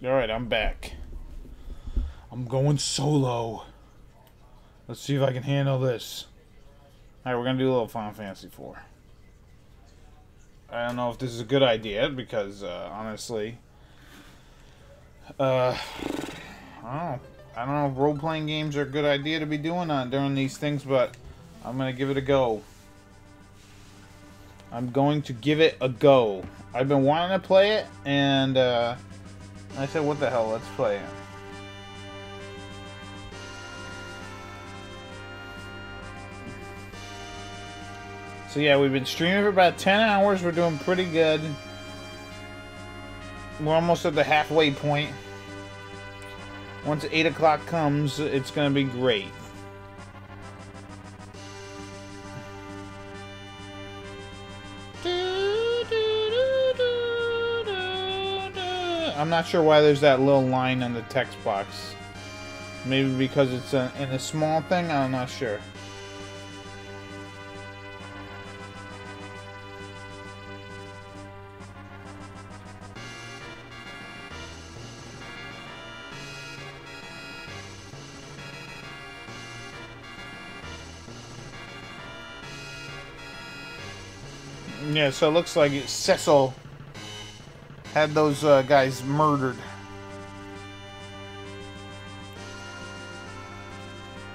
Alright, I'm back. I'm going solo. Let's see if I can handle this. Alright, we're gonna do a little Final Fantasy 4. I don't know if this is a good idea because, honestly, I don't know if role-playing games are a good idea to be doing during these things, but I'm gonna give it a go. I'm going to give it a go. I've been wanting to play it, and I said, what the hell, let's play it. So yeah, we've been streaming for about 10 hours. We're doing pretty good. We're almost at the halfway point. Once 8 o'clock comes, it's going to be great. I'm not sure why there's that little line on the text box. Maybe because it's in a small thing? I'm not sure. Yeah, so it looks like Cecil had those guys murdered.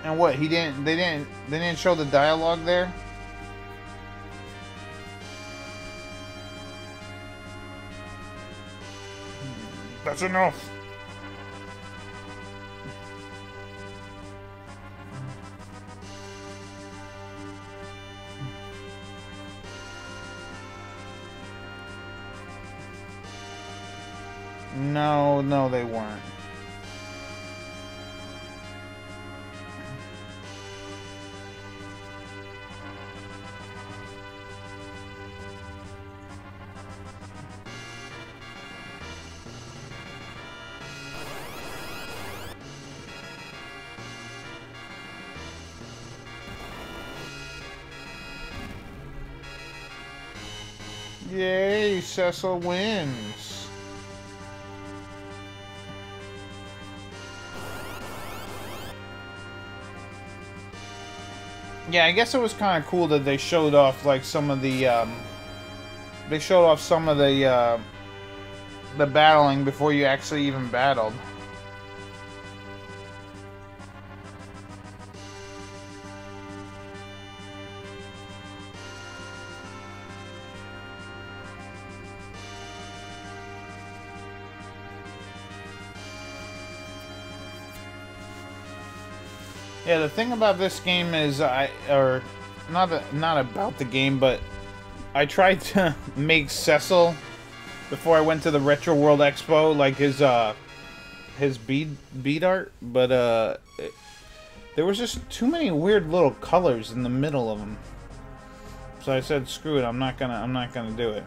And what, they didn't show the dialogue there? That's enough. No, they weren't. Yay, Cecil wins. Yeah, I guess it was kind of cool that they showed off like some of the the battling before you actually even battled. Yeah, the thing about this game is not about the game, but I tried to make Cecil before I went to the Retro World Expo, like his bead art, but there was just too many weird little colors in the middle of them. So I said, screw it, I'm not gonna do it.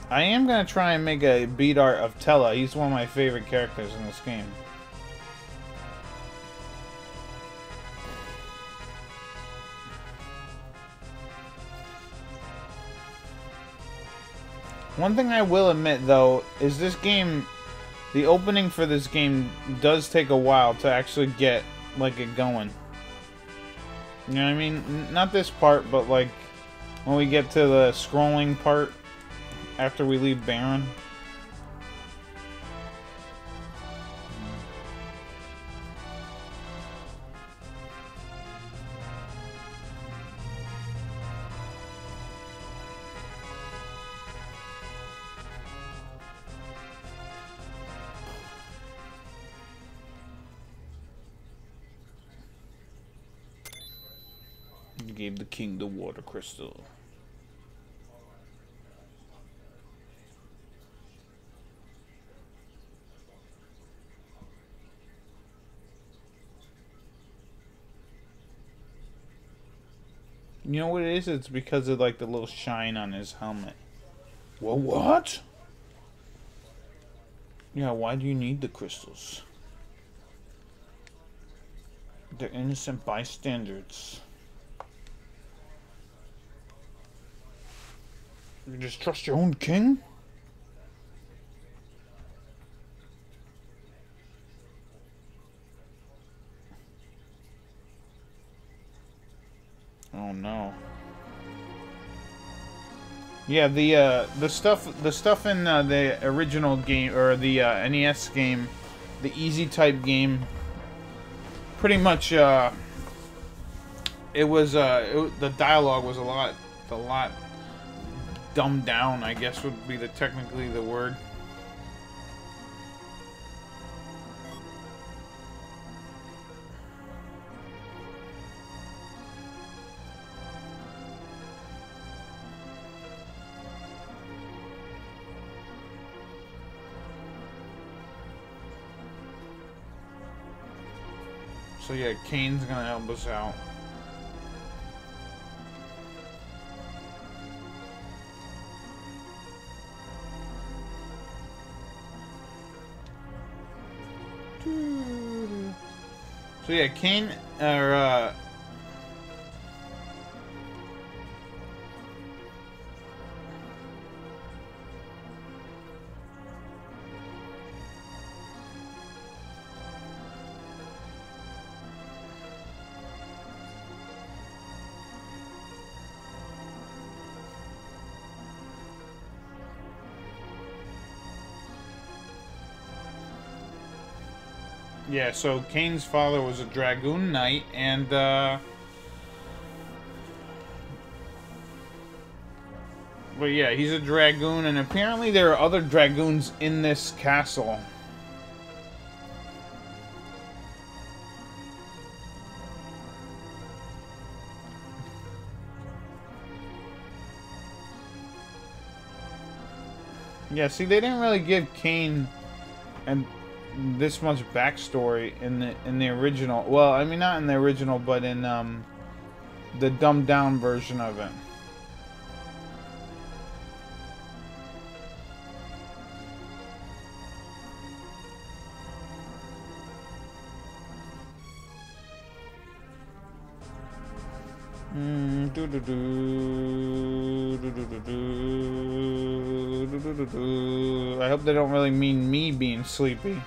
I am gonna try and make a bead art of Tella. He's one of my favorite characters in this game. One thing I will admit, though, is this game, the opening for this game does take a while to actually get, like, it going. You know what I mean? Not this part, but, like, when we get to the scrolling part after we leave Baron. Gave the king the water crystal. You know what it is? It's because of like the little shine on his helmet. Well, what? Yeah, why do you need the crystals? They're innocent bystanders. You just trust your own king? Oh no. Yeah, the stuff in the original game, or the NES game, the easy type game, pretty much the dialogue was a lot dumbed down, I guess would be technically the word. So yeah, Kane's gonna help us out. So yeah, Kane, yeah, so Kane's father was a dragoon knight, and but yeah, he's a dragoon, and apparently there are other dragoons in this castle. Yeah, see, they didn't really give Kane and this much backstory in the original. Well, I mean, not in the original, but in the dumbed down version of it. I hope they don't really mean me being sleepy.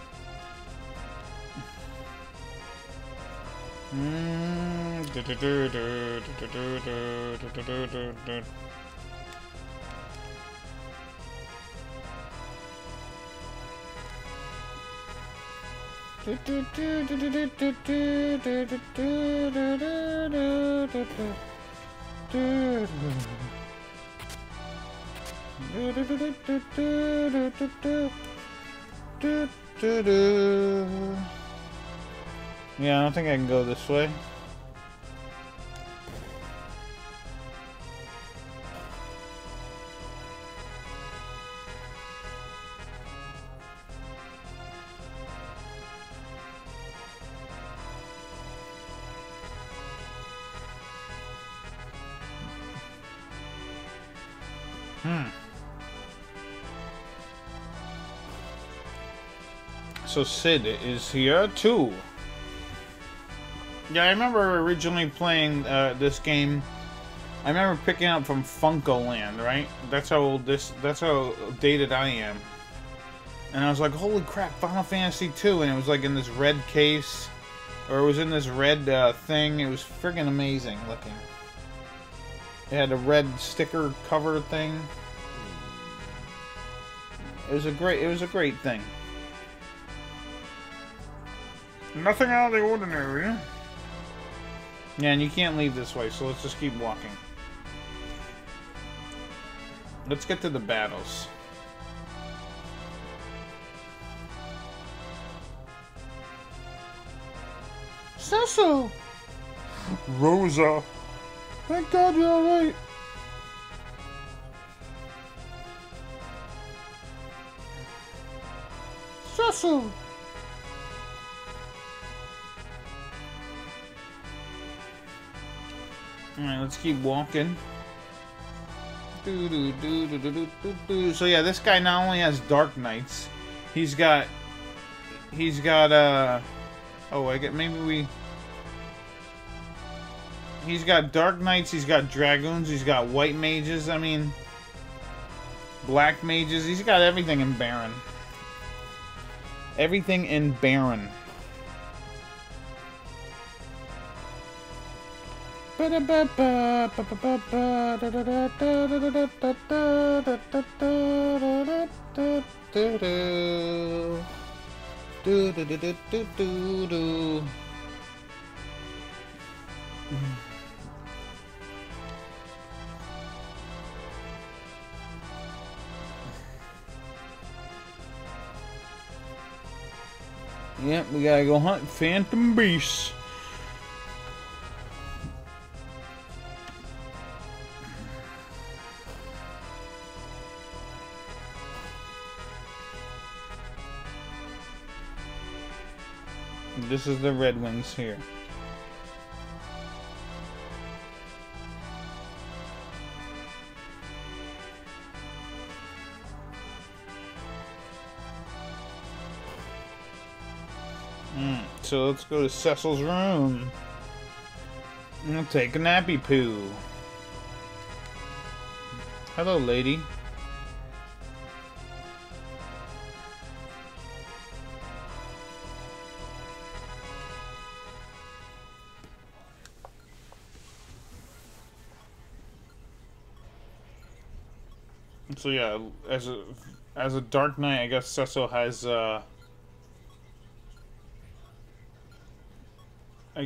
Yeah, I don't think I can go this way. So Sid is here too. Yeah, I remember originally playing this game. I remember picking it up from Funko-Land, right? That's how dated I am. And I was like, holy crap, Final Fantasy 2, and it was like in this red case, or it was in this red thing. It was friggin' amazing looking. It had a red sticker cover thing. It was a great thing. Nothing out of the ordinary. Yeah, and you can't leave this way, so let's just keep walking. Let's get to the battles. Cecil! Rosa! Thank God you're alright! Cecil! Alright, let's keep walking. So yeah, this guy not only has Dark Knights, he's got he's got Dark Knights, he's got Dragoons, he's got White Mages, I mean, Black Mages, he's got everything in Baron. Everything in Baron. Yep, we gotta go hunt phantom beasts. This is the Red Wings here. So let's go to Cecil's room. We'll take a nappy poo. Hello, lady. So yeah, as a Dark Knight, I guess Cecil has I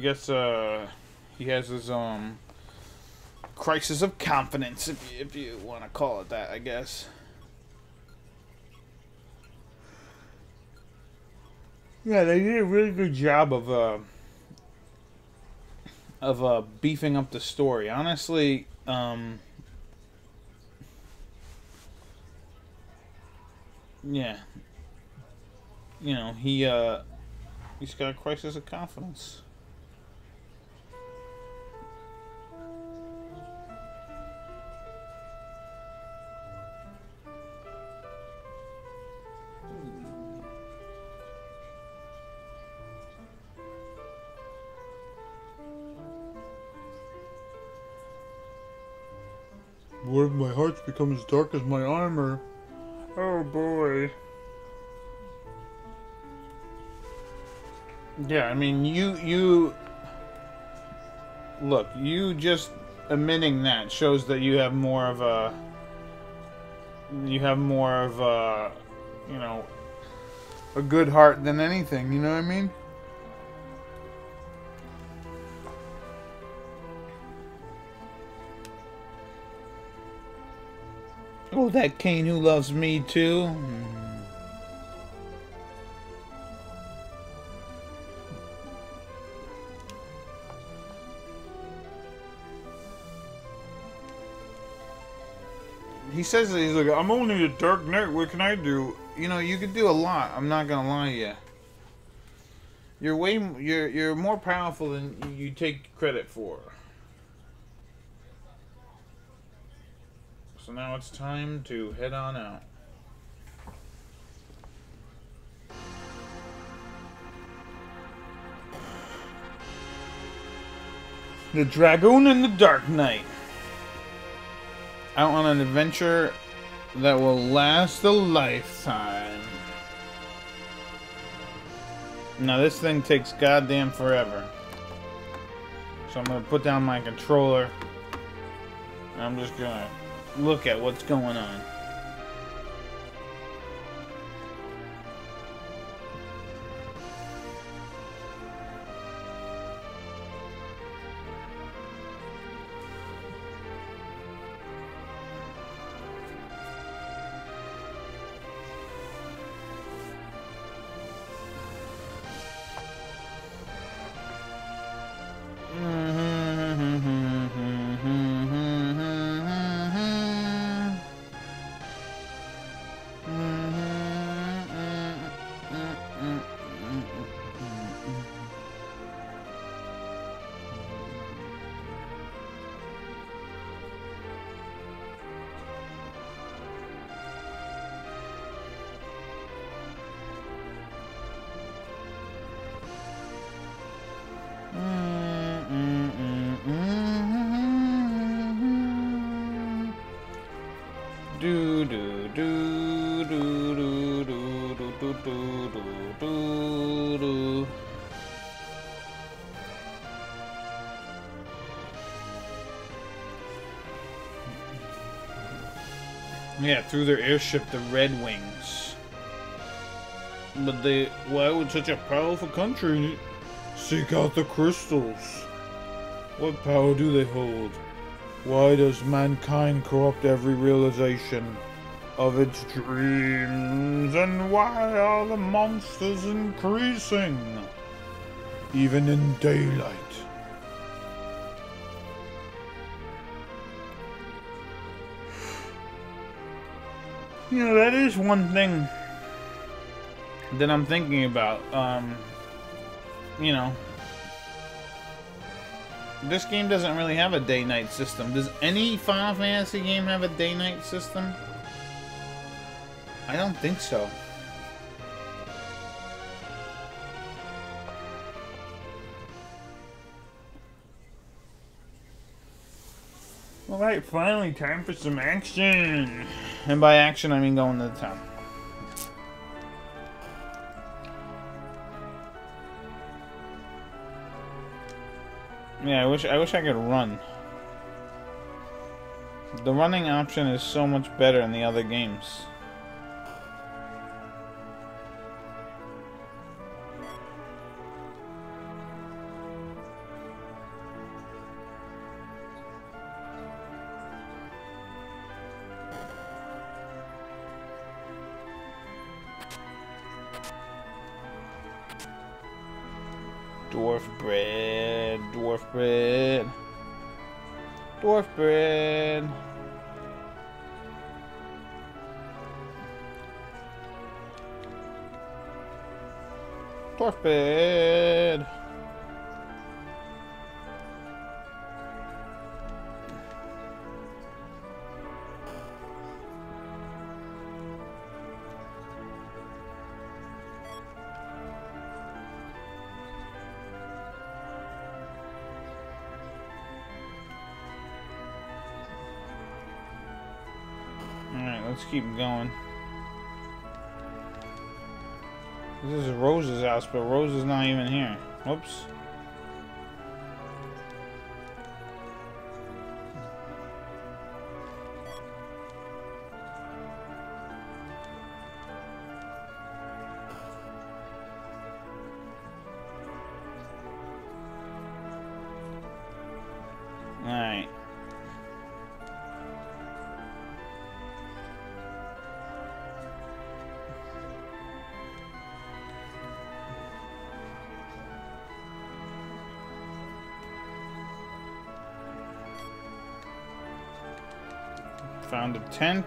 guess he has his crisis of confidence, if you want to call it that, I guess. Yeah, they did a really good job of beefing up the story. Honestly, yeah, you know, he's got a crisis of confidence. What if my heart's become as dark as my armor? Oh boy. Yeah, I mean, you look, you just admitting that shows that you have more of a, you know, a good heart than anything, you know what I mean? Oh, that Kane who loves me too. He says that he's like, I'm only a Dark Knight, what can I do? You know, you can do a lot, I'm not gonna lie to you. You're more powerful than you take credit for. So now it's time to head on out. The Dragoon and the Dark Knight. Out on an adventure that will last a lifetime. Now this thing takes goddamn forever. So I'm gonna put down my controller. And I'm just gonna look at what's going on. Do do do do do do do do do do do. Yeah, through their airship, the Red Wings. But why would such a powerful country seek out the crystals? What power do they hold? Why does mankind corrupt every realization of its dreams? And why are the monsters increasing, even in daylight? You know, that is one thing that I'm thinking about. You know, this game doesn't really have a day-night system. Does any Final Fantasy game have a day-night system? I don't think so. Alright, finally, time for some action. And by action, I mean going to the town. Yeah, I wish I could run. The running option is so much better in the other games. Dwarf bread, dwarf bread, dwarf bread. Dwarf bread. Alright, let's keep going. This is Rose's house, but Rose is not even here. Whoops. Alright. Found a tent.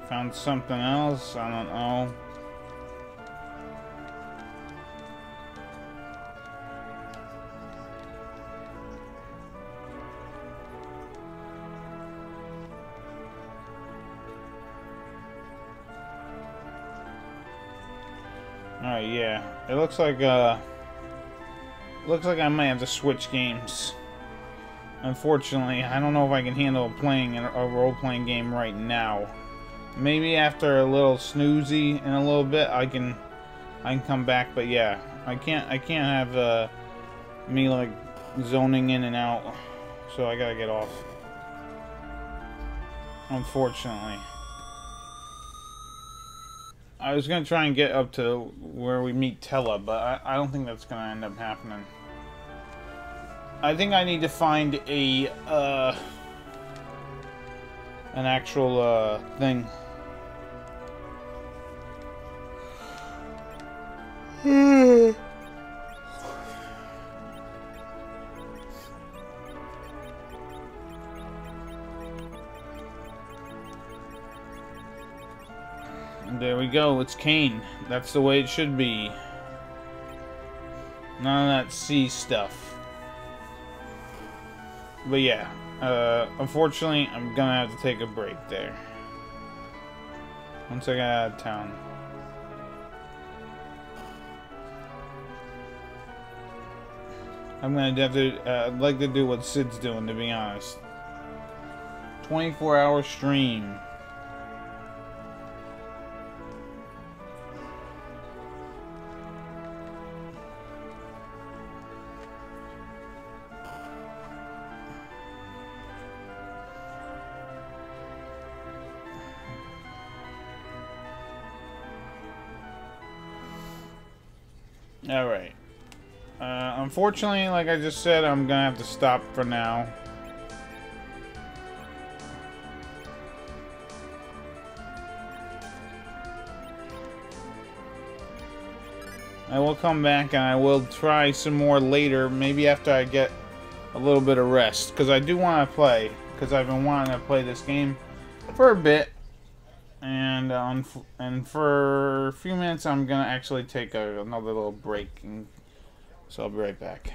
Found something else. I don't know. Alright, yeah. It looks like I might have to switch games. Unfortunately, I don't know if I can handle playing a role-playing game right now. Maybe after a little snoozy in a little bit, I can come back. But yeah, I can't have me like zoning in and out. So I gotta get off. Unfortunately, I was gonna try and get up to where we meet Tella, but I don't think that's gonna end up happening. I think I need to find a an actual thing. There we go, it's Kane. That's the way it should be. None of that sea stuff. But yeah, unfortunately, I'm gonna have to take a break there. Once I get out of town. I'm gonna have to, I'd like to do what Sid's doing, to be honest. 24-hour stream. Alright. Unfortunately, like I just said, I'm gonna have to stop for now. I will come back and I will try some more later, maybe after I get a little bit of rest, because I do want to play, because I've been wanting to play this game for a bit, and for a few minutes I'm gonna actually take another little break, and so I'll be right back.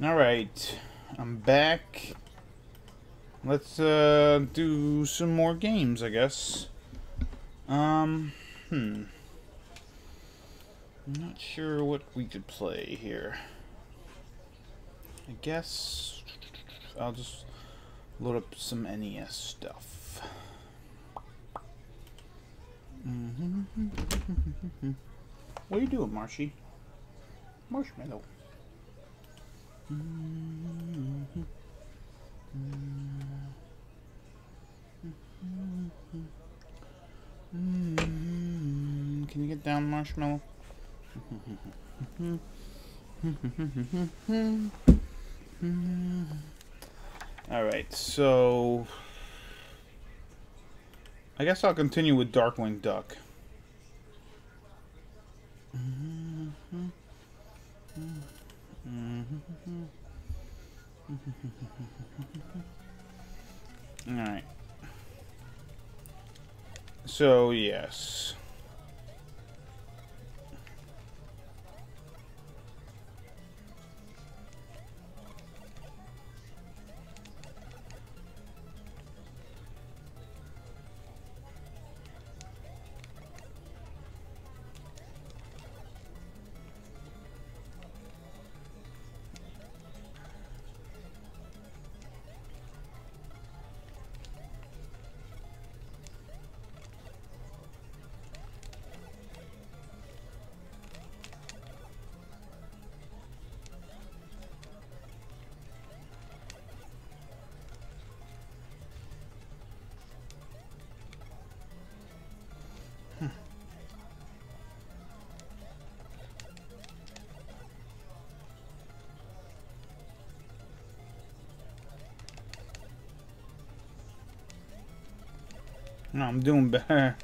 Alright, I'm back. Let's do some more games, I guess. I'm not sure what we could play here. I guess I'll just load up some NES stuff. What are you doing, Marshy? Marshmallow. Can you get down, Marshmallow? Alright, so I guess I'll continue with Darkwing Duck. Alright. So, yes. No, I'm doing better.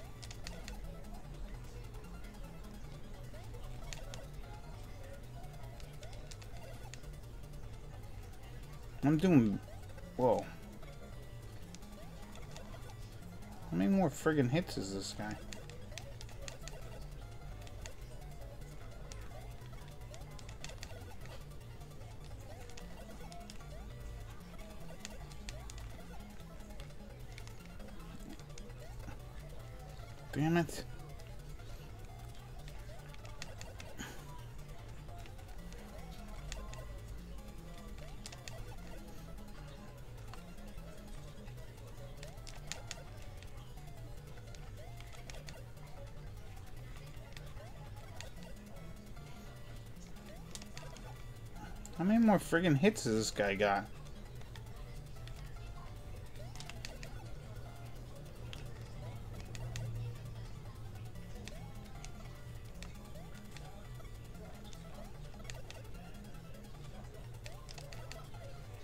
I'm doing... Whoa. How many more friggin' hits is this guy? Damn it. How many more friggin' hits has this guy got?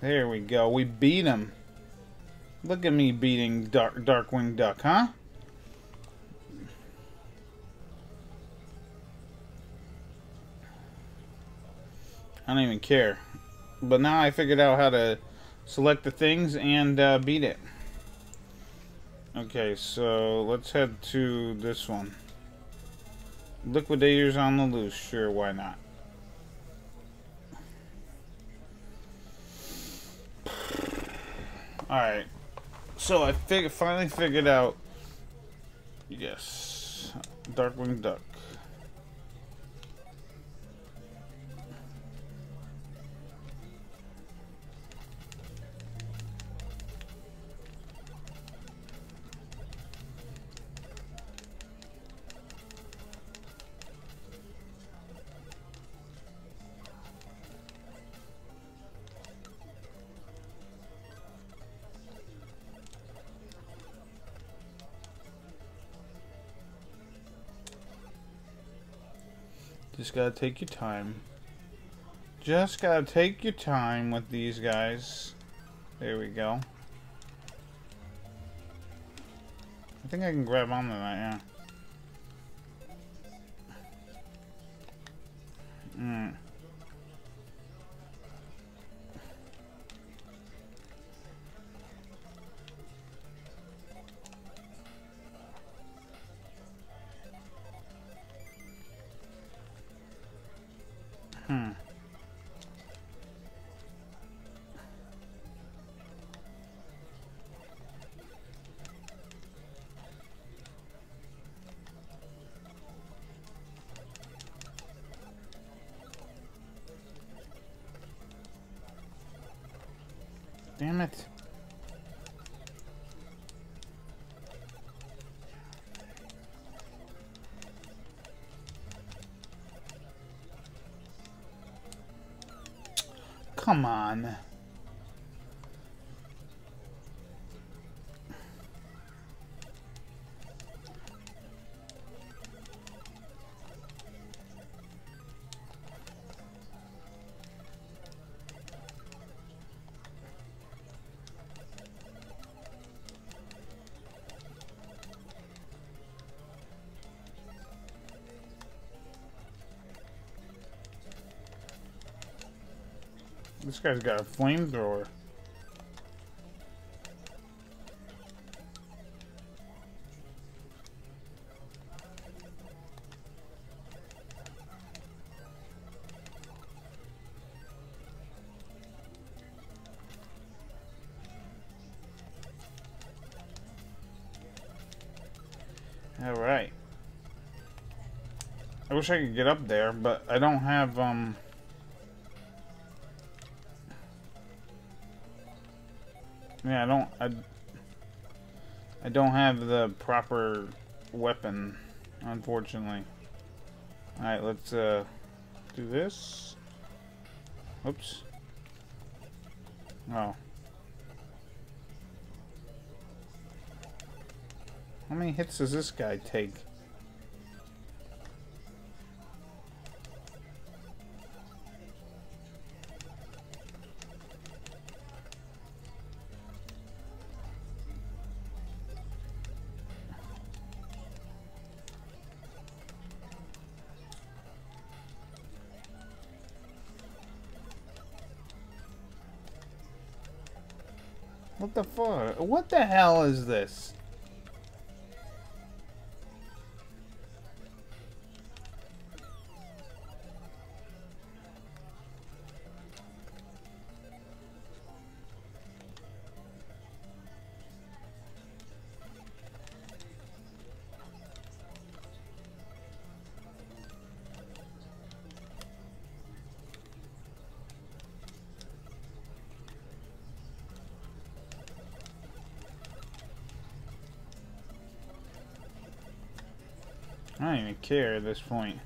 There we go. We beat him. Look at me beating Darkwing Duck, huh? I don't even care. But now I figured out how to select the things and beat it. Okay, so let's head to this one. Liquidators on the loose. Sure, why not? Alright. So I finally figured out... Yes. Darkwing Duck. Just gotta take your time. Just gotta take your time with these guys. There we go. I think I can grab onto that, yeah. Damn it. Come on. This guy's got a flamethrower. All right. I wish I could get up there, but I don't have, yeah, I don't have the proper weapon, unfortunately. Alright, let's, do this. Oops. Oh. How many hits does this guy take? What the fuck? What the hell is this? I don't even care at this point.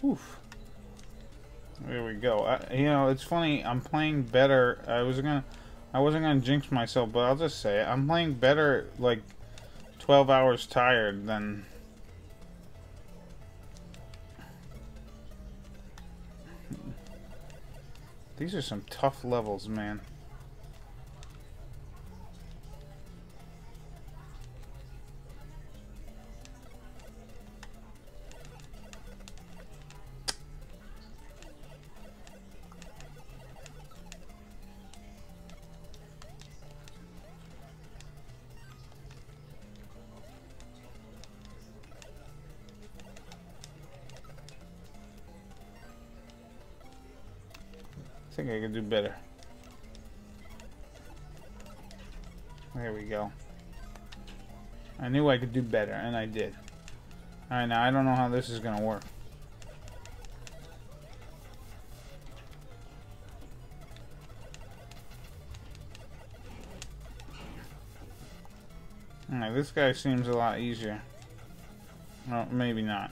Oof. There we go. You know, it's funny. I'm playing better. I wasn't gonna jinx myself, but I'll just say it. I'm playing better, like 12 hours tired than. These are some tough levels, man. I think I can do better. There we go. I knew I could do better, and I did. Alright, now I don't know how this is gonna work. Alright, this guy seems a lot easier. Well, maybe not.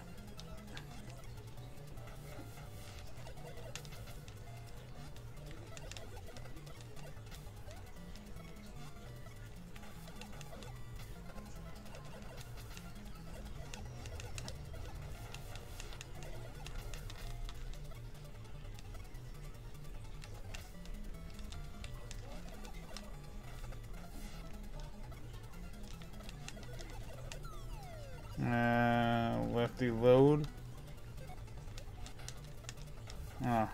Lefty load. Oh.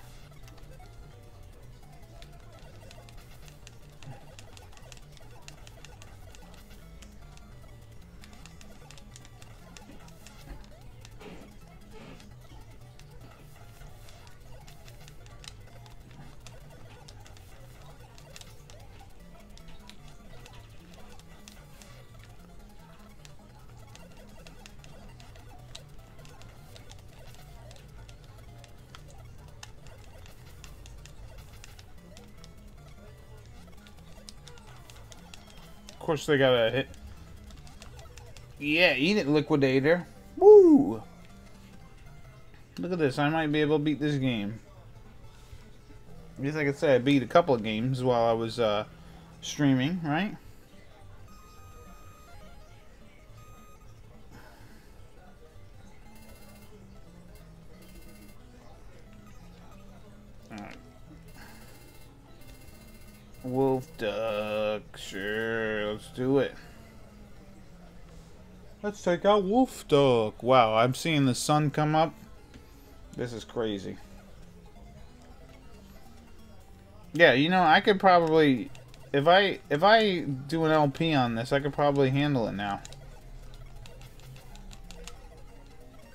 course they gotta hit. Yeah, eat it, Liquidator. Woo! Look at this. I might be able to beat this game. I guess I could say I beat a couple of games while I was streaming, right? Alright. Wolf Duck. Sure, let's do it. Let's take out Wolf Duck. Wow, I'm seeing the sun come up. This is crazy. Yeah, you know, I could probably, if I do an LP on this, I could probably handle it now.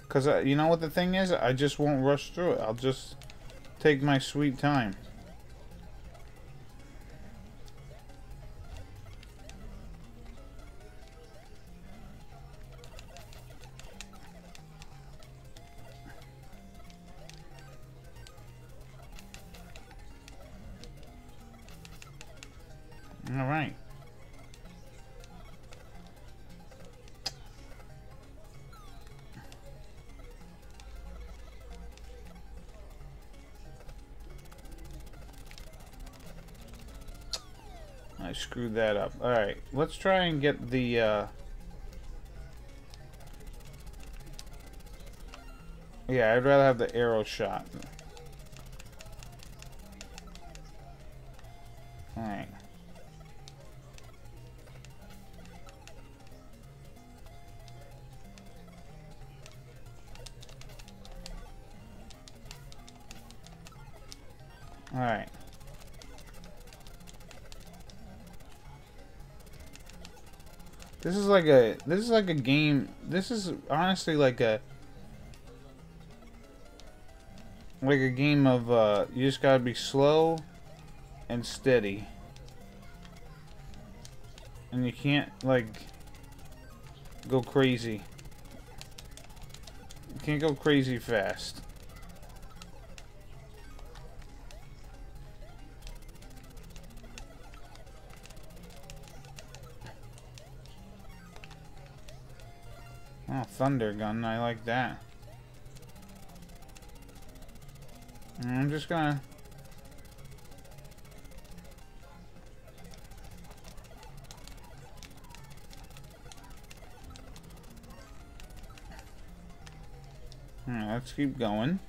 Cause you know what the thing is, I just won't rush through it. I'll just take my sweet time. All right. I screwed that up. All right, let's try and get the yeah, I'd rather have the arrow shot. All right. All right. This is like a game. This is honestly like a game of you just gotta be slow and steady. And you can't like go crazy. You can't go crazy fast. Oh, thunder gun, I like that. I'm just gonna... let's keep going.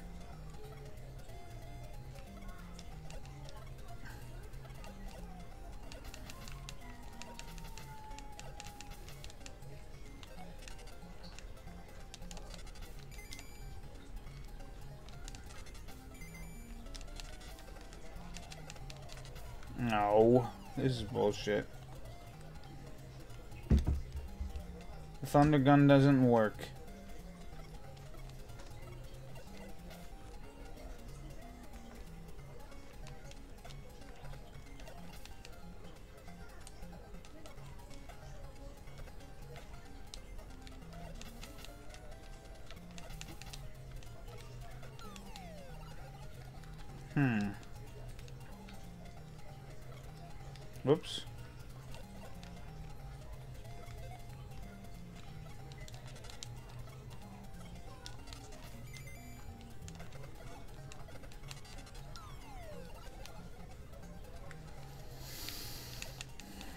No, this is bullshit. The thunder gun doesn't work. Whoops.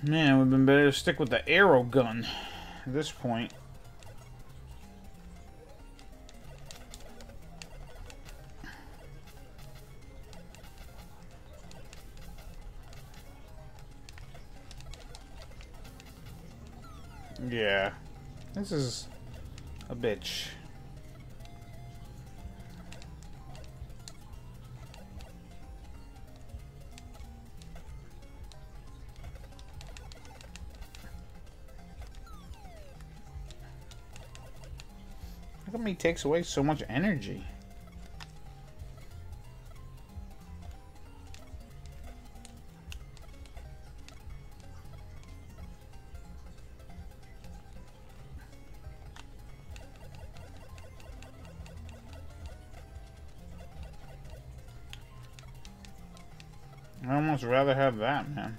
Man, we've been better to stick with the arrow gun at this point. Yeah, this is a bitch. How come he takes away so much energy? I'd almost rather have that, man.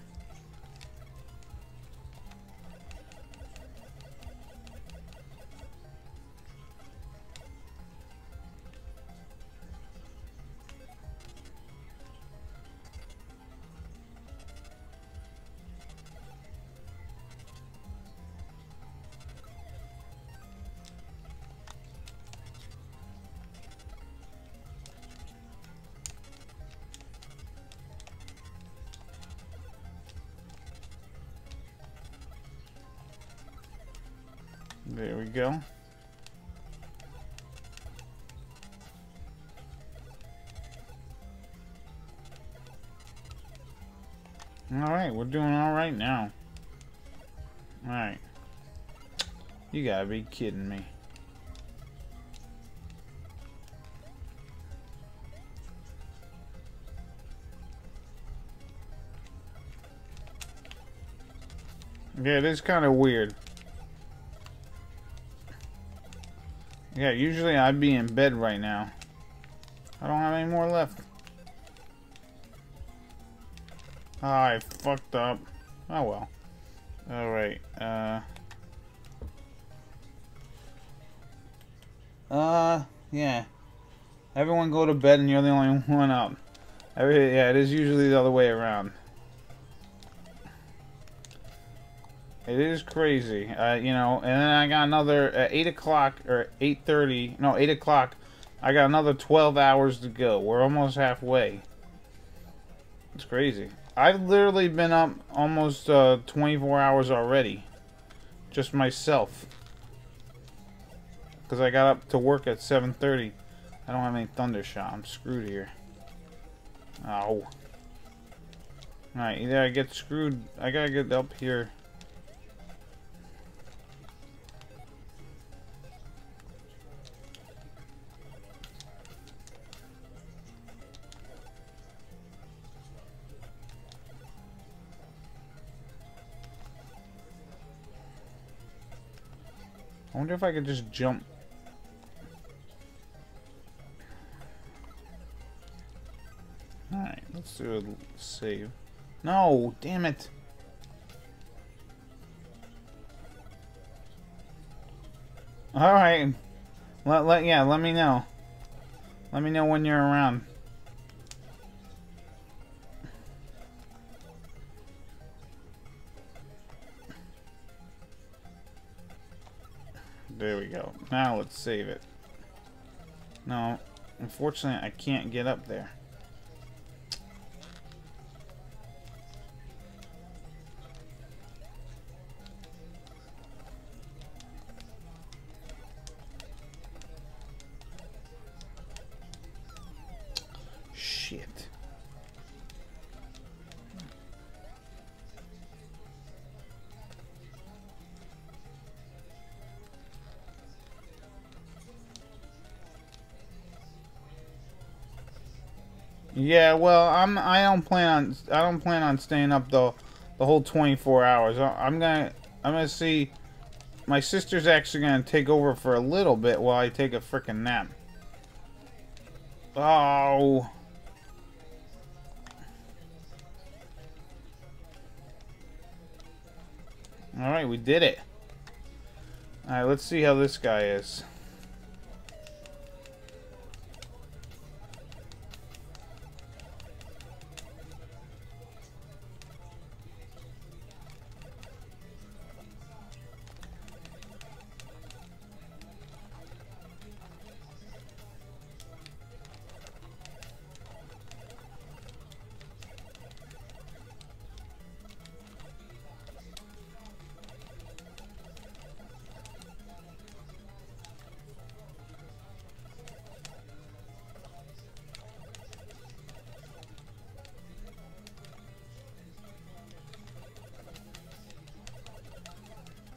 There we go. Alright, we're doing alright now. Alright. You gotta be kidding me. Yeah, it is kind of weird. Yeah, usually I'd be in bed right now. I don't have any more left. Oh, I fucked up. Oh well. Alright, yeah. Everyone go to bed and you're the only one up. Yeah, it is usually the other way around. It is crazy, you know, and then I got another, at 8 o'clock, or 8:30, no, 8 o'clock, I got another 12 hours to go. We're almost halfway. It's crazy. I've literally been up almost 24 hours already. Just myself. Because I got up to work at 7:30. I don't have any Thundershot. I'm screwed here. Ow. Alright, either I get screwed, I gotta get up here. I wonder if I could just jump. Alright, let's do a save. No, damn it. Alright. Let me know. Let me know when you're around. There we go. Now let's save it. No, unfortunately I can't get up there. Shit. Yeah, well, I don't plan on staying up the whole 24 hours. I'm gonna see. My sister's actually gonna take over for a little bit while I take a frickin' nap. Oh. Alright, we did it. Alright, let's see how this guy is.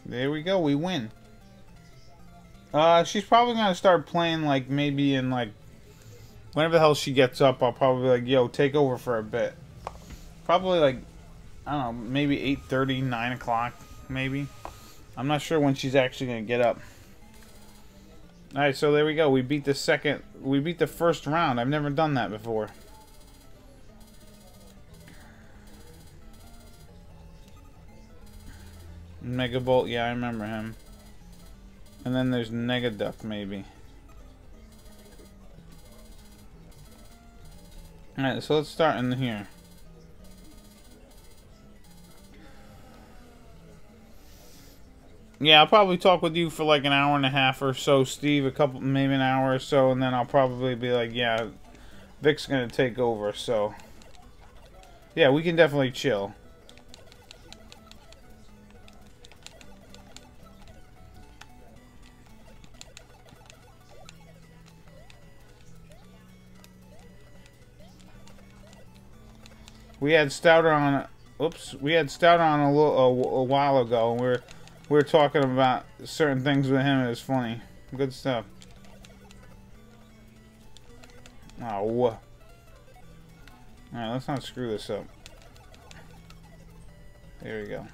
There we go, we win. She's probably gonna start playing, like, maybe in, like, whenever the hell she gets up, I'll probably be like, yo, take over for a bit. Probably, like, I don't know, maybe 8:30, 9 o'clock, maybe. I'm not sure when she's actually gonna get up. Alright, so there we go. We beat the first round. I've never done that before. Mega Bolt, yeah, I remember him. And then there's Negaduck, maybe. Alright, so let's start in here. Yeah, I'll probably talk with you for like an hour and a half or so, Steve. Maybe an hour or so, and then I'll probably be like, yeah, Vic's gonna take over, so. Yeah, we can definitely chill. We had Stouter on. Oops, we had Stouter on a while ago, and we were talking about certain things with him. It was funny. Good stuff. Oh. All right, let's not screw this up. There we go.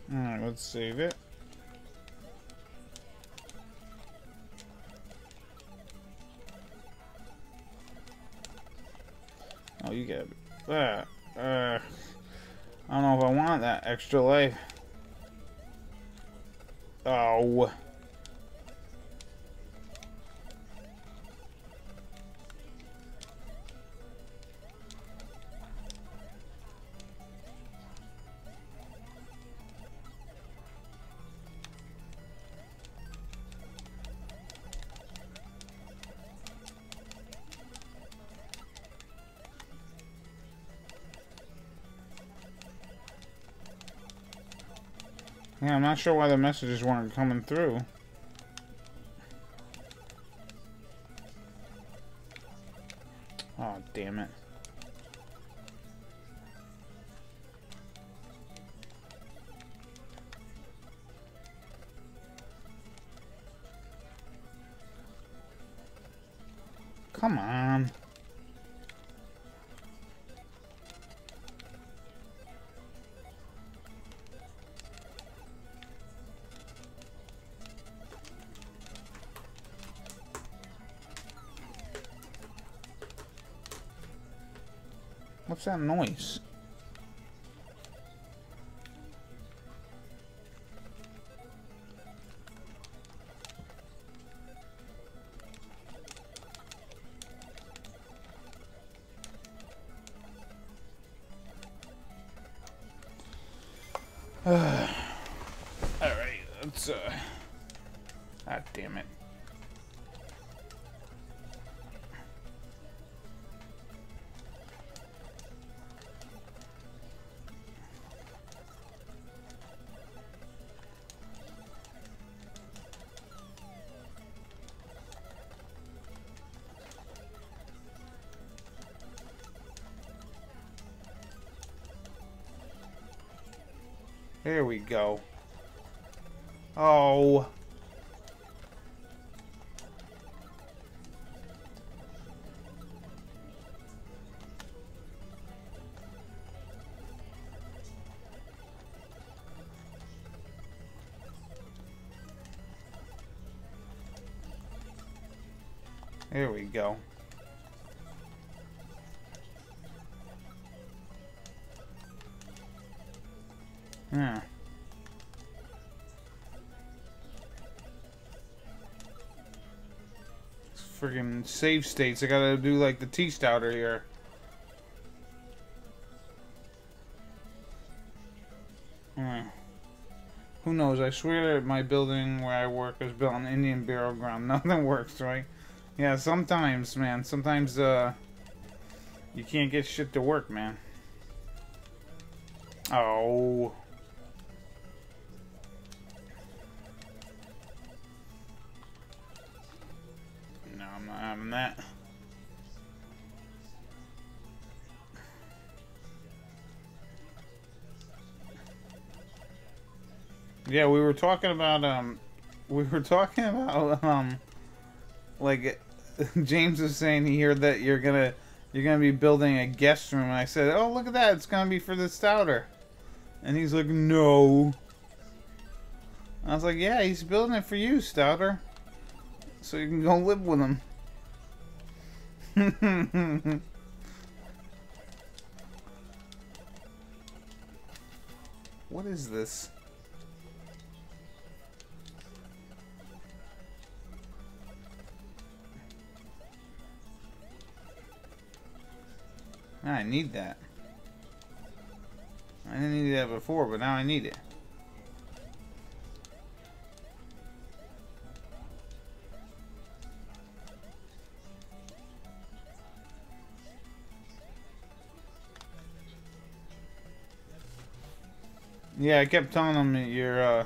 Alright, let's save it. Oh, you get it. I don't know if I want that extra life. Oh. Yeah, I'm not sure why the messages weren't coming through. Oh, damn it. Come on. What's that noise? Alright, let's ah, damn it. There we go. Oh. There we go. Yeah. Friggin' save states. I gotta do like the tea stouter here. Who knows? I swear my building where I work is built on Indian burial ground. Nothing works, right? Yeah, sometimes, man. Sometimes, you can't get shit to work, man. Oh. No, I'm not having that. Yeah, we were talking about, like, James was saying he heard that you're gonna be building a guest room, and I said, oh, look at that, it's gonna be for the Stouter. And he's like, no. I was like, yeah, he's building it for you, Stouter. So you can go live with him. What is this? I need that. I didn't need that before, but now I need it. Yeah, I kept telling him that you're,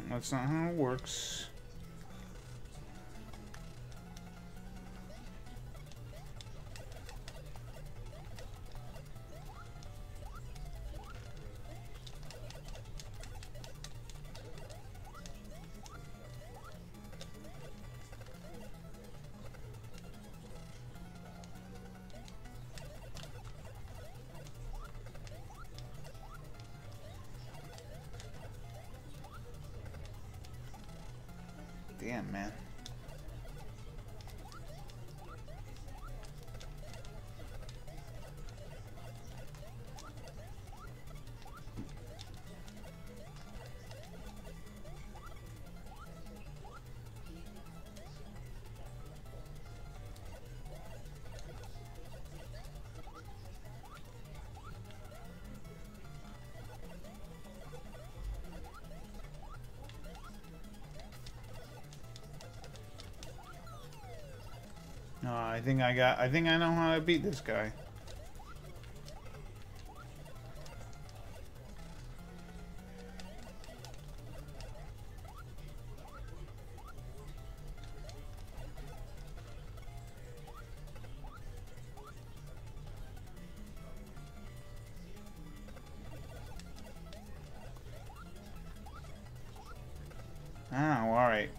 that's not how it works. Damn, man. No, I think I know how to beat this guy. Oh, alright.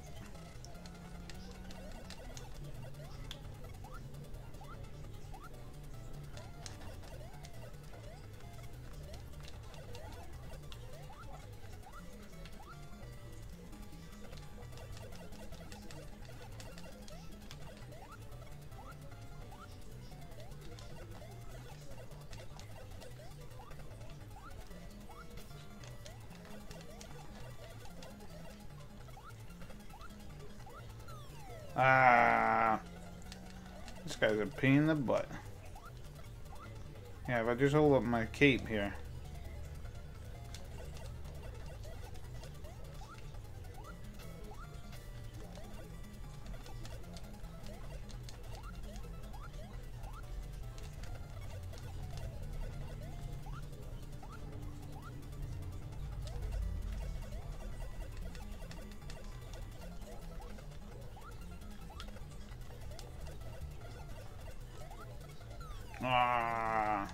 Ah, this guy's a pain in the butt. Yeah, if I just hold up my cape here. Ah.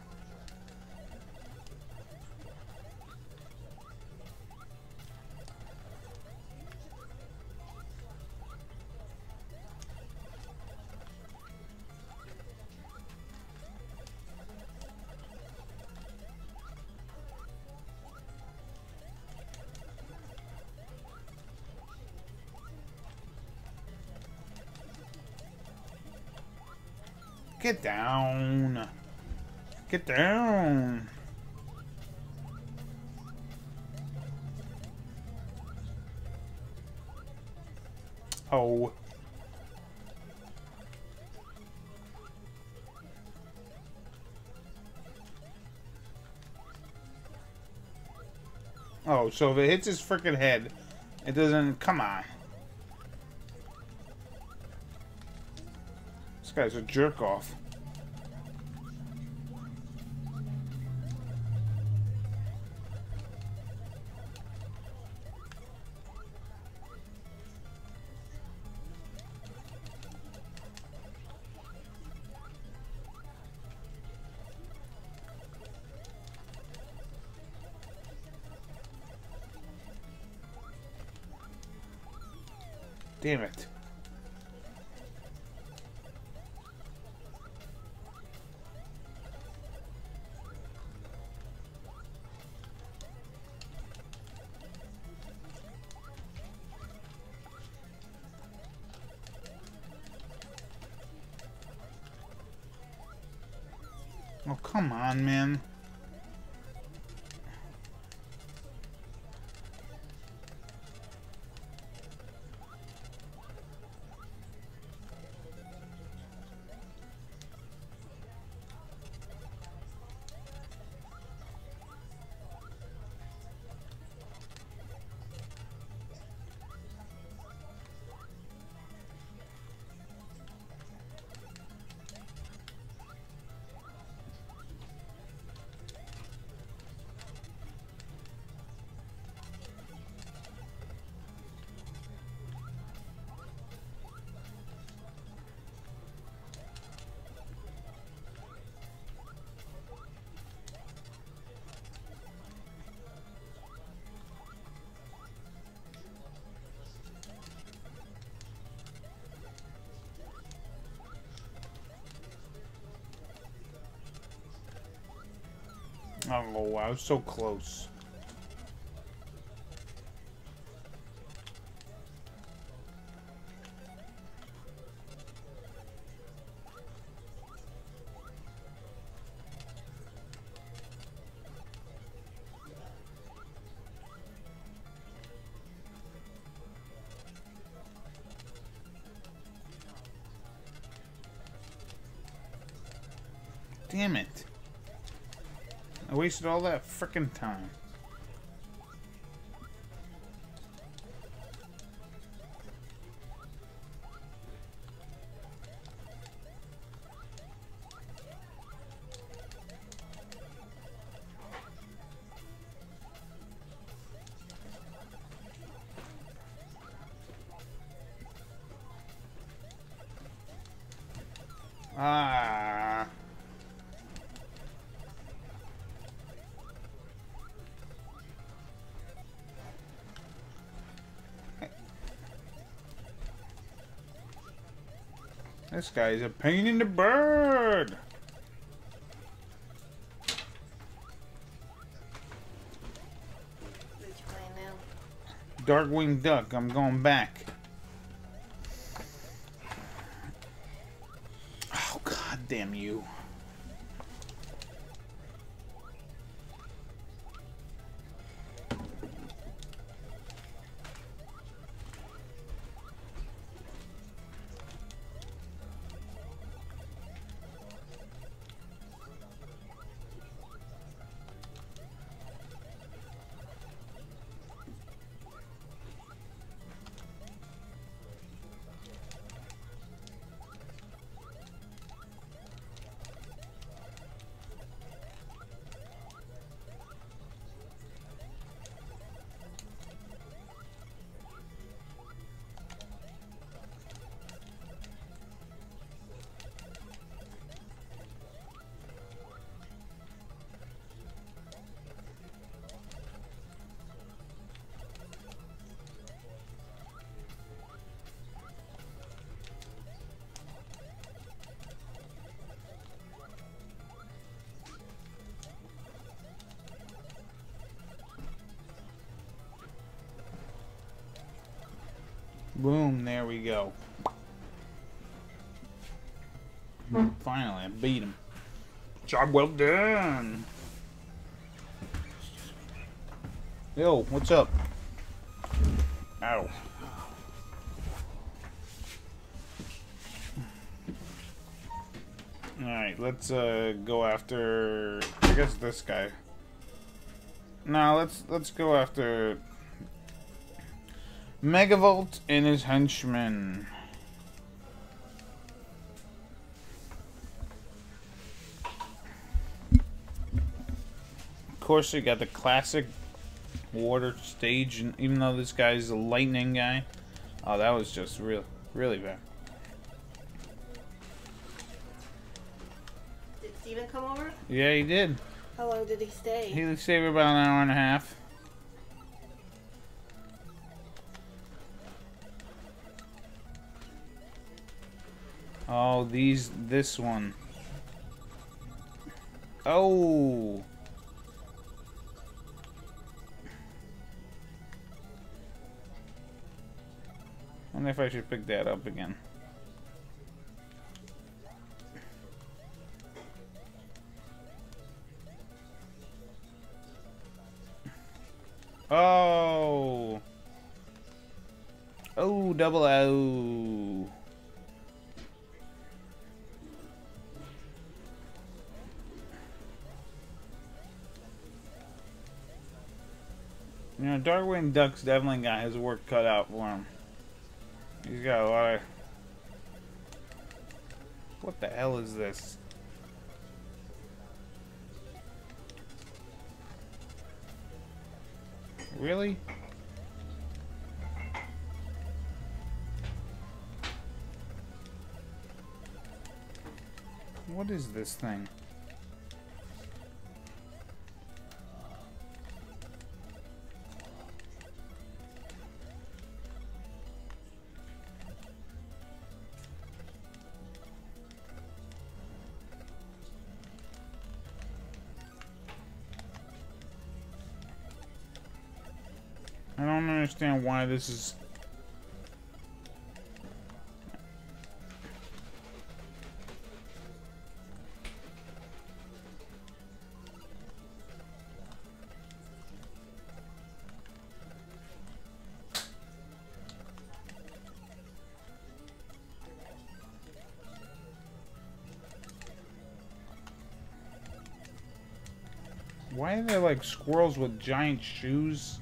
Get down. Get down. Oh. Oh, so if it hits his freaking head, it doesn't... Come on. This guy's a jerk-off. Damn it. Oh, come on, man. Oh, I was so close. Damn it. I wasted all that frickin' time. Ah. This guy's a pain in the bird. What you playing now? Darkwing Duck, I'm going back. Oh, god damn you. Boom, there we go. Finally, I beat him. Job well done. Yo, what's up? Ow. Alright, let's go after, I guess, this guy. No, let's go after Megavolt and his henchmen. Of course, we got the classic water stage, and even though this guy's a lightning guy, oh, that was just really bad. Did Steven come over? Yeah, he did. How long did he stay? He stayed for about an hour and a half. Oh, this one. Oh. I wonder if I should pick that up again. Oh. Oh, double O. You know, Darkwing Duck's definitely got his work cut out for him. He's got a lot of... What the hell is this? Really? What is this thing? don't understand why this is... Why are there like squirrels with giant shoes?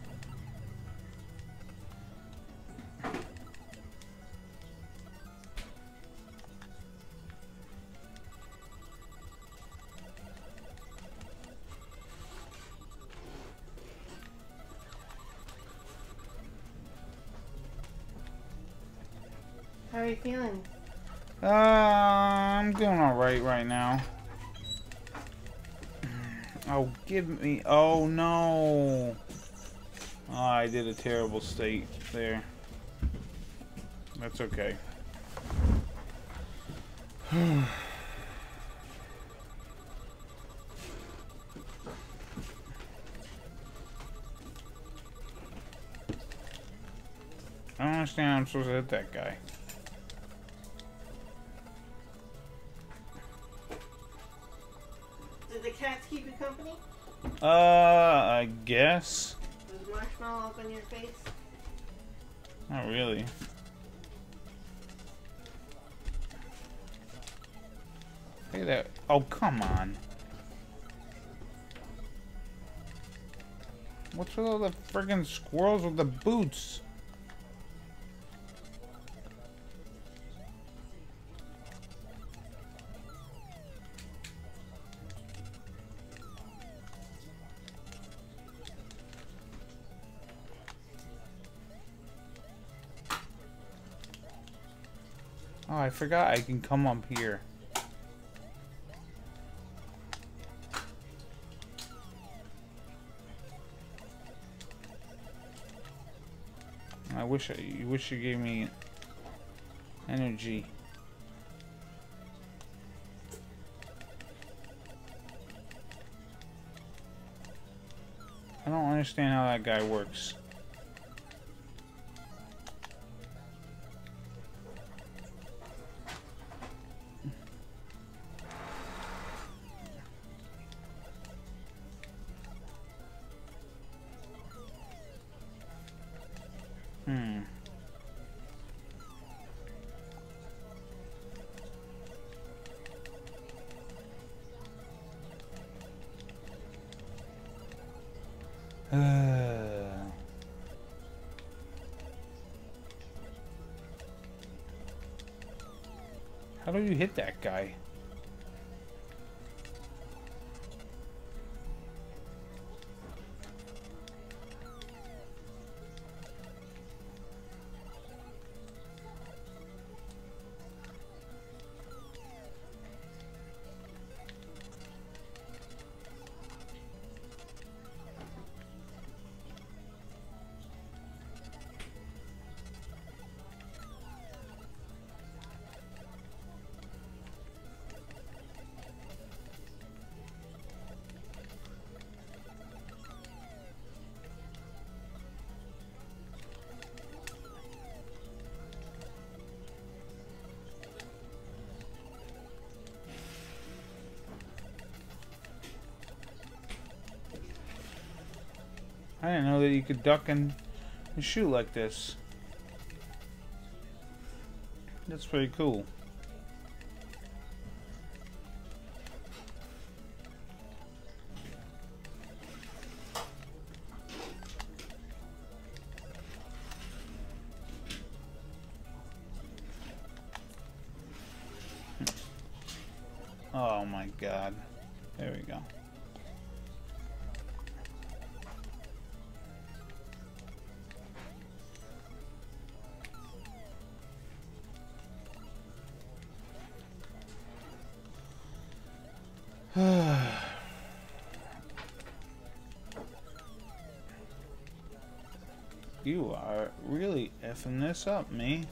How are you feeling? I'm doing alright right now. Oh, give me... Oh, no. Oh, I did a terrible state there. That's okay. I don't understand how I'm supposed to hit that guy. Did the cats keep you company? I guess. Was marshmallow up in your face? Not really. Look at that. Oh, come on. What's with all the friggin' squirrels with the boots? Oh, I forgot I can come up here. You wish you gave me energy. I don't understand how that guy works. How do you hit that guy? I didn't know that you could duck and shoot like this. That's pretty cool. Oh my god. There we go. You are really effing this up, me.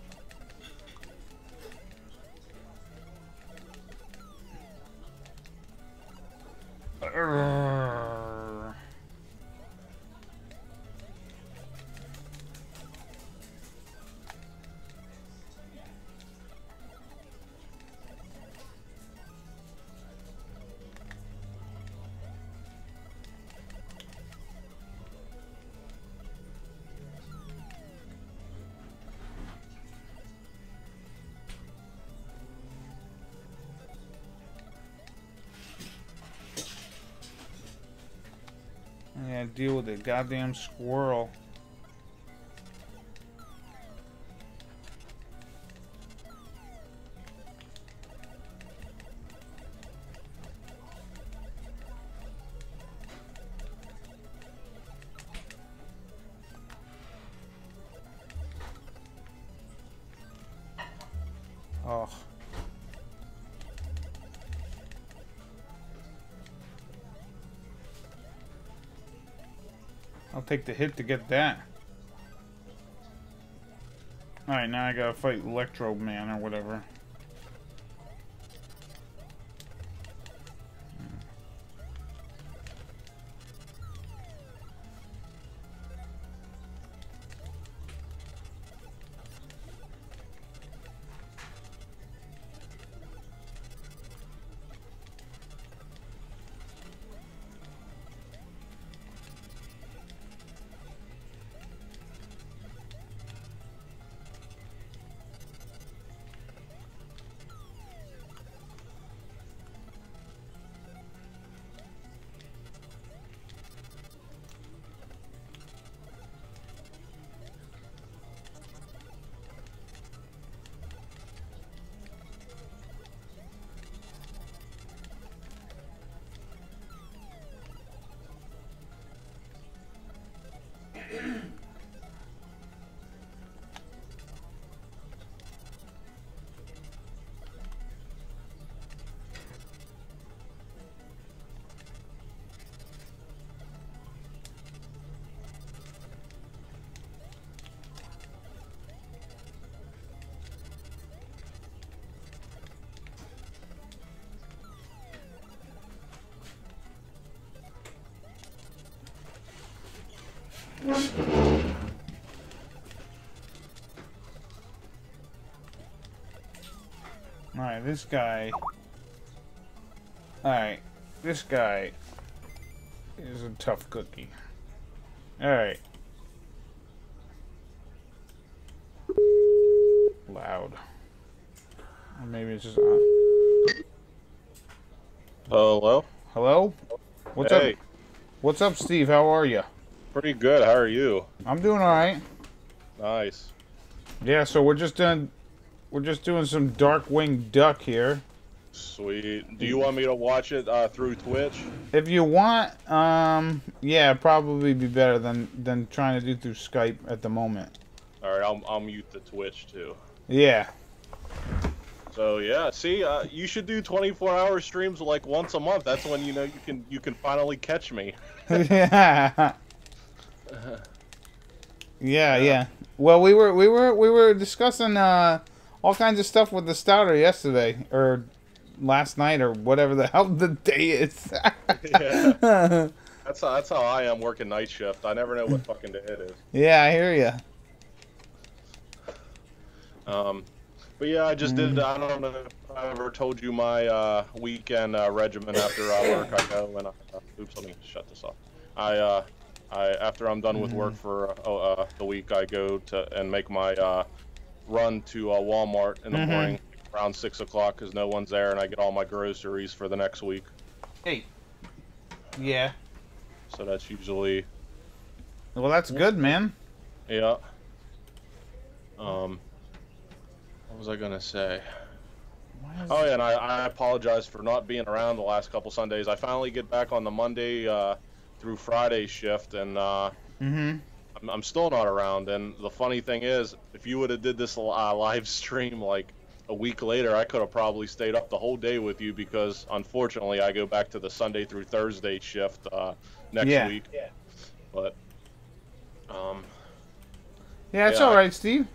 Can't deal with it. Goddamn squirrel. Oh. I'll take the hit to get that. Alright, now I gotta fight Electro Man or whatever. Alright, this guy... Alright, this guy is a tough cookie. Alright. Loud. Or maybe it's just... Hello? Hello? What's Hey. up? What's up, Steve? How are you? Pretty good. How are you? I'm doing alright. Nice. Yeah, so we're just doing some Darkwing Duck here. Sweet. Do you want me to watch it through Twitch? If you want, yeah, probably be better than trying to do through Skype at the moment. All right, I'll mute the Twitch too. Yeah. So yeah, see, you should do 24-hour streams like once a month. That's when you know you can finally catch me. Yeah. Yeah. Well, we were discussing all kinds of stuff with the starter yesterday or last night or whatever the hell the day is. Yeah. That's how I am working night shift. I never know what fucking day it is. Yeah, I hear you. But yeah, I just did. I don't know if I ever told you my weekend regimen after work. I go and oops, let me shut this off. I after I'm done with work for the week, I go to and make my run to Walmart in the morning around 6 o'clock because no one's there, and I get all my groceries for the next week. Hey. Yeah. So that's usually. Well, that's good, man. Yeah. What was I gonna say? Oh yeah, and I apologize for not being around the last couple Sundays. I finally get back on the Monday through Friday shift, and I'm still not around. And the funny thing is, if you would have did this live stream like a week later, I could have probably stayed up the whole day with you because unfortunately I go back to the Sunday through Thursday shift next week. Yeah. But yeah, it's all right, Steve.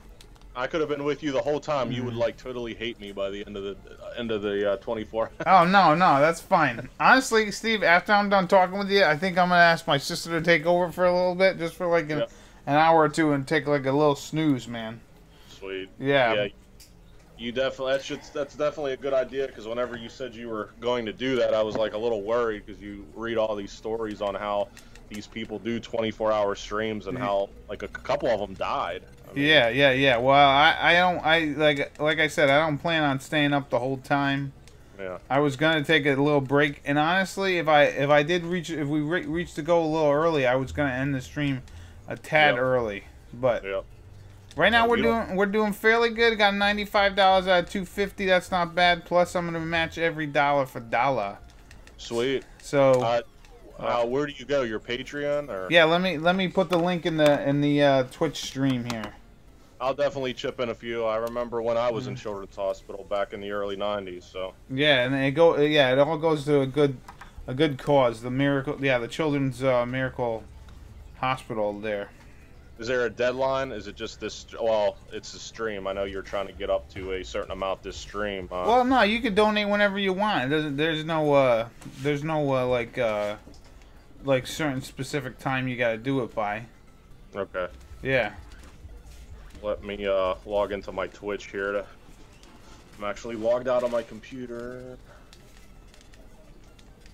I could have been with you the whole time. You would like totally hate me by the end of the 24. Oh no, that's fine. Honestly, Steve, after I'm done talking with you, I think I'm gonna ask my sister to take over for a little bit, just for like an hour or two, and take like a little snooze, man. Sweet. Yeah. You definitely that's definitely a good idea because whenever you said you were going to do that, I was like a little worried because you read all these stories on how these people do 24-hour streams and how like a couple of them died. I mean, yeah. Well, I don't like I said, I don't plan on staying up the whole time. Yeah. I was gonna take a little break, and honestly, if we reached the goal a little early, I was gonna end the stream a tad early. But right now we're doing fairly good. Got $95 out of 250. That's not bad. Plus, I'm gonna match every dollar for dollar. Sweet. So. Where do you go? Your Patreon or? Yeah, let me put the link in the Twitch stream here. I'll definitely chip in a few. I remember when I was in Children's Hospital back in the early '90s. So. Yeah, and it all goes to a good cause. The Children's Miracle Hospital there. Is there a deadline? Is it just this? Well, it's a stream. I know you're trying to get up to a certain amount this stream. Well, no, you can donate whenever you want. There's no like certain specific time you got to do it by. Okay. Yeah. Let me log into my Twitch here. I'm actually logged out on my computer.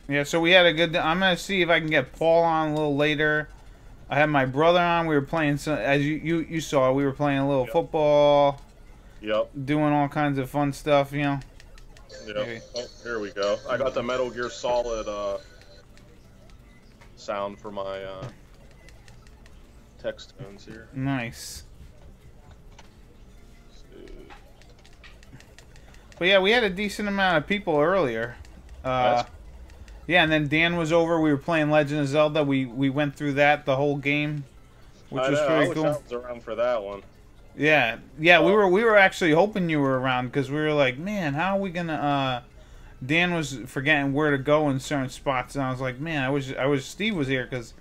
Yeah, so we had a good. I'm gonna see if I can get Paul on a little later. I had my brother on. We were playing some, as you saw. We were playing a little football. Yep. Doing all kinds of fun stuff, you know. Yep. Oh, here we go. I got the Metal Gear Solid sound for my text tones here. Nice. But yeah, we had a decent amount of people earlier. Yeah, and then Dan was over. We were playing Legend of Zelda. We went through that the whole game, which was pretty cool. I was around for that one. Yeah, yeah. We were actually hoping you were around because we were like, man, how are we gonna? Dan was forgetting where to go in certain spots, and I was like, man, I wish Steve was here because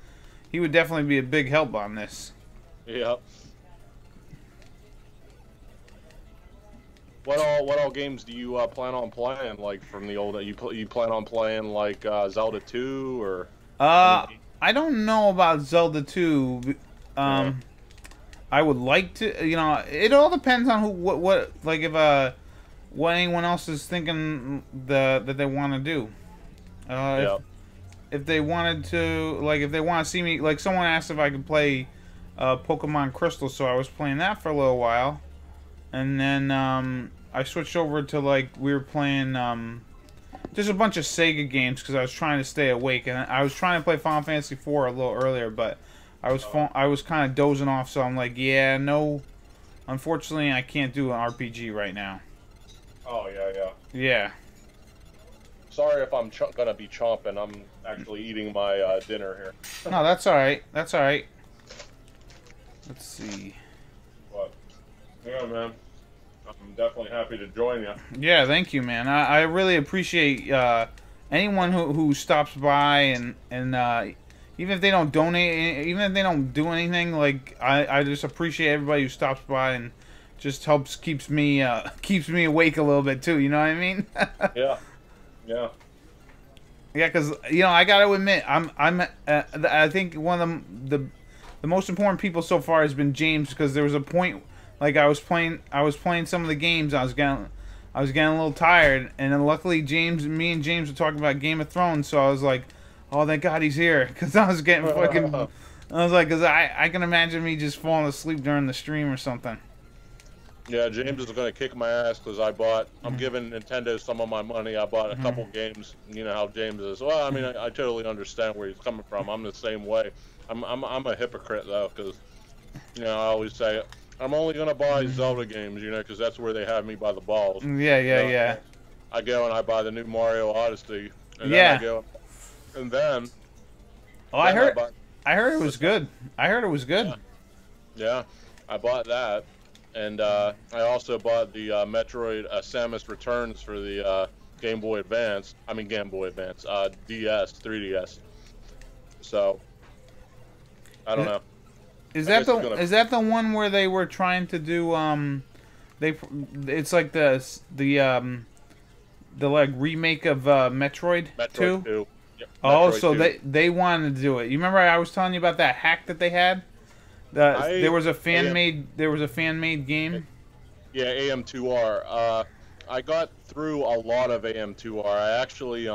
he would definitely be a big help on this. Yep. What all games do you plan on playing? Like from the old, you plan on playing like Zelda 2 or? I don't know about Zelda 2. I would like to. You know, it all depends on what like if what anyone else is thinking that they want to do. If they wanted to, like, if they want to see me, like, someone asked if I could play Pokemon Crystal, so I was playing that for a little while. And then I switched over to, like, we were playing just a bunch of Sega games because I was trying to stay awake. And I was trying to play Final Fantasy IV a little earlier, but I was kind of dozing off, so I'm like, yeah, no, unfortunately, I can't do an RPG right now. Oh, yeah. Yeah. Sorry if I'm gonna be chomping. I'm actually eating my dinner here. No, that's alright. That's alright. Let's see. What? Yeah, man. I'm definitely happy to join you. Yeah, thank you, man. I really appreciate anyone who stops by and even if they don't donate, even if they don't do anything, like I just appreciate everybody who stops by and just keeps me awake a little bit too. You know what I mean? Yeah. Yeah. Yeah, because you know I gotta admit I think one of the most important people so far has been James, because there was a point like I was playing some of the games, I was getting a little tired, and then luckily me and James were talking about Game of Thrones, so I was like, oh, thank God he's here, because I was getting fucking I was like, because I can imagine me just falling asleep during the stream or something. Yeah, James is going to kick my ass because I'm giving Nintendo some of my money. I bought a couple games. You know how James is. Well, I mean, I totally understand where he's coming from. I'm the same way. I'm a hypocrite, though, because, you know, I always say, I'm only going to buy Zelda games, you know, because that's where they have me by the balls. Yeah. I go and I buy the new Mario Odyssey. And then I go, and then... Oh, I heard it was good. I heard it was good. Yeah, I bought that. And I also bought the Metroid Samus Returns for the Game Boy Advance. I mean Game Boy Advance, DS, 3DS. So I don't know. Is that the one where they were trying to do it's like the like remake of Metroid 2? Yep, oh, Metroid so 2. they wanted to do it. You remember I was telling you about that hack that they had? There was a fan made game. Yeah, AM2R. I got through a lot of AM2R. I actually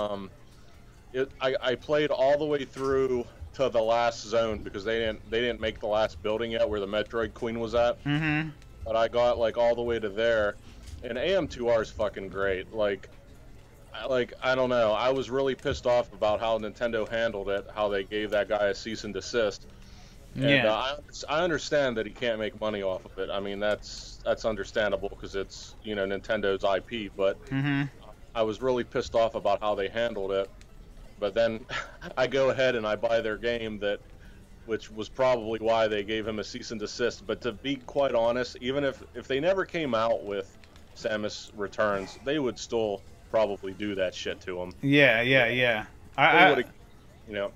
I played all the way through to the last zone because they didn't make the last building yet where the Metroid Queen was at. Mm-hmm. But I got like all the way to there, and AM2R is fucking great. Like I don't know. I was really pissed off about how Nintendo handled it, how they gave that guy a cease and desist. And Yeah. I understand that he can't make money off of it. I mean, that's understandable because it's, you know, Nintendo's IP. But Mm-hmm. I was really pissed off about how they handled it. But then I go ahead and I buy their game, which was probably why they gave him a cease and desist. But to be quite honest, even if they never came out with Samus Returns, they would still probably do that shit to him. Yeah, yeah, yeah. They would, you know.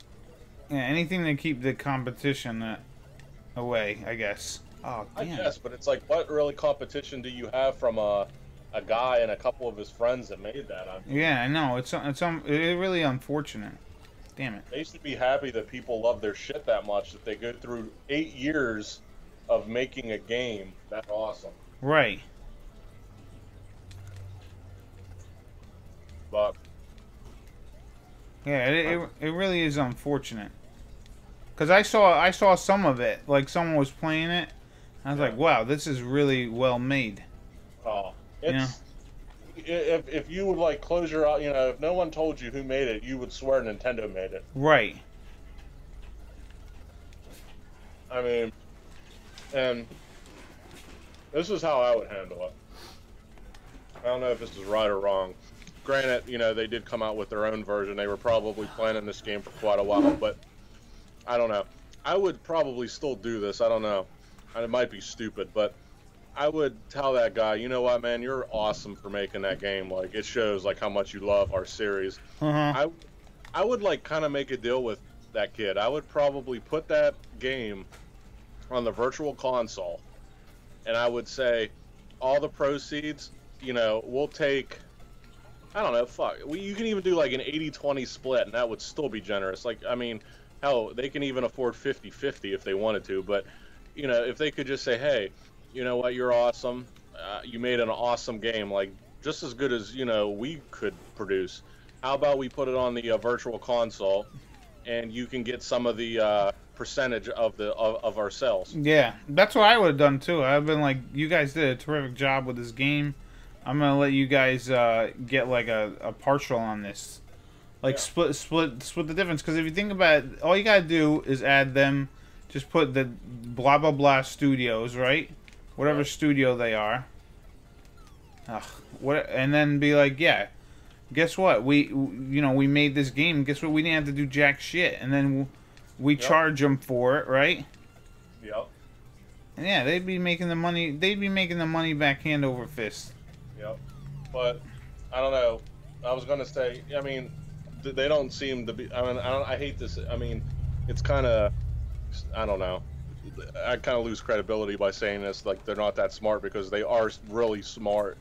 Yeah, anything to keep the competition away, I guess. Oh, I damn. guess, but it's like, what really competition do you have from a guy and a couple of his friends that made that? I mean, Yeah, I know. It's really unfortunate. Damn it. they should be happy that people love their shit that much that they go through 8 years of making a game that awesome. Right. But Yeah, it really is unfortunate. Cause I saw some of it, like someone was playing it. I was like, wow, this is really well made. oh, it's if you would like close your eye, you know, if no one told you who made it, you would swear Nintendo made it. Right. I mean, and this is how I would handle it. I don't know if this is right or wrong. Granted, you know, they did come out with their own version. They were probably planning this game for quite a while, but I don't know. I would probably still do this. I don't know. And it might be stupid, but I would tell that guy, you know what, man, you're awesome for making that game. Like, it shows like how much you love our series. Uh-huh. I would like kind of make a deal with that kid. I would probably put that game on the virtual console, and I would say all the proceeds, you know, we'll take, I don't know, fuck, you can even do like an 80-20 split, and that would still be generous. Like, I mean, hell, they can even afford 50-50 if they wanted to, but, you know, if they could just say, hey, you know what, you're awesome, you made an awesome game, like, just as good as, you know, we could produce. How about we put it on the virtual console, and you can get some of the percentage of our sales. Yeah, that's what I would have done too. I've been like, you guys did a terrific job with this game. I'm gonna let you guys get like a partial on this, like split the difference. Because if you think about it, all you gotta do is add them. Just put the blah blah blah studios, right? Whatever studio they are. Ugh, what? And then be like, yeah. Guess what? We made this game. Guess what? We didn't have to do jack shit, and then we charge them for it, right? Yep. And yeah, they'd be making the money. They'd be making the money back hand over fist. Yep. But I don't know. I was gonna say. I mean, they don't seem to be. I mean, I hate this. I mean, it's kind of. I don't know. I kind of lose credibility by saying this. Like, they're not that smart, because they are really smart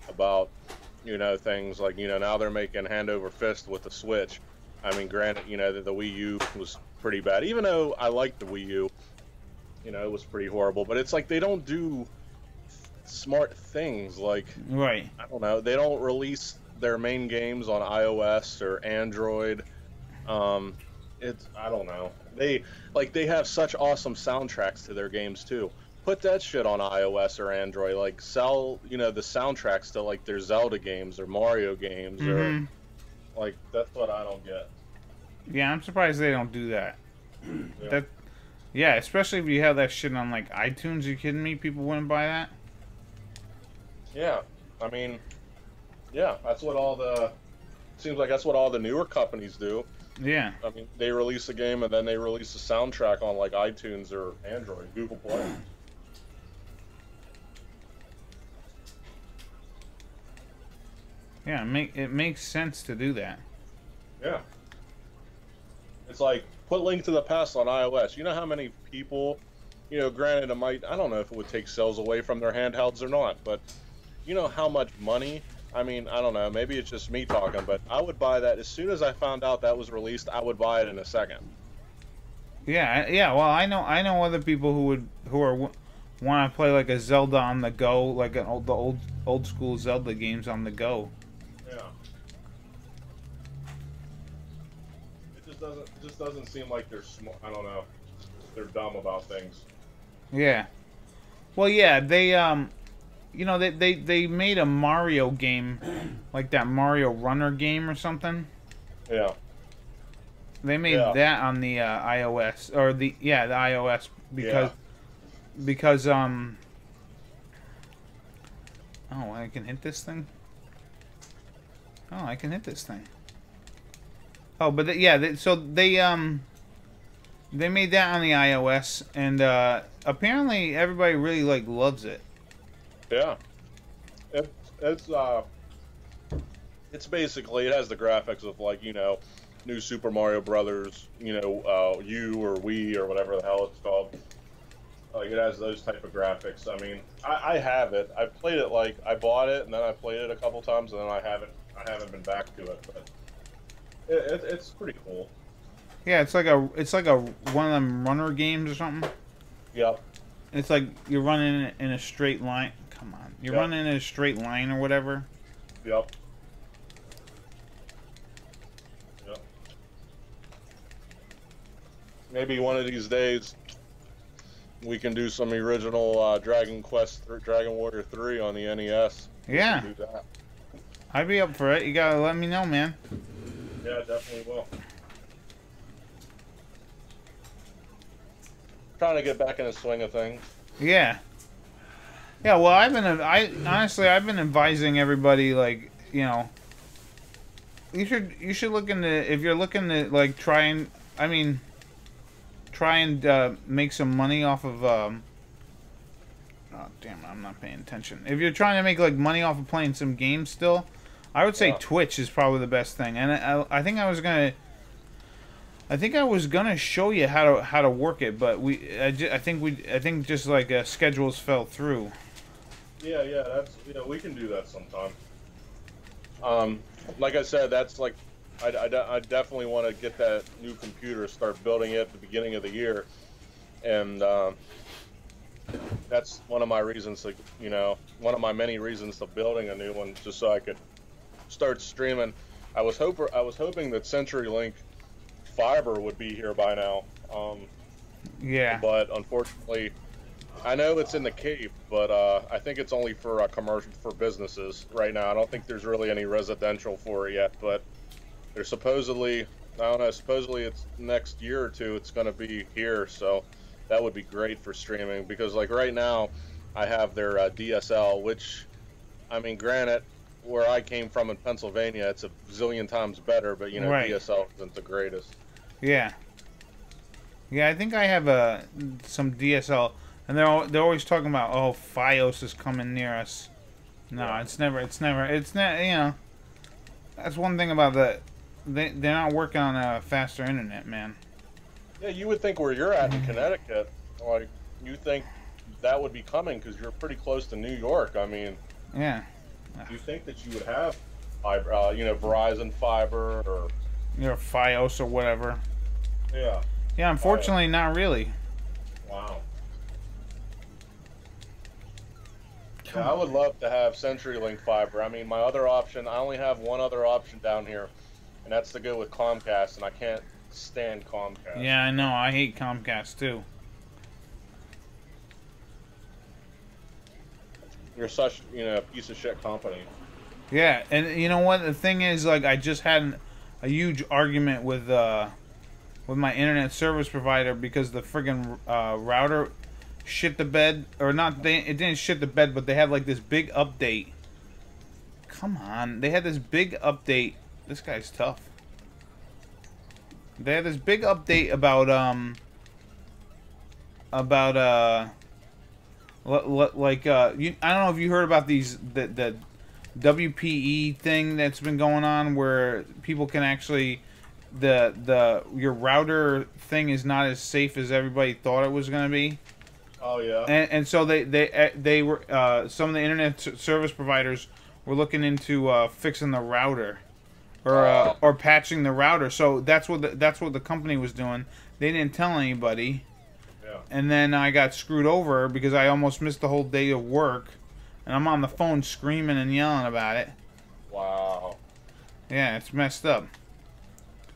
about, you know, things like, you know, now they're making hand over fist with the Switch. I mean, granted, you know, the Wii U was pretty bad. Even though I liked the Wii U, you know, it was pretty horrible. But it's like they don't do smart things. Like, Right. I don't know, they don't release their main games on iOS or Android. I don't know. They have such awesome soundtracks to their games too. Put that shit on iOS or Android. Like, sell, you know, the soundtracks to like their Zelda games or Mario games or like, that's what I don't get. Yeah, I'm surprised they don't do that. Yeah, especially if you have that shit on like iTunes. You kidding me? People wouldn't buy that. Yeah, I mean, yeah, that's what seems like that's what all the newer companies do. Yeah. I mean, they release a game and then they release a soundtrack on like iTunes or Android, Google Play. Yeah, it makes sense to do that. Yeah. It's like, put Link to the Past on iOS. You know how many people, you know, granted, I don't know if it would take sales away from their handhelds or not, but you know how much money. I mean, I don't know, maybe it's just me talking, but I would buy that as soon as I found out that was released. I would buy it in a second. Yeah, yeah. Well, I know other people who want to play like a Zelda on the go, like the old school Zelda games on the go. Yeah. It just doesn't seem like they're smart. I don't know. They're dumb about things. Yeah. Well, yeah, they you know, they made a Mario game, like that Mario Runner game or something. Yeah. They made that on the iOS or the iOS because oh, I can hit this thing. Oh, I can hit this thing. Oh, but so they made that on the iOS, and apparently everybody really like loves it. Yeah, it's basically, it has the graphics of, like, you know, new Super Mario Brothers, you know, U or Wii or whatever the hell it's called. Like, it has those type of graphics. I mean, I have it. I played it, like, I bought it and then I played it a couple times and then I haven't been back to it, but it's pretty cool. Yeah, it's like a one of them runner games or something. Yep. It's like you're running in a straight line. Come on, you're running in a straight line or whatever. Yep. Yep. Maybe one of these days we can do some original Dragon Warrior 3 on the NES. Yeah. Do that. I'd be up for it. You gotta let me know, man. Yeah, definitely will. Trying to get back in the swing of things. Yeah. Yeah, well, honestly, I've been advising everybody, like, you know, you should look into, if you're looking to, like, try and make some money off of, oh, damn it, I'm not paying attention. If you're trying to make, like, money off of playing some games still, I would say Twitch is probably the best thing. And I think I was gonna show you how to work it, but I think just like schedules fell through. Yeah, we can do that sometime. Like I said, that's like, I definitely want to get that new computer, start building it at the beginning of the year, and that's one of my reasons, like, you know, one of my many reasons to building a new one, just so I could start streaming. I was hoping that CenturyLink fiber would be here by now. Yeah. But unfortunately, I know it's in the Cape, but I think it's only for commercial, for businesses right now. I don't think there's really any residential for it yet, but there's supposedly, I don't know, supposedly it's next year or two it's going to be here, so that would be great for streaming, because like right now I have their DSL, which, I mean, granted, where I came from in Pennsylvania, it's a zillion times better, but you know, right. DSL isn't the greatest. Yeah. Yeah, I think I have some DSL, and they're always talking about, oh, FiOS is coming near us. No, yeah. it's never, you know, that's one thing about they're not working on a faster internet, man. Yeah, you would think where you're at in Connecticut, like, you think that would be coming because you're pretty close to New York. I mean, yeah. You think that you would have, you know, Verizon fiber or, you know, FiOS or whatever. Yeah. Yeah, unfortunately, not really. Wow. Yeah, I would love to have CenturyLink fiber. I mean, my other option, I only have one other option down here, and that's to go with Comcast, and I can't stand Comcast. Yeah, I know. I hate Comcast, too. You're such, you know, a piece of shit company. Yeah, and you know what? The thing is, like, I just had a huge argument with my internet service provider because the friggin' router shit the bed, or not? It didn't shit the bed, but they had like this big update. Come on, they had this big update. This guy's tough. They had this big update about like I don't know if you heard about the WPE thing that's been going on, where people can actually your router thing is not as safe as everybody thought it was going to be. Oh yeah. And so they were some of the internet service providers were looking into fixing the router or patching the router. So that's what the company was doing. They didn't tell anybody. Yeah. And then I got screwed over because I almost missed the whole day of work, and I'm on the phone screaming and yelling about it. Wow. Yeah, it's messed up.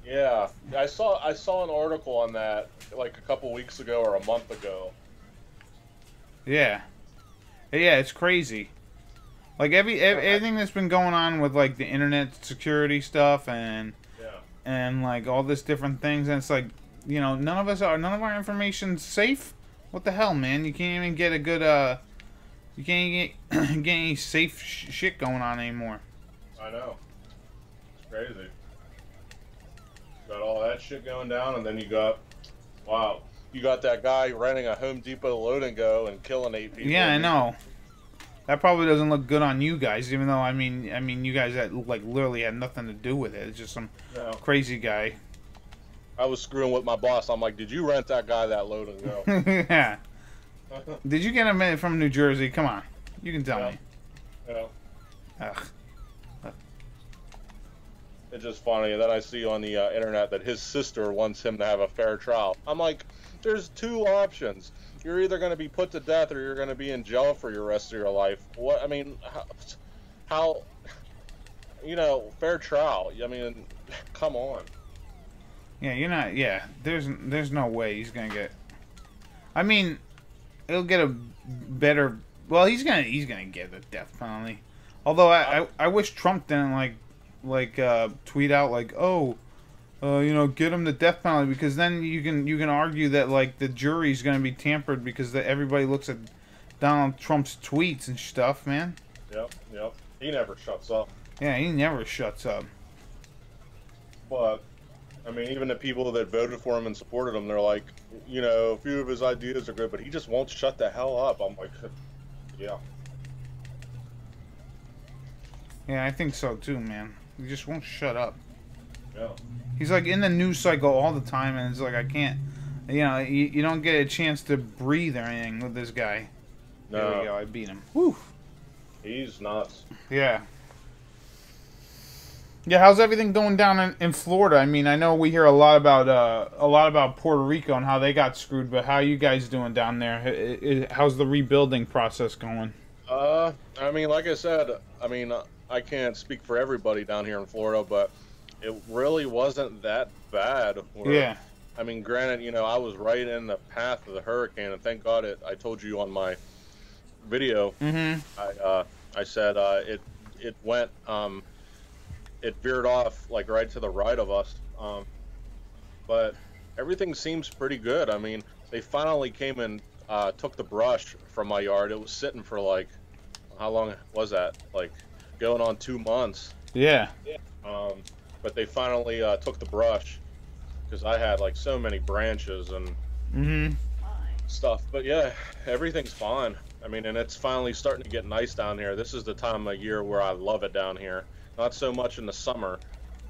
Yeah, I saw an article on that like a couple weeks ago or a month ago. Yeah. Yeah, it's crazy. Like everything that's been going on with like the internet security stuff and like all this different things, and it's like, you know, none of our information's safe. What the hell, man? You can't even get a good you can't even get any safe shit going on anymore. I know. It's crazy. Got all that shit going down, and then you got, wow, you got that guy renting a Home Depot load and go and killing 8 people. Yeah, I know. That probably doesn't look good on you guys, even though I mean, you guys that like literally had nothing to do with it. It's just some crazy guy. I was screwing with my boss. I'm like, did you rent that guy that load and go? Yeah. Did you get him from New Jersey? Come on, you can tell me. Yeah. Ugh. It's just funny. And then I see on the internet that his sister wants him to have a fair trial. I'm like, there's 2 options. You're either going to be put to death or you're going to be in jail for your rest of your life. What? I mean, how you know, fair trial. I mean, come on. Yeah, you're not. Yeah, there's no way he's gonna get. I mean, he'll get a better. Well, he's gonna get the death penalty. Although I wish Trump didn't like tweet out like, oh, you know, get him the death penalty, because then you can argue that like the jury's gonna be tampered because everybody looks at Donald Trump's tweets and stuff, man. Yep. He never shuts up. Yeah, he never shuts up. But I mean, even the people that voted for him and supported him, they're like, you know, a few of his ideas are good, but he just won't shut the hell up. I'm like, yeah. Yeah, I think so too, man. He just won't shut up. Yeah. He's like in the news cycle all the time, and it's like, I can't, you know, you don't get a chance to breathe or anything with this guy. No. There we go, I beat him. Woo. He's nuts. Yeah. Yeah, how's everything going down in Florida? I mean, I know we hear a lot about Puerto Rico and how they got screwed, but how are you guys doing down there? How's the rebuilding process going? I mean, like I said, I mean, I can't speak for everybody down here in Florida, but it really wasn't that bad. Yeah. I mean, granted, you know, I was right in the path of the hurricane, and thank God I told you on my video. Mm-hmm. I said it went. It veered off like right to the right of us, but everything seems pretty good. I mean, they finally came and took the brush from my yard. It was sitting for like, how long was that? Like going on 2 months. Yeah. But they finally took the brush because I had like so many branches and stuff. But yeah, everything's fine. I mean, and it's finally starting to get nice down here. This is the time of year where I love it down here. Not so much in the summer,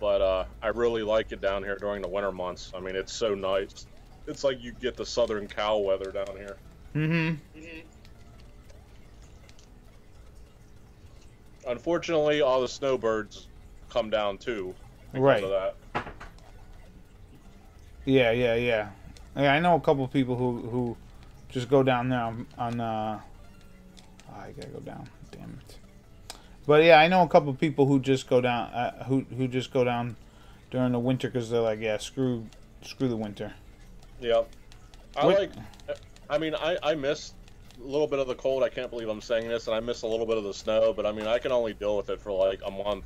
but I really like it down here during the winter months. I mean, it's so nice. It's like you get the Southern cal weather down here. Unfortunately, all the snowbirds come down too because of that. Yeah. Yeah, I know a couple of people who just go down there on I gotta go down. Damn it. But yeah, I know a couple of people who just go down, who just go down during the winter because they're like, yeah, screw the winter. Yep. I mean, I miss a little bit of the cold. I can't believe I'm saying this, and I miss a little bit of the snow. But I mean, I can only deal with it for like a month.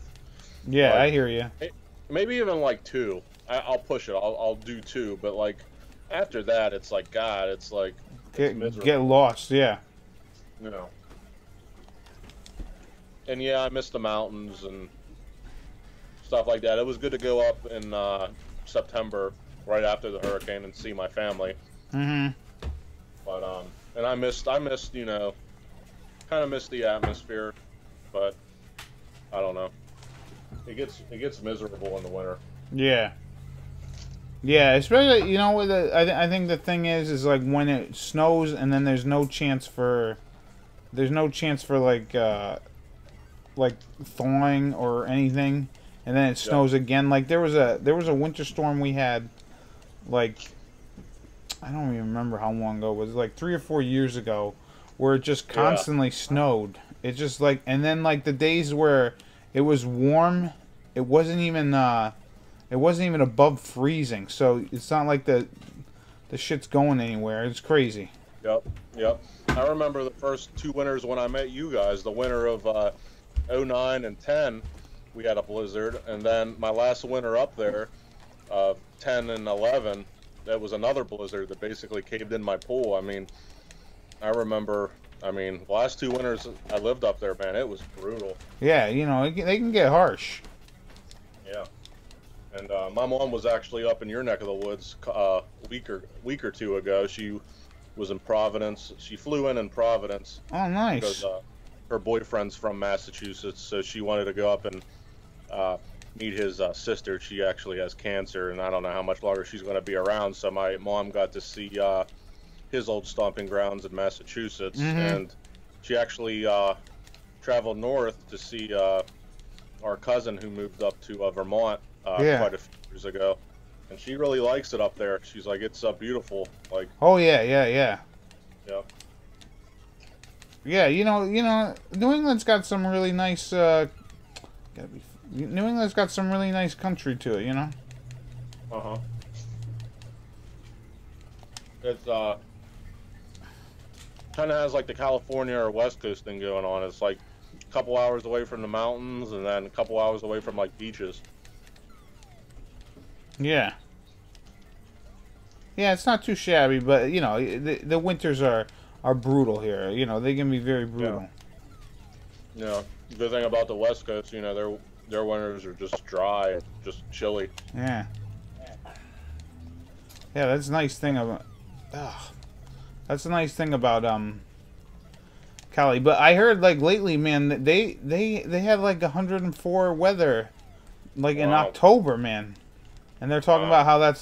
Yeah, like, I hear you. Maybe even like 2. I'll push it. I'll do 2. But like after that, it's like God. It's like get lost. Yeah. You know. And yeah, I miss the mountains and stuff like that. It was good to go up in September, right after the hurricane, and see my family. But and I missed, you know, kind of missed the atmosphere. But I don't know. It gets miserable in the winter. Yeah. Yeah, especially, you know, with I think the thing is like when it snows and then there's no chance for like thawing or anything, and then it snows again. Like there was a winter storm we had, like I don't even remember how long ago. It was like 3 or 4 years ago, where it just constantly snowed. It just like, and then like the days where it was warm, it wasn't even above freezing. So it's not like the shit's going anywhere. It's crazy. Yep. I remember the first 2 winters when I met you guys. The winter of '09 and 10, we had a blizzard, and then my last winter up there, 10 and 11, that was another blizzard that basically caved in my pool. I mean, I remember. I mean, the last 2 winters I lived up there, man, it was brutal. Yeah, you know, they can get harsh. Yeah. And my mom was actually up in your neck of the woods a week or 2 ago. She was in Providence. She flew in Providence. Oh, nice. Because her boyfriend's from Massachusetts, so she wanted to go up and meet his sister. She actually has cancer, and I don't know how much longer she's going to be around. So my mom got to see his old stomping grounds in Massachusetts, and she actually traveled north to see our cousin who moved up to Vermont quite a few years ago, and she really likes it up there. She's like, it's beautiful. Like, oh yeah, yeah, yeah. Yeah. Yeah, you know, New England's got some really nice. New England's got some really nice country to it, you know. It's kind of has like the California or West Coast thing going on. It's like a couple hours away from the mountains, and then a couple hours away from like beaches. Yeah. Yeah, it's not too shabby, but you know, the winters are brutal here. You know, they can be very brutal. Yeah. The good thing about the West Coast, you know, their winters are just dry, just chilly. Yeah. Yeah, that's a nice thing about. That's a nice thing about Cali. But I heard like lately, man, that they had like 104 weather, like in October, man. And they're talking about how that's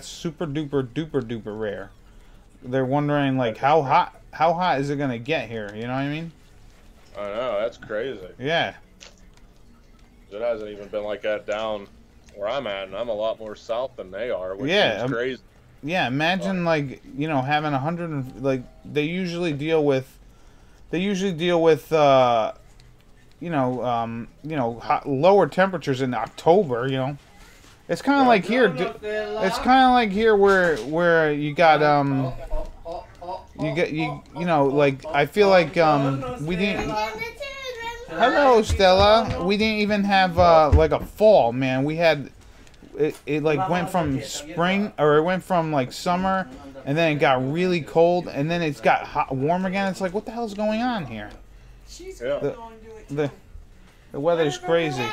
super duper rare. They're wondering like how hot is it gonna get here? You know what I mean? I know, that's crazy. Yeah. It hasn't even been like that down where I'm at, and I'm a lot more south than they are, which is crazy. Yeah, imagine like, you know, having 100 and, like they usually deal with hot, lower temperatures in October, you know. It's kind of like here. It's kind of like here where you got you know, like I feel like we didn't. Hello, Stella. We didn't even have like a fall, man. We had it like went from spring, or it went from like summer, and then it got really cold, and then it's got hot, warm again. It's like, what the hell's going on here? The weather's crazy.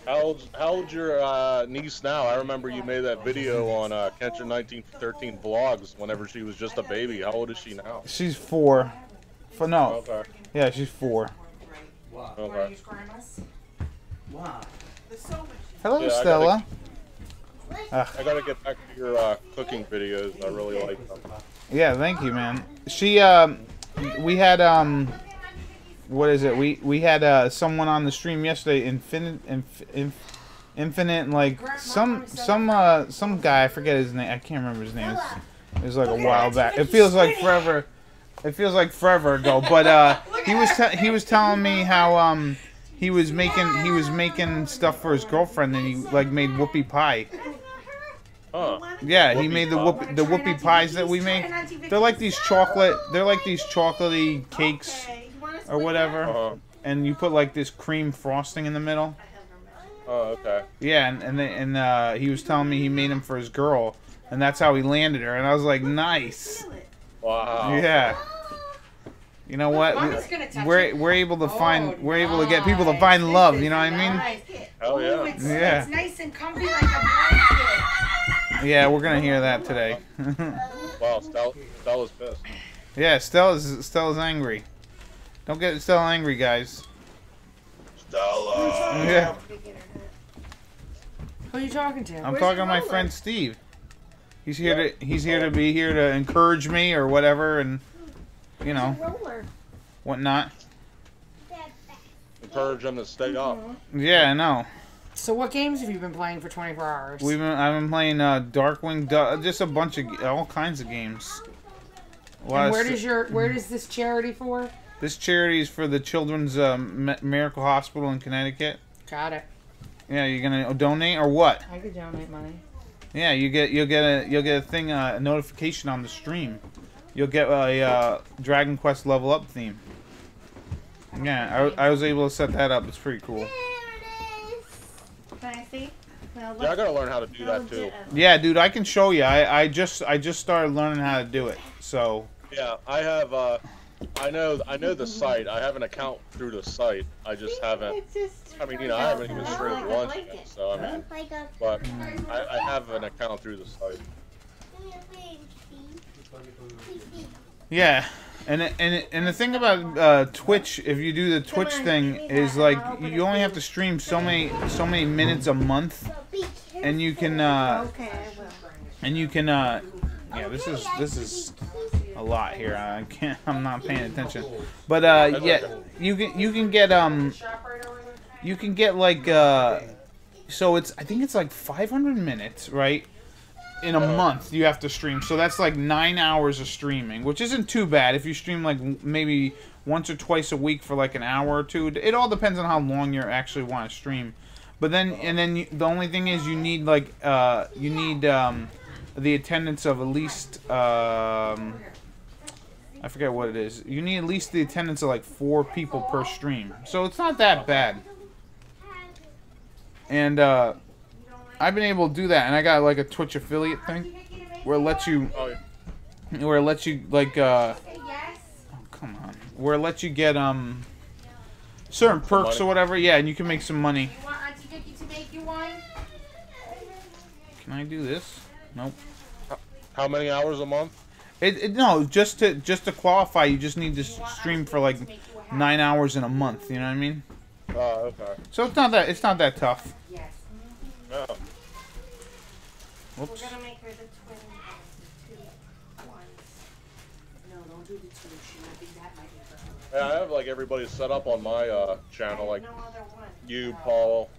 How old's your niece now? I remember you made that video on Kensher 1913 vlogs whenever she was just a baby. How old is she now? She's 4. No. Okay. Yeah, she's 4. Okay. Hello, Yeah, Stella. I gotta get back to your cooking videos. I really like them. Yeah, thank you, man. She we had what is it? We had someone on the stream yesterday, Infinite, like some guy, I forget his name. I can't remember his name. It was like a while back. It feels like forever. It feels like forever ago. But he was telling me how he was making stuff for his girlfriend, and he like made whoopie pie. Yeah, he made the whoopie pies that we make. They're like these chocolatey cakes or whatever, and you put like this cream frosting in the middle. Oh, okay. Yeah, and he was telling me he made them for his girl, and that's how he landed her. And I was like, nice. Wow. Yeah. You know what? We're able to get people to find love. You know what I mean? Hell yeah. Yeah. It's nice and comfy like a blanket. Yeah, we're gonna hear that today. Wow, Stella's pissed. Yeah, Stella's angry. Don't get Stella angry, guys. Stella. Yeah. Who are you talking to? I'm talking to my friend Steve. He's here to encourage me or whatever, and you know, whatnot. Encourage them to stay up. Yeah, I know. So what games have you been playing for 24 hours? I've been playing Darkwing Duck, just a bunch of all kinds of games. And where does this charity for? This charity is for the Children's Miracle Hospital in Connecticut. Got it. Yeah, you're gonna donate or what? I could donate money. Yeah, you'll get a thing, a notification on the stream. you'll get a Dragon Quest level up theme. Yeah, I was able to set that up. It's pretty cool. Can I see? Yeah, I gotta learn how to do that too. Yeah, dude, I can show you. I just started learning how to do it. So. Yeah, I have. I know the site. I have an account through the site. I just haven't. I mean, you know, I haven't even streamed once yet. So I mean, but I have an account through the site. Yeah, and the thing about Twitch, if you do the Twitch thing, is like you only have to stream so many minutes a month, and you can yeah, this is a lot here. I'm not paying attention, but yeah, you can get like so I think it's like 500 minutes, right? In a month you have to stream, so that's like 9 hours of streaming, which isn't too bad if you stream like maybe once or twice a week for like an hour or two. It all depends on how long you actually want to stream. But then the only thing is you need like the attendance of at least I forget what it is. You need at least the attendance of like 4 people per stream, so it's not that bad. And I've been able to do that, and I got like a Twitch affiliate thing where it lets you, like oh come on, where it lets you get certain perks or whatever. Yeah, and you can make some money. You want Auntie Vicky to make you one? Can I do this? Nope. How many hours a month? No, just to qualify, you just need to stream for like 9 hours in a month. You know what I mean? Oh, okay. So it's not that tough. Yes. No. Whoops. We're gonna make her the twin. Two ones. No, don't do the two. I think that might be for her. Yeah, I have like everybody set up on my channel, like No other one. you, Paul,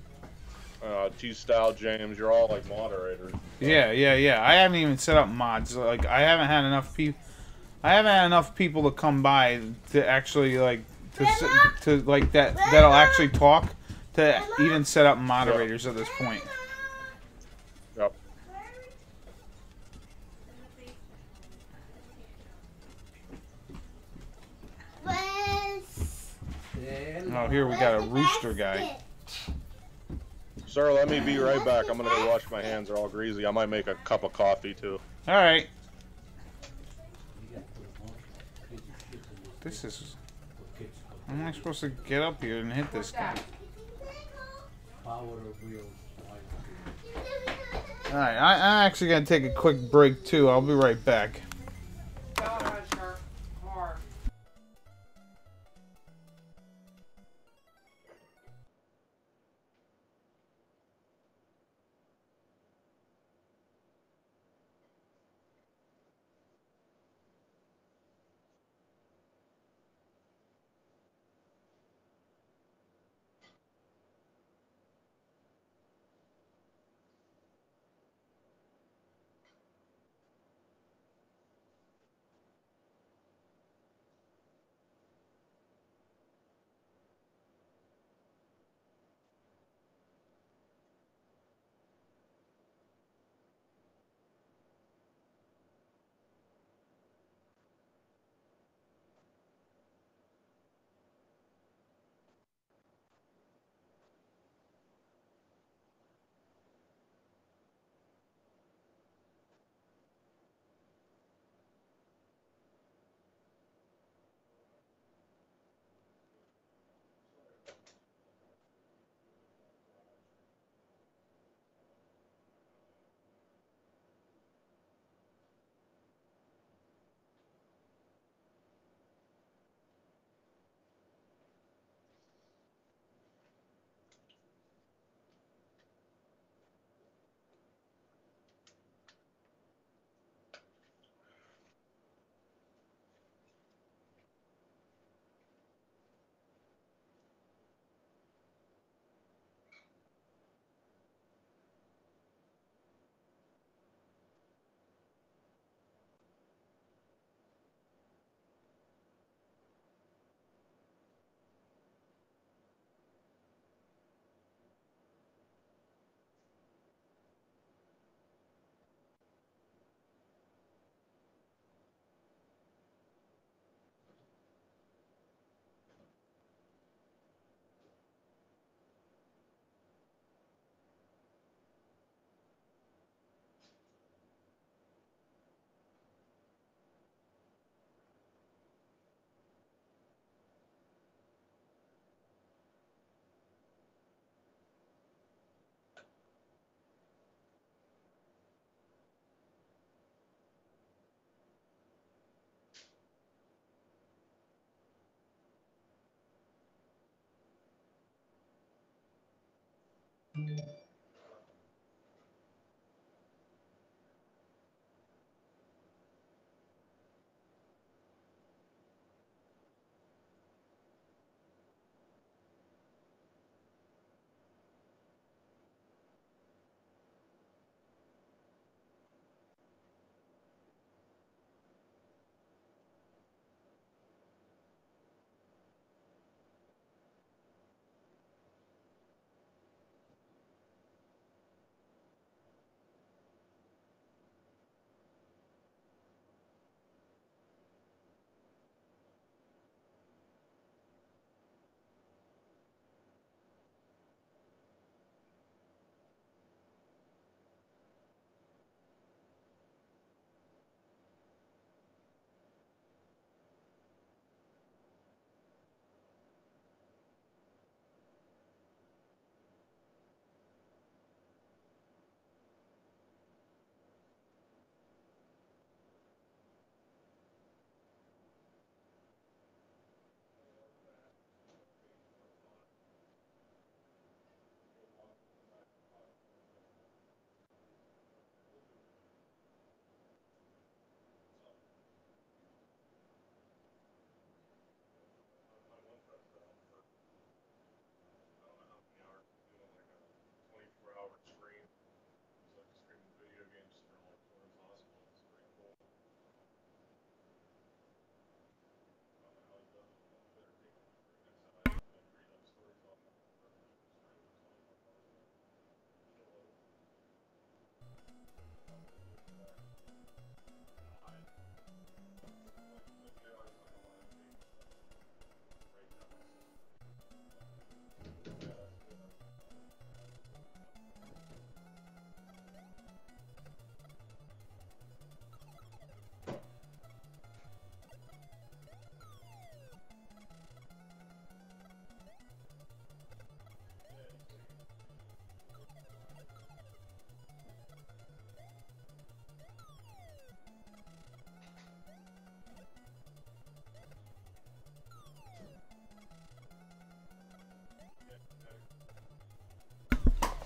T-Style, James. You're all like moderators. Yeah. I haven't even set up mods. Like I haven't had enough people. I haven't had enough people to come by to actually like to like that'll actually talk to even set up moderators at this point. Yep. Oh, here we got a rooster guy. Sir, let me be right back. I'm gonna go wash my hands. They're all greasy. I might make a cup of coffee too. All right. This is. How am I supposed to get up here and hit this guy? Alright, I'm actually going to take a quick break too. I'll be right back.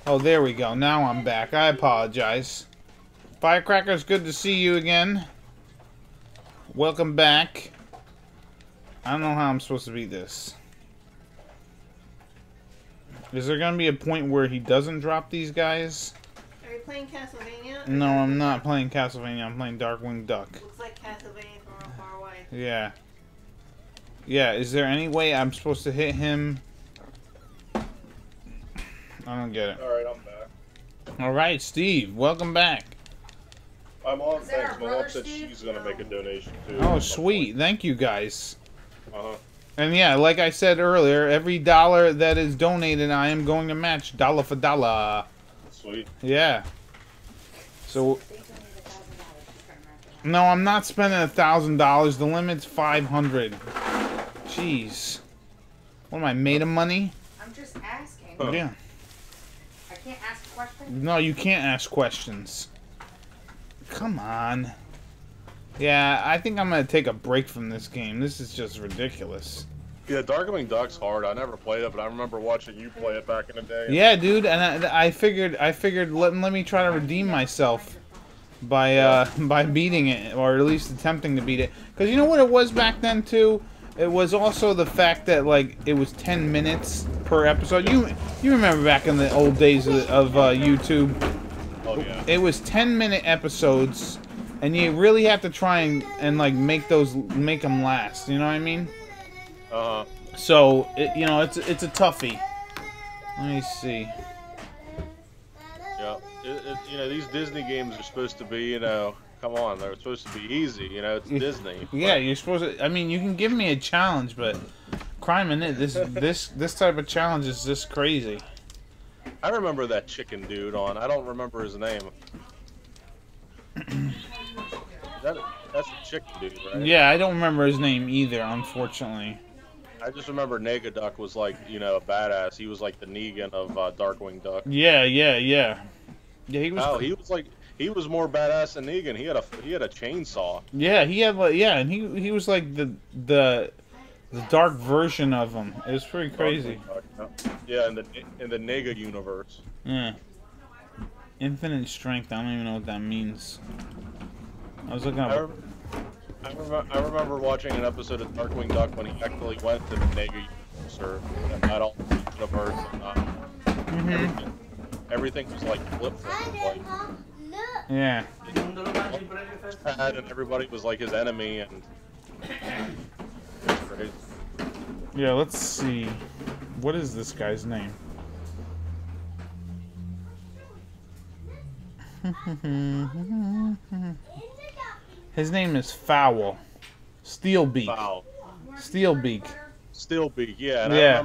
Oh, there we go. Now I'm back. I apologize. Firecrackers, good to see you again. Welcome back. I don't know how I'm supposed to beat this. Is there going to be a point where he doesn't drop these guys? Are you playing Castlevania? No, I'm not playing Castlevania. I'm playing Darkwing Duck. Looks like Castlevania from real far away. Yeah. Yeah, is there any way I'm supposed to hit him? I don't get it. Alright, I'm back. Alright, Steve, welcome back. I'm on, Is that thanks. our My brother, mom said Steve? she's gonna make a donation too. Oh, sweet. Thank you, guys. Uh-huh. And yeah, like I said earlier, every dollar that is donated, I am going to match dollar for dollar. Sweet. Yeah. So, no, I'm not spending $1,000. The limit's $500. Jeez. What am I, made of money? I'm just asking. Huh. Yeah. I can't ask questions. No, you can't ask questions. Come on. Yeah, I think I'm going to take a break from this game. This is just ridiculous. Yeah, Darkwing Duck's hard. I never played it, but I remember watching you play it back in the day. Yeah, dude, and I figured let me try to redeem myself by by beating it, or at least attempting to beat it. Because you know what it was back then too? It was also the fact that like it was 10 minutes per episode. You remember back in the old days of YouTube? Oh yeah. It was 10-minute episodes, and you really have to try and like make them last. You know what I mean? Uh-huh. So you know it's a toughie. Let me see. Yeah. You know, these Disney games are supposed to be, you know, come on, they're supposed to be easy. You know, it's Disney. Yeah, you're supposed to. I mean, you can give me a challenge, but crime in it. This type of challenge is just crazy. I remember that chicken dude on. I don't remember his name. That's the chicken dude, right? Yeah, I don't remember his name either, unfortunately. I just remember Negaduck was like, you know, a badass. He was like the Negan of Darkwing Duck. Yeah. Yeah, he was. Oh, he was more badass than Negan. He had a chainsaw. Yeah, he had like and he was like the The dark version of him. It was pretty crazy. Yeah, in the Nega universe. Yeah. Infinite strength. I don't even know what that means. I was looking up. I remember watching an episode of Darkwing Duck when he actually went to the Nega universe, or that all universe, and everything was like flip-flopped. Like, yeah. and everybody was like his enemy, and it's crazy. Yeah, let's see. What is this guy's name? His name is Fowl. Steelbeak. Foul. Steelbeak. Steelbeak, yeah. And Yeah.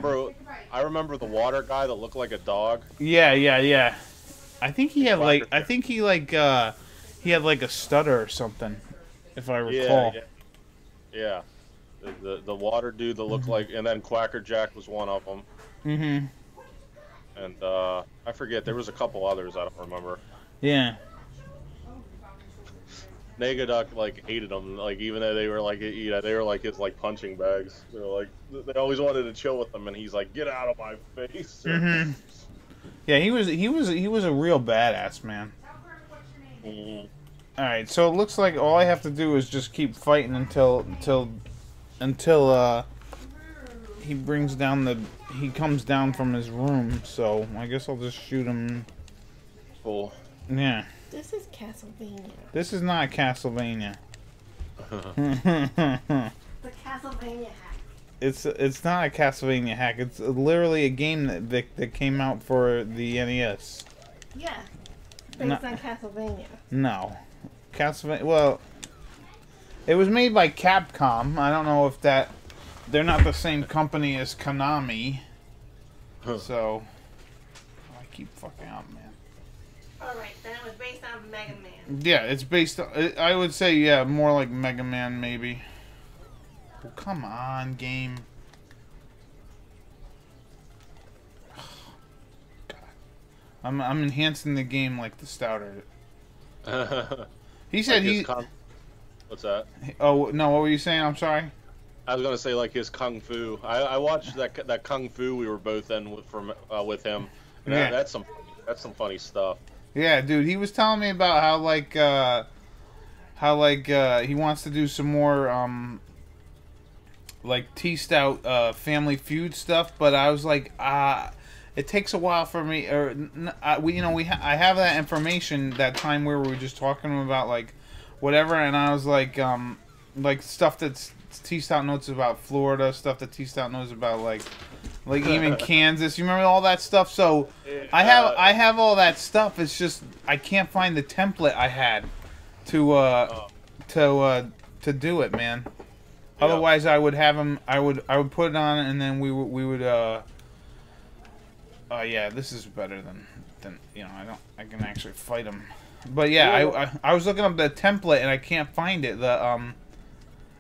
I remember the water guy that looked like a dog. Yeah. I think he had like he had like a stutter or something, if I recall. Yeah. The water dude that looked like, and then Quacker Jack was one of them. Mhm. And I forget, there was a couple others I don't remember. Yeah. Negaduck like hated him, like even though they were like, you know, they were like his like punching bags. They were like, they always wanted to chill with him, and he's like, get out of my face. Mhm. Yeah, he was a real badass, man. Mhm. All right, so it looks like all I have to do is just keep fighting until he brings down he comes down from his room. So I guess I'll just shoot him. Cool. Yeah. This is Castlevania. This is not Castlevania. The Castlevania hack. It's not a Castlevania hack. It's literally a game that came out for the NES. Yeah. Based on Castlevania. No. Castlevania. Well, it was made by Capcom. I don't know if they're not the same company as Konami. So I keep fucking up, man. Alright, then it was based on Mega Man. Yeah, it's based on, I would say, yeah, more like Mega Man, maybe. Oh, come on, game. God. I'm enhancing the game like the Stouter. He said What's that? Oh, no, what were you saying? I'm sorry? I was gonna say like his kung fu. I watched that kung fu we were both in with him. And Yeah. That's some funny stuff. Yeah, dude, he was telling me about how he wants to do some more like T-Stout Family Feud stuff, but I was like, it takes a while for me, or I have that information that time where we were just talking about like whatever, and I was like stuff that's T-Stout knows about Florida, stuff that T-Stout knows about like even Kansas. You remember all that stuff? So I have all that stuff. It's just I can't find the template I had to do it, man. Yeah. Otherwise, I would have him. I would put it on, and then we would. Yeah, this is better than I can actually fight him. But yeah, I was looking up the template and I can't find it.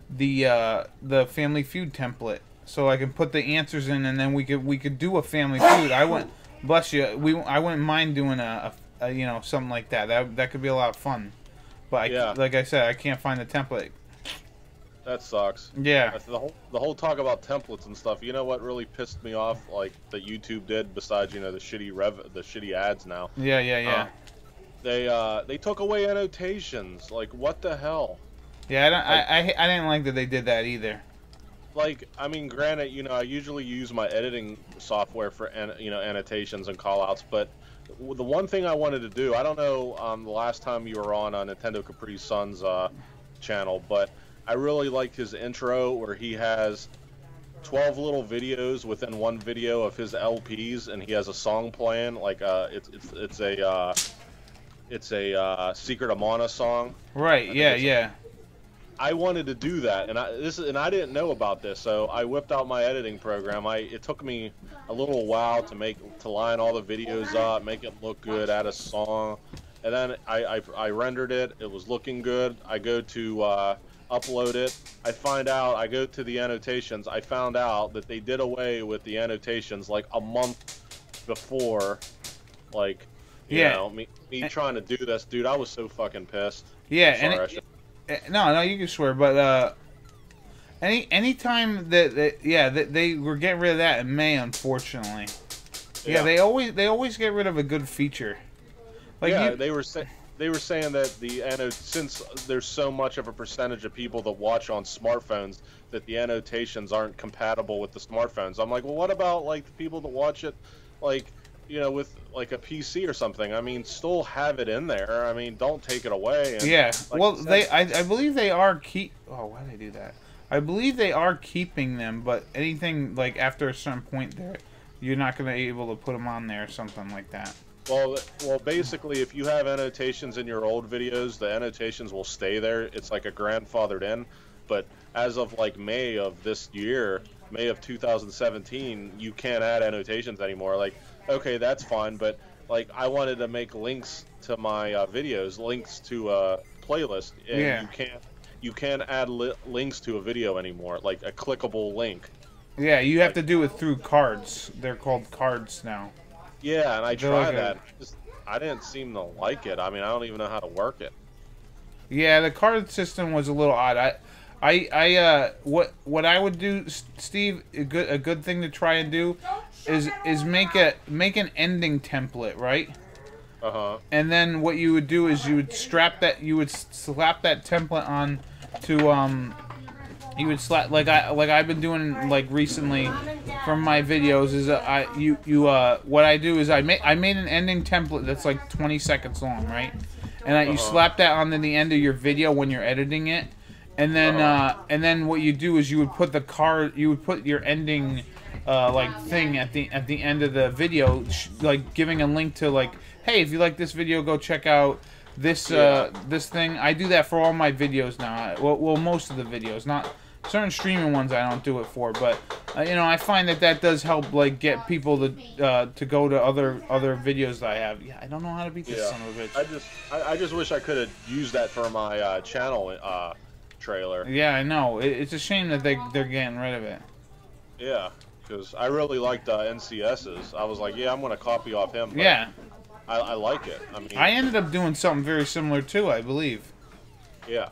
The Family Feud template. So I can put the answers in, and then we could do a Family Feud. I wouldn't, bless you. I wouldn't mind doing a something like that. That could be a lot of fun. But like I said, I can't find the template. That sucks. Yeah. The whole talk about templates and stuff. You know what really pissed me off? Like that YouTube did. Besides, the shitty ads now. Yeah. They took away annotations. Like what the hell? Yeah, I didn't like that they did that either. Like, I mean, granted, I usually use my editing software for annotations and callouts, but the one thing I wanted to do, I don't know the last time you were on Nintendo Capri Sun's channel, but I really liked his intro where he has 12 little videos within one video of his LPs, and he has a song playing. Like, it's a Secret of Mana song. Right. Yeah. I wanted to do that, and I didn't know about this, so I whipped out my editing program. It took me a little while to line all the videos up, make it look good, add a song, and then I rendered it. It was looking good. I go to upload it. I go to the annotations. I found out that they did away with the annotations like a month before, like me trying to do this, dude. I was so fucking pissed. Yeah, No, you can swear, but Anytime that they were getting rid of that in May, unfortunately. Yeah, they always get rid of a good feature. Like yeah, they were saying that since there's so much of a percentage of people that watch on smartphones, that the annotations aren't compatible with the smartphones. I'm like, well, what about like the people that watch it, like, you know, with like a PC or something? I mean, still have it in there. I mean, don't take it away. And, yeah. like Well, I believe they are Oh, why did they do that? I believe they are keeping them, but anything like after a certain point, you're not going to be able to put them on there or something like that. Well, basically, if you have annotations in your old videos, the annotations will stay there. It's like a grandfathered in. But as of like May of this year, May of 2017, you can't add annotations anymore. Like, okay, that's fine, but like I wanted to make links to my videos, links to a playlist, and you can't add links to a video anymore, like a clickable link. Yeah, you have to do it through cards. They're called cards now. Yeah, and I tried that. I didn't seem to like it. I mean, I don't even know how to work it. Yeah, the card system was a little odd. What I would do, Steve, a good thing to try and do is make an ending template, right? And then what you would do is you would slap that template on to you would slap like I've been doing like recently from my videos is what I do is I made an ending template that's like 20 seconds long, right? And you slap that onto the end of your video when you're editing it, and then what you do is you would put your ending like thing at the end of the video, like giving a link to like, hey, if you like this video, go check out this this thing. I do that for all my videos now. Well, most of the videos, not certain streaming ones I don't do it for, but you know, I find that does help like get people to go to other videos that I have. Yeah, I don't know how to beat this son of a bitch. I just wish I could have used that for my channel trailer. Yeah, I know. It's a shame that they're getting rid of it. Yeah, because I really liked NCS's. I was like, yeah, I'm gonna copy off him. But yeah, I like it. I mean, I ended up doing something very similar too, I believe. Yeah.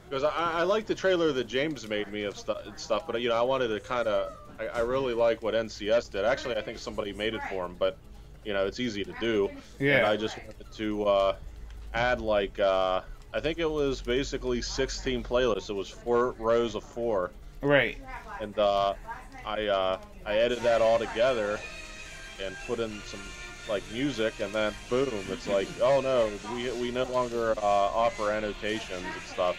Because I like the trailer that James made me of stuff, but you know, I wanted to kind of, I really like what NCS did. Actually, I think somebody made it for him, but you know, it's easy to do. Yeah. And I just wanted to add like, I think it was basically 16 playlists. It was 4 rows of 4. Right. And I edited that all together and put in some like music, and then boom, it's like, oh no, we no longer offer annotations and stuff.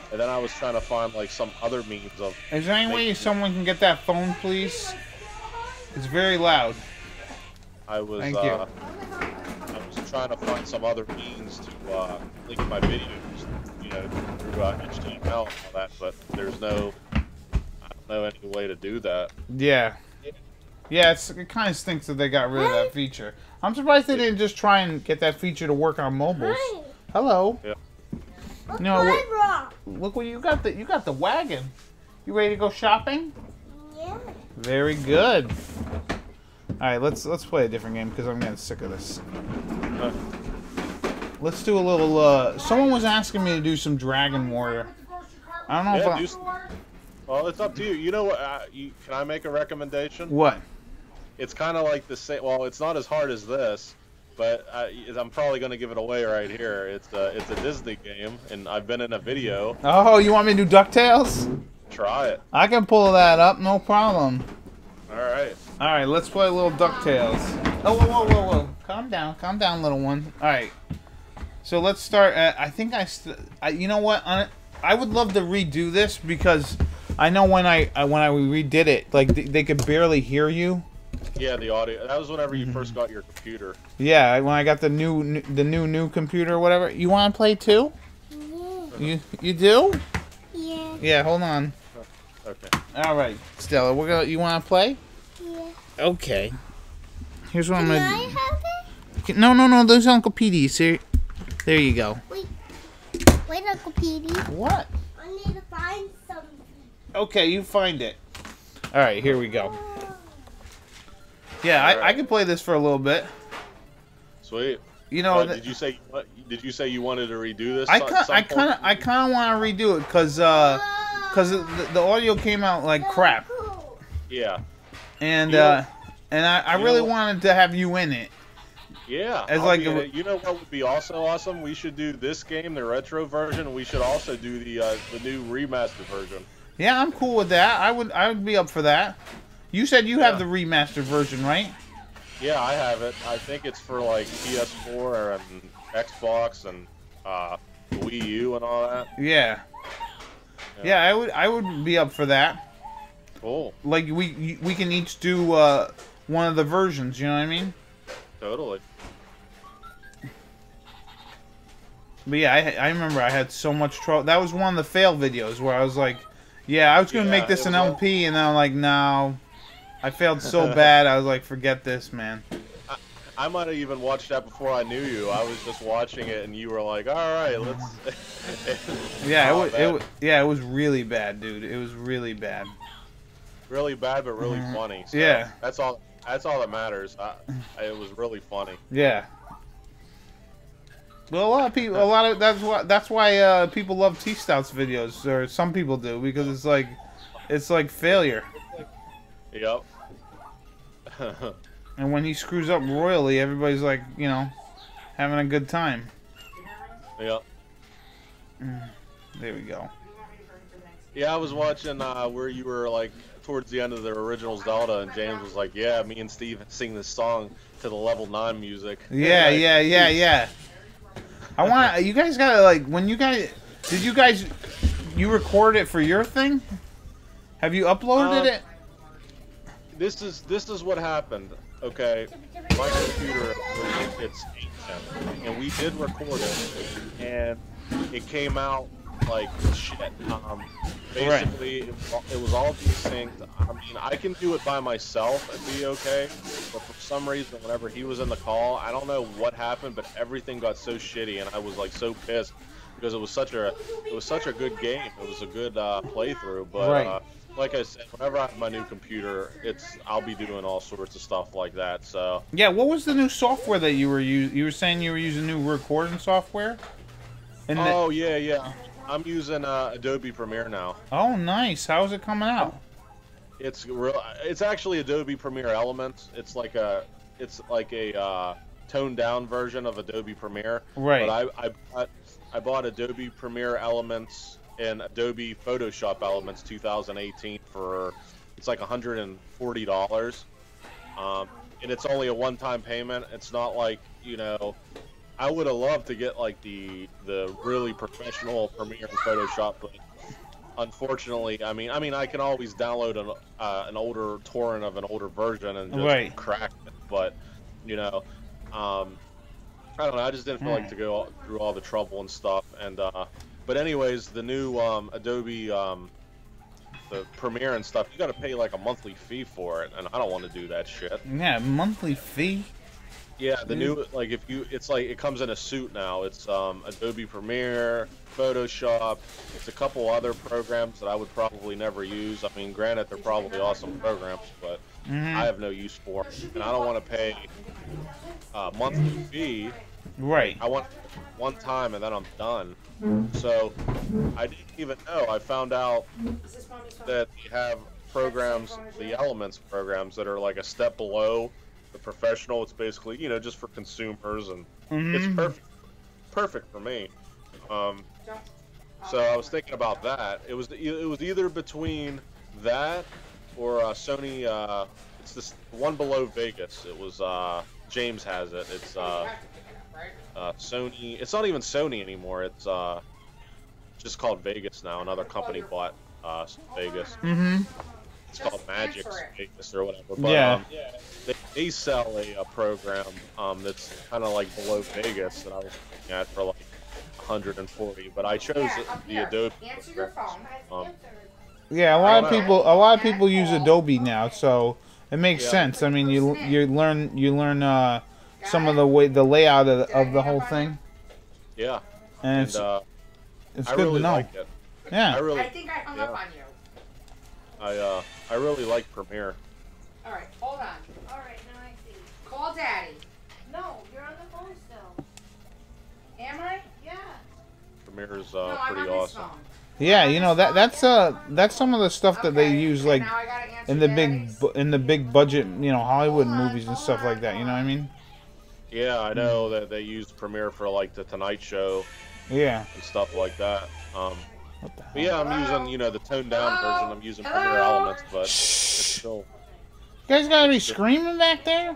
And then I was trying to find like some other means of. Is there any way someone can get that phone, please? It's very loud. Thank you. I was trying to find some other means to link my videos, you know, through HTML and all that, but there's no, I don't know any way to do that. Yeah. Yeah, it kind of stinks that they got rid of that feature. I'm surprised they didn't just try and get that feature to work on mobiles. Hi. Hello. Yeah. Look what you got. You got the wagon. You ready to go shopping? Yeah. Very good. All right, let's play a different game because I'm getting sick of this. Let's do a little. Someone was asking me to do some Dragon Warrior. I don't know if well, it's up to you. You know what? Can I make a recommendation? What? It's kind of like the same. Well, it's not as hard as this, but I'm probably going to give it away right here. It's a Disney game, and I've been in a video. Oh, you want me to do DuckTales? Try it. I can pull that up, no problem. All right. All right, let's play a little DuckTales. Oh, whoa. Calm down, little one. All right. So let's start. I think you know what? I would love to redo this because I know when I redid it, like they could barely hear you. Yeah, the audio. That was whenever you first got your computer. Yeah, when I got the new computer or whatever. You want to play too? Yeah. You do? Yeah. Yeah, hold on. Okay. All right, Stella, you want to play? Yeah. Okay. Here's what Can I'm I gonna. have it? No. Those Uncle Petey's here. There you go. Wait, Uncle Petey. What? I need to find something. Okay, you find it. All right, here we go. Yeah, I can play this for a little bit. Sweet. You know, did you say you wanted to redo this? I kind of want to redo it because because the audio came out like crap. Yeah. And I really wanted to have you in it. Yeah. As like you know what would be also awesome? We should do this game, the retro version. We should also do the new remastered version. Yeah, I'm cool with that. I would be up for that. You said you have the remastered version, right? Yeah, I have it. I think it's for like PS4 and Xbox and Wii U and all that. Yeah. Yeah, I would be up for that. Cool. Like we can each do one of the versions. You know what I mean? Totally. But yeah, I remember I had so much trouble. That was one of the fail videos where I was like, yeah, I was gonna make this an LP, and then I'm like, no. I failed so bad. I was like, forget this, man. I might have even watched that before I knew you. I was just watching it, and you were like, "All right, let's." Yeah, it was really bad, dude. It was really bad. Really bad, but really funny. So yeah. That's all that matters. It was really funny. Yeah. Well, that's why people love T-Stout's videos, or some people do, because it's like failure. Yep. And when he screws up royally, everybody's like, you know, having a good time. Yep. There we go. Yeah, I was watching where you were like towards the end of the original Zelda, and James was like, "Yeah, me and Steve sing this song to the level 9 music." Yeah. I want you guys gotta like when you guys you record it for your thing? Have you uploaded it? This is what happened. Okay, my computer it's ancient, and we did record it, and it came out like shit. Basically, it was all desynced. I mean, I can do it by myself and be okay, but for some reason, whenever he was in the call, I don't know what happened, but everything got so shitty, and I was like so pissed because it was such a good game. It was a good playthrough, but like I said, whenever I have my new computer, I'll be doing all sorts of stuff like that. So yeah, what was the new software that you were using? You were saying you were using new recording software? Yeah. I'm using Adobe Premiere now. Oh, nice. How's it coming out? It's actually Adobe Premiere Elements. It's like a toned down version of Adobe Premiere. Right. But I bought Adobe Premiere Elements and Adobe Photoshop Elements 2018 for it's like $140. And it's only a one-time payment. It's not like, you know, I would have loved to get like the really professional Premiere and Photoshop, but unfortunately, I mean I can always download an older torrent of an older version and just crack it. But you know, I don't know. I just didn't feel like to go through all the trouble and stuff. And but anyways, the new Adobe the Premiere and stuff, you got to pay like a monthly fee for it, and I don't want to do that shit. Yeah, monthly fee. Yeah, the new, like, it's like, it comes in a suit now. It's Adobe Premiere, Photoshop, it's a couple other programs that I would probably never use. I mean, granted, they're probably awesome programs, but I have no use for them. And I don't want to pay a monthly fee. Right. I want one time and then I'm done. So, I didn't even know. I found out that they have programs, the Elements programs, that are like a step below the professional. It's basically, you know, just for consumers, and it's perfect for me. So I was thinking about that. It was either between that or Sony. It's this one below Vegas. It was James has it. It's Sony. It's not even Sony anymore. It's just called Vegas now. Another company bought Vegas. It's called Magic's Vegas or whatever. But, they sell a program that's kind of like below Vegas that I was looking at for like 140, but I chose the Adobe program. Yeah, a lot of people use Adobe now, so it makes sense. I mean, you learn some of the layout of the whole thing. Yeah, and it's good really to know. Like it. Yeah, I think I hung up on you. I really like Premiere. All right, hold on. All right, now I see. Call Daddy. No, you're on the phone still. Am I? Yeah. Premiere is No, I'm pretty on awesome. his phone. Yeah, you know that's some of the stuff that they use like Now I gotta answer in the Daddy's. big budget, you know, Hollywood movies and stuff like that. You know what I mean? Yeah, I know that they used Premiere for like the Tonight Show Yeah. and stuff like that. What the hell? But yeah, I'm using, you know, the toned down version. I'm using Premiere Elements, but it's still You guys gotta be screaming back there.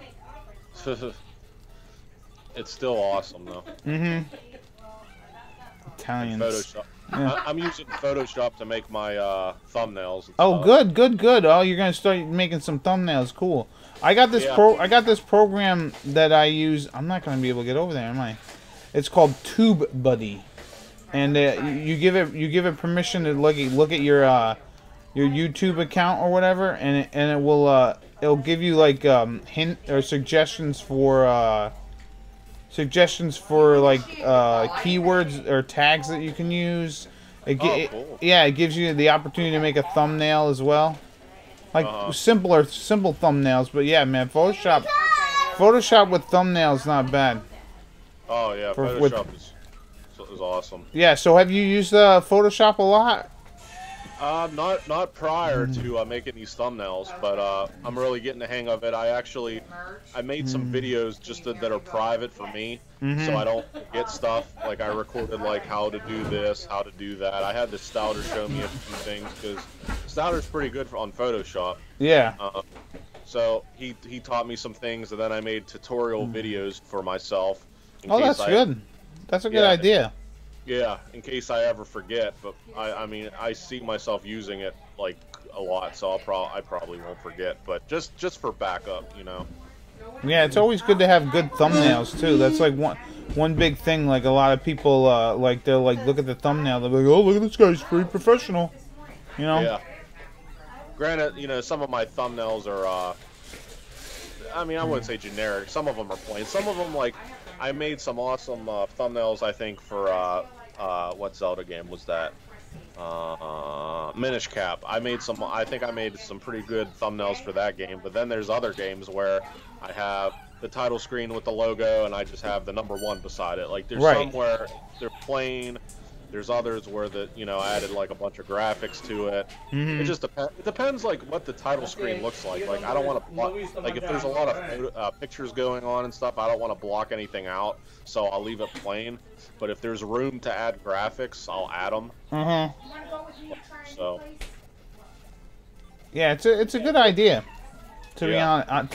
it's still awesome though. Mm-hmm. And Italians. Photoshop. Yeah. I'm using Photoshop to make my thumbnails. And Oh, stuff. good, good, good. Oh, you're gonna start making some thumbnails. Cool. I got this Yeah. I got this program that I use. I'm not gonna be able to get over there, am I? It's called TubeBuddy, and you give it permission to look at your YouTube account or whatever, and it will it'll give you like hint or suggestions for like keywords or tags that you can use. Cool. Yeah, it gives you the opportunity to make a thumbnail as well. Like simple thumbnails, but yeah, man, Photoshop with thumbnails not bad. Oh yeah, Photoshop is awesome. Yeah, so have you used Photoshop a lot? Not prior to making these thumbnails, but I'm really getting the hang of it. I made some videos just that are private for me, so I don't forget stuff. Like I recorded like how to do this, how to do that. I had the Stouter show me a few things because Stouter's pretty good on Photoshop. Yeah. So he taught me some things, and then I made tutorial videos for myself. Oh, that's good. That's a good idea. Yeah, in case I ever forget, but I mean, I see myself using it like a lot, so I probably won't forget, but just for backup, you know. Yeah, it's always good to have good thumbnails too. That's like one big thing. Like a lot of people, like they'll like look at the thumbnail, they're like, oh, look at this guy's pretty professional, you know. Yeah. Granted, you know, some of my thumbnails are, I mean, I wouldn't say generic. Some of them are plain. Some of them, like, I made some awesome thumbnails, I think, for, what Zelda game was that? Minish Cap. I think I made some pretty good thumbnails for that game, but then there's other games where I have the title screen with the logo and I just have the number 1 beside it. Like, there's some where they're plain. There's others where I added like a bunch of graphics to it. It just depends like what the title screen looks like. Like I don't want to block, like if there's a lot of pictures going on and stuff, I don't want to block anything out, so I'll leave it plain. But if there's room to add graphics, I'll add them. So yeah, it's a good idea. To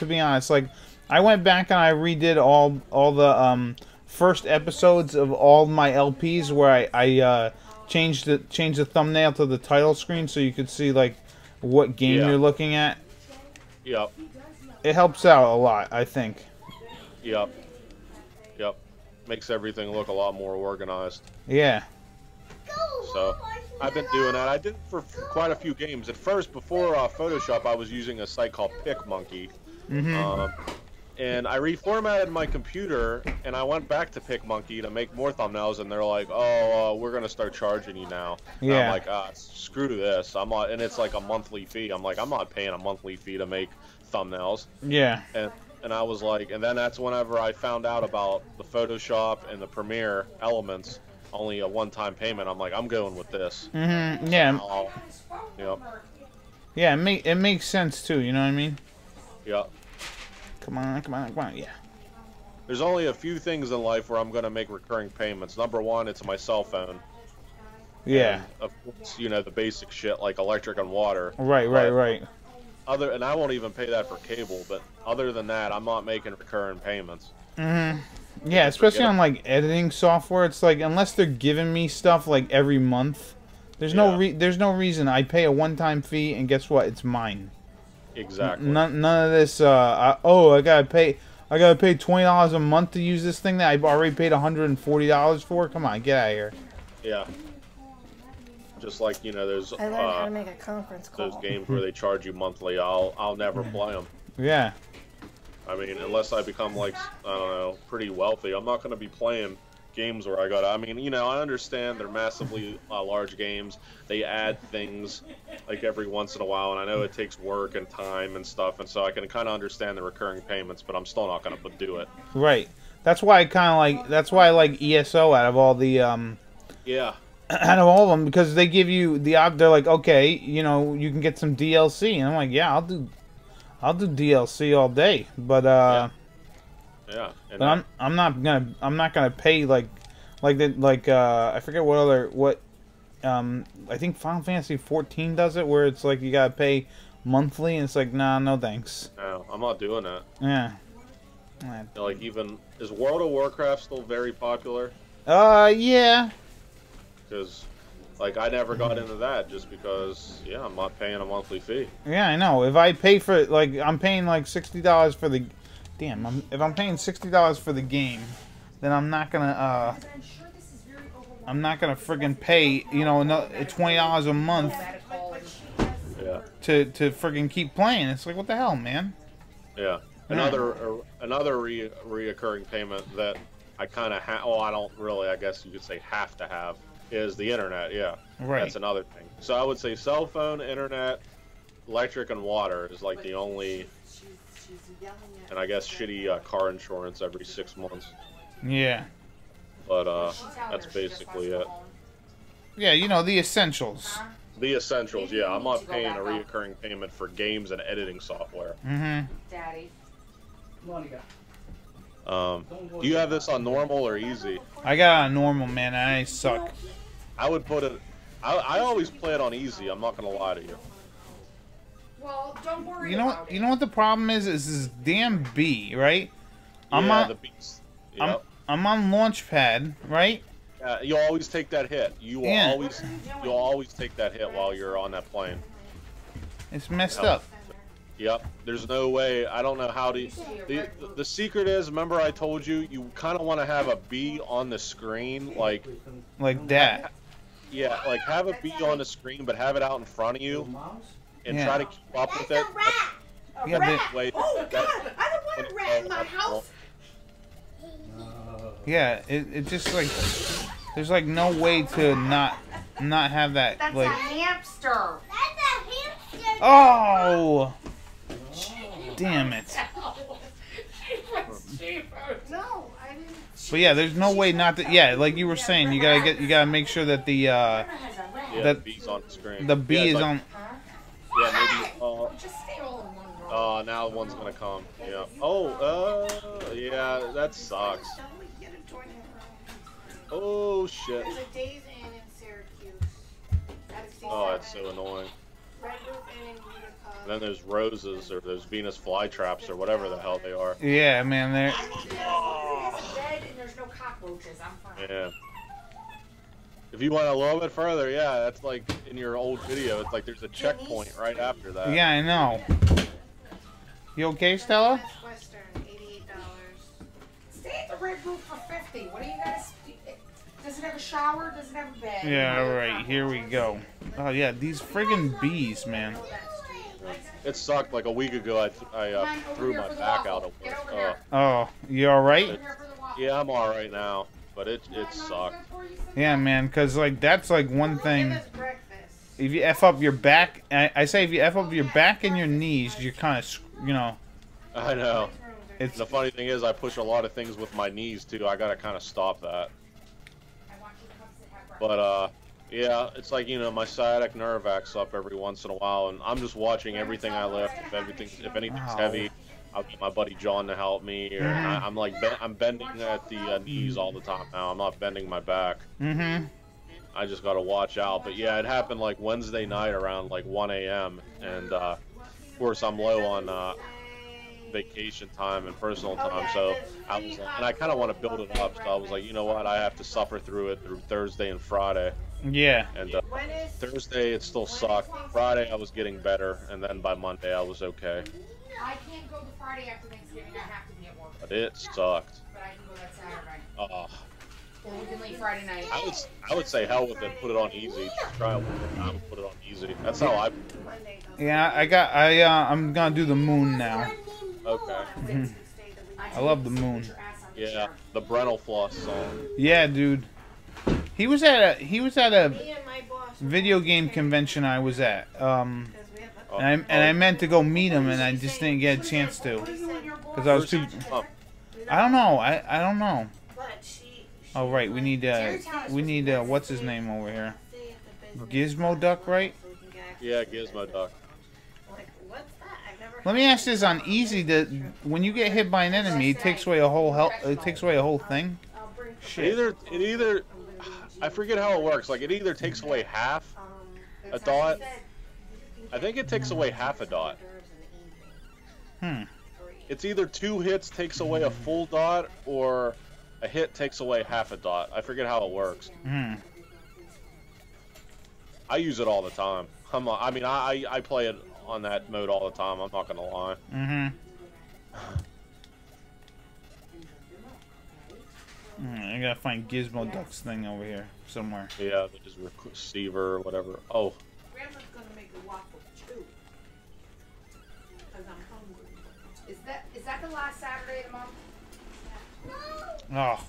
be honest, like I went back and I redid all the first episodes of all my LPs where I changed the thumbnail to the title screen so you could see like what game you're looking at. Yep. It helps out a lot, I think. Yep. Makes everything look a lot more organized. Yeah. So I've been doing that. I did it for quite a few games. At first, before Photoshop, I was using a site called PicMonkey. And I reformatted my computer, and I went back to PicMonkey to make more thumbnails, and they're like, "Oh, we're gonna start charging you now." And I'm like, screw this. I'm not, and it's like a monthly fee. I'm like, I'm not paying a monthly fee to make thumbnails. Yeah. And I was like, and then that's whenever I found out about the Photoshop and the Premiere Elements, only a one-time payment. I'm like, I'm going with this. Yeah. Yep. Yeah, it makes sense too. You know what I mean? Yep. Come on, yeah. There's only a few things in life where I'm going to make recurring payments. Number 1, it's my cell phone. Yeah. And of course, you know, the basic shit like electric and water. Right. And I won't even pay that for cable, but other than that, I'm not making recurring payments. Yeah, especially on like editing software. It's like unless they're giving me stuff like every month, there's no reason. I pay a one-time fee, and guess what? It's mine. Exactly. None of this. I gotta pay $20 a month to use this thing that I've already paid $140 for. Come on, get out of here. Yeah. Just like, you know, there's I learned how to make a conference call. those games where they charge you monthly. I'll never play them. Yeah. I mean, unless I become like, I don't know, pretty wealthy, I'm not going to be playing games where I mean, you know, I understand they're massively large games. They add things like every once in a while, and I know it takes work and time and stuff, and so I can kind of understand the recurring payments, but I'm still not going to do it. Right. That's why I like ESO out of all the Yeah. out of all of them, because they give you the op. They're like, okay, you know, you can get some DLC, and I'm like, yeah, I'll do DLC all day, but yeah. But I'm not gonna pay like I forget what I think Final Fantasy 14 does it, where it's like you gotta pay monthly, and it's like, nah, no thanks. No, I'm not doing that. Yeah. Like, even is World of Warcraft still very popular? Yeah. Because, like, I never got into that just because, yeah, I'm not paying a monthly fee. Yeah, I know. If I pay for, like, I'm paying like $60 for the, damn, if I'm paying $60 for the game, then I'm not gonna friggin' pay, you know, $20 a month. Yeah. To friggin' keep playing. It's like, what the hell, man? Yeah. Another reoccurring payment that I kind of have. Oh, I don't really. I guess you could say have to have is the internet. Yeah. Right. That's another thing. So I would say cell phone, internet, electric, and water is like the only. And I guess shitty car insurance every 6 months. Yeah. But that's basically it. Yeah, you know, the essentials. The essentials, yeah. I'm not paying a reoccurring payment for games and editing software. Mm-hmm. Daddy. Do you have this on normal or easy? I got a normal, man, and I suck. I would put it. I always play it on easy. I'm not gonna lie to you. Well, don't worry. You know what the problem is? Is this damn bee, right? The beast. Yep. I'm on Launchpad, right? You always take that hit. You always take that hit while you're on that plane. It's messed up. Yep. There's no way. I don't know how to. The secret is, remember I told you, you kind of want to have a bee on the screen, like that. Yeah, like have a bee on the screen, but have it out in front of you, and try to keep up with it. Yeah, oh God! I don't want a rat in my house. Yeah, it just like there's like no way to not have that. That's like a hamster. That's a hamster. Oh, damn it! No, I didn't. But yeah, there's no way not to. Yeah, like you were saying, you gotta make sure that the the bee's on the screen. The bee is on. Yeah, maybe. Now one's gonna come. Yeah. Oh, yeah, that sucks. Oh shit. There's a Days Inn in Syracuse. Oh, that's so annoying. Red Roof Inn in Utica. And then there's roses or those Venus flytraps or whatever the hell they are. Yeah, man, they're. There's a bed and there's no cockroaches. I'm fine. Yeah. If you went a little bit further, yeah, that's like in your old video. It's like there's a checkpoint right after that. Yeah, I know. You okay, Stella? Western, $88. Stay at the Red Roof for $50. What do you guys? Does it have a shower? Does it have a bed? Yeah, alright, here we go. Oh yeah, these friggin' bees, man. It sucked. Like a week ago, I threw my back out of work. Oh, you alright? Yeah, I'm alright now, but it sucked. Yeah, man, cause like that's like one thing. If you F up your back, I say if you F up your back and your knees, you're kind of, you know. I know. The funny thing is, I push a lot of things with my knees too. I gotta kind of stop that. But yeah, it's like, you know, my sciatic nerve acts up every once in a while, and I'm just watching everything I lift. If anything's heavy, I'll get my buddy John to help me. Or I'm like, I'm bending at the knees all the time now. I'm not bending my back. Mm-hmm. I just gotta watch out. But yeah, it happened like Wednesday night around like 1 a.m. And of course I'm low on vacation time and personal time, so I was like, and I kind of want to build it up. So I was like, you know what, I have to suffer through it through Thursday and Friday. Yeah. And Thursday it still sucked. Friday I was getting better, and then by Monday I was okay. I can't go the Friday after Thanksgiving. I have to be at work. But it sucked. But I can go that Saturday. Or we can leave Friday night. I would say hell with it. Put it on easy. Just try it one more time. Put it on easy. That's how I. Yeah, I'm gonna do the moon now. Okay. I love the moon. Yeah, the Brennel Floss song. Yeah, dude. He was at a video game convention I was at. And I meant to go meet him, and I just didn't get a chance to, because I was too. I don't know. I don't know. Oh right, we need what's his name over here? Gizmo Duck, right? Yeah, Gizmo Duck. Let me ask this on easy. When you get hit by an enemy, it takes away a whole It takes away a whole thing. Shit. It either I forget how it works. Like it either takes away half a dot. I think it takes away half a dot. It's either 2 hits takes away a full dot, or a hit takes away half a dot. I forget how it works. I use it all the time. I mean, I play it on that mode all the time. I'm not gonna lie. I gotta find Gizmo Duck's thing over here somewhere. Yeah, just receiver or whatever. Oh. Grandma's gonna make a waffle too. Because I'm hungry. Is that the last Saturday of the month? Oh.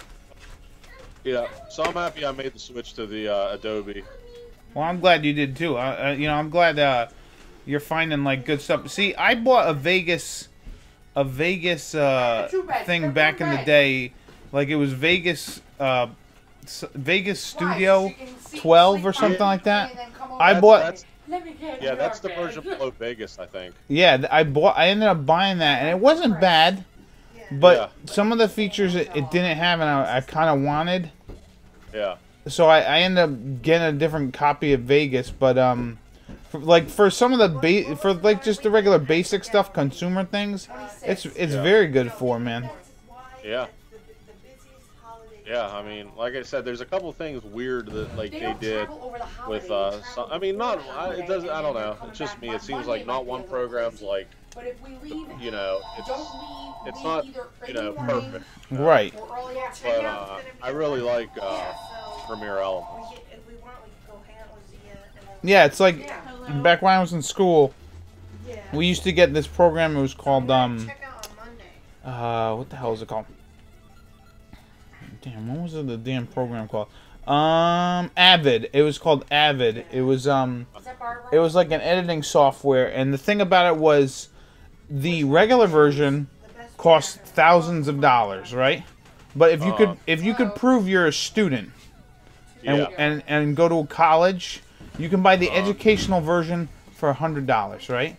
Yeah, so I'm happy I made the switch to the Adobe. Well, I'm glad you did too. You know, I'm glad you're finding like good stuff. See, I bought a Vegas thing back in the day. Like it was Vegas Studio 12 or something like that. I bought. Yeah, that's the version below Vegas, I think. Yeah, I ended up buying that, and it wasn't bad, but some of the features it didn't have, and I kind of wanted. Yeah. So I ended up getting a different copy of Vegas, but for some of the just the regular basic stuff, consumer things, it's very good for, man. Yeah. Yeah, I mean, like I said, there's a couple things weird that like they did with I mean, not it doesn't. I don't know. It's just me. It seems like not one program's like, you know, it's not, you know, perfect. Right. But I really like Premiere Elements. Yeah, it's like back when I was in school, we used to get this program. It was called what the hell is it called? Damn, what was the damn program called? Avid. It was called Avid. It was like an editing software, and the thing about it was the regular version cost thousands of dollars, right? But if you could prove you're a student and go to a college, you can buy the educational version for $100, right?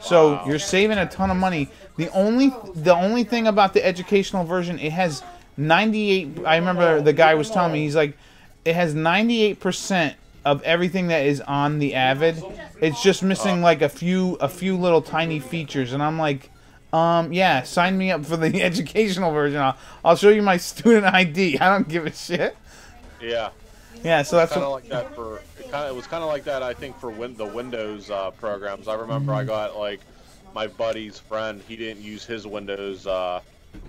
So you're saving a ton of money. The only thing about the educational version, it has 98. I remember the guy was telling me, he's like, it has 98% of everything that is on the Avid. It's just missing like a few little tiny features, and I'm like, yeah, sign me up for the educational version. I'll show you my student ID. I don't give a shit. Yeah. Yeah, so that's kind of like that for. It was kind of like that, I think, for the Windows programs. I remember I got like my buddy's friend. He didn't use his Windows.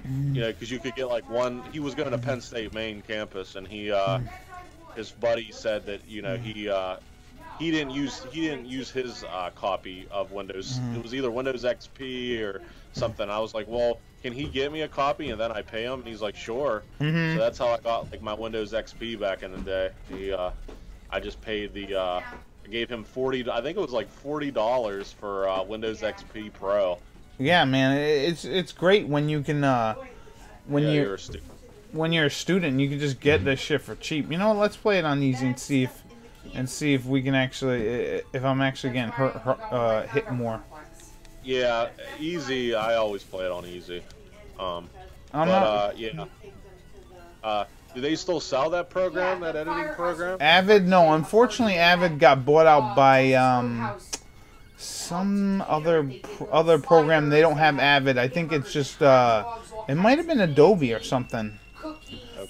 You know, because you could get like one. He was going to Penn State main campus, and his buddy said that, you know, he didn't use his copy of Windows. It was either Windows XP or something. I was like, well, can he get me a copy and then I pay him? And he's like, sure. So that's how I got like my Windows XP back in the day. I just paid I gave him I think it was like $40 for Windows XP Pro. Yeah, man, it's great when you can when you're a student, you can just get this shit for cheap. You know what? Let's play it on easy and see if we can actually, if I'm actually getting hit more. Yeah, easy. I always play it on easy. Do they still sell that program, that editing program? Avid, no. Unfortunately, Avid got bought out by some other program. They don't have Avid. I think it's just it might have been Adobe or something.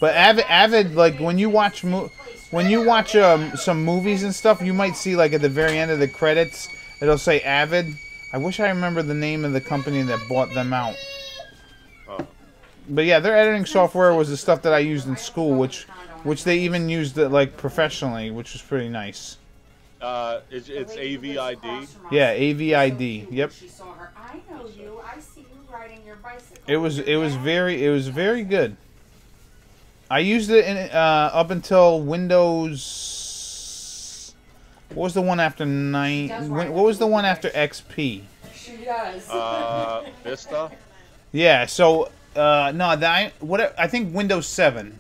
But Avid, like when you watch some movies and stuff, you might see like at the very end of the credits, it'll say Avid. I wish I remember the name of the company that bought them out. But yeah, their editing software was the stuff that I used in school, which they even used it like professionally, which was pretty nice. It's AVID. Yeah, AVID. Yep. It was very good. I used it in up until Windows. What was the one after 9? What was the one after XP? Vista. Yeah. So no, I think Windows 7.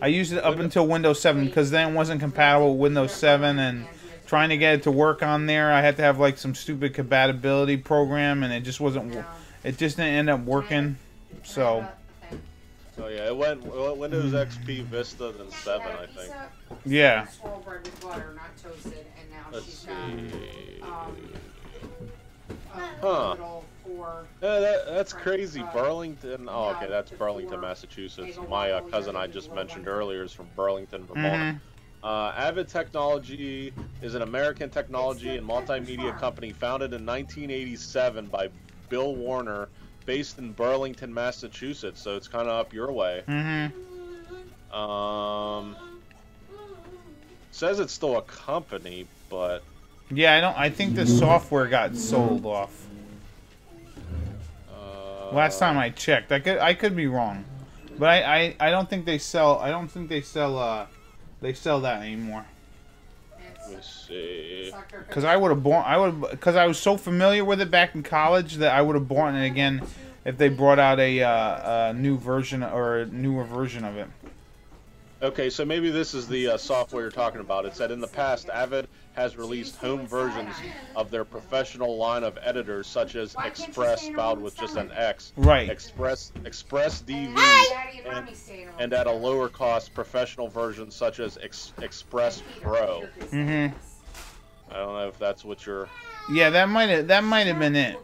I used it up until Windows 7 because then it wasn't compatible with Windows 7, and trying to get it to work on there, I had to have like some stupid compatibility program, and it just wasn't. It just didn't end up working. So. Oh yeah, it went Windows XP Vista then 7, I think. Yeah. Swirl bread with butter, not toasted, and now Let's she's see. got That's crazy. Burlington. Oh, okay, that's Burlington, Massachusetts. My cousin I just mentioned earlier is from Burlington, Vermont. Avid Technology is an American technology and multimedia company founded in 1987 by Bill Warner, based in Burlington, Massachusetts. So it's kind of up your way. Says it's still a company, but yeah, I think the software got sold off. Last time I checked, I could be wrong, but I don't think they sell. I don't think they sell that anymore. Let's see. Because I would have bought. Because I was so familiar with it back in college that I would have bought it again if they brought out a new version or a newer version of it. Okay, so maybe this is the software you're talking about. It said in the past, Avid has released home versions of their professional line of editors, such as Express, spelled with just an X. Right. Express DV, and at a lower cost, professional versions such as Express Pro. I don't know if that's what you're. Yeah, that might have been it.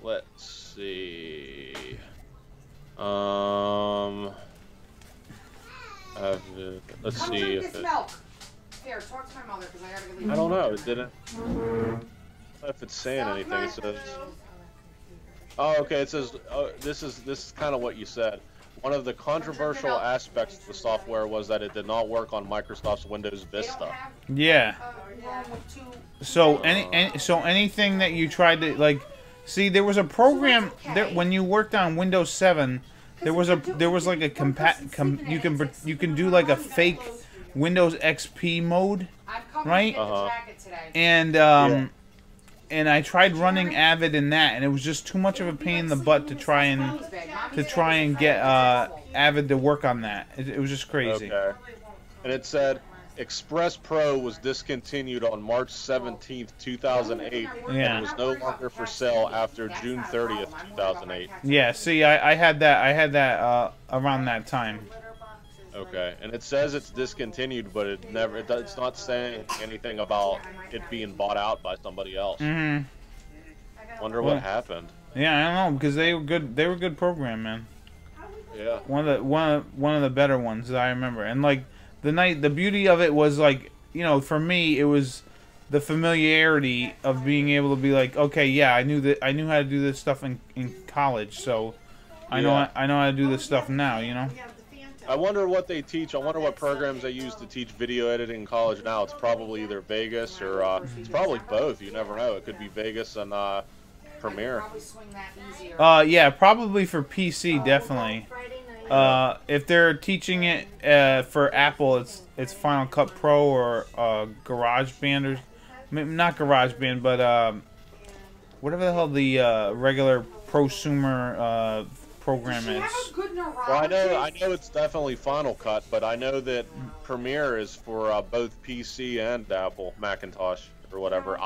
Let's see. Let's see if it. Here, talk to my mother because I gotta leave. I don't know. It didn't. I don't know if it's saying anything. It says. Oh, okay. It says. Oh, this is kind of what you said. One of the controversial aspects of the software was that it did not work on Microsoft's Windows Vista. Yeah. So anything that you tried to see, there was a program that when you worked on Windows 7. There was like a you can do like a fake Windows XP mode, right? And and I tried running Avid in that, and it was just too much of a pain in the butt to try and get Avid to work on that. It was just crazy. Okay. And it said Express Pro was discontinued on March 17th, 2008, and was no longer for sale after June 30th, 2008. Yeah, see, I had that around that time. Okay, and it says it's discontinued, but it's not saying anything about it being bought out by somebody else. Wonder what happened. Yeah, I don't know, because they were good. They were a good program, man. Yeah. One of the better ones that I remember, and like. The beauty of it was like, for me it was the familiarity of being able to be like, okay, yeah, I knew how to do this stuff in college, so I know how to do this stuff now, I wonder what they teach. I wonder what programs they use to teach video editing in college now. It's probably either Vegas or it's probably both. You never know. It could be Vegas and Premiere. Yeah, probably for PC, definitely. If they're teaching it for Apple, it's Final Cut Pro or GarageBand, or not GarageBand, but whatever the hell the regular prosumer program is. Well, I know it's definitely Final Cut, but I know that Premiere is for both PC and Apple Macintosh or whatever.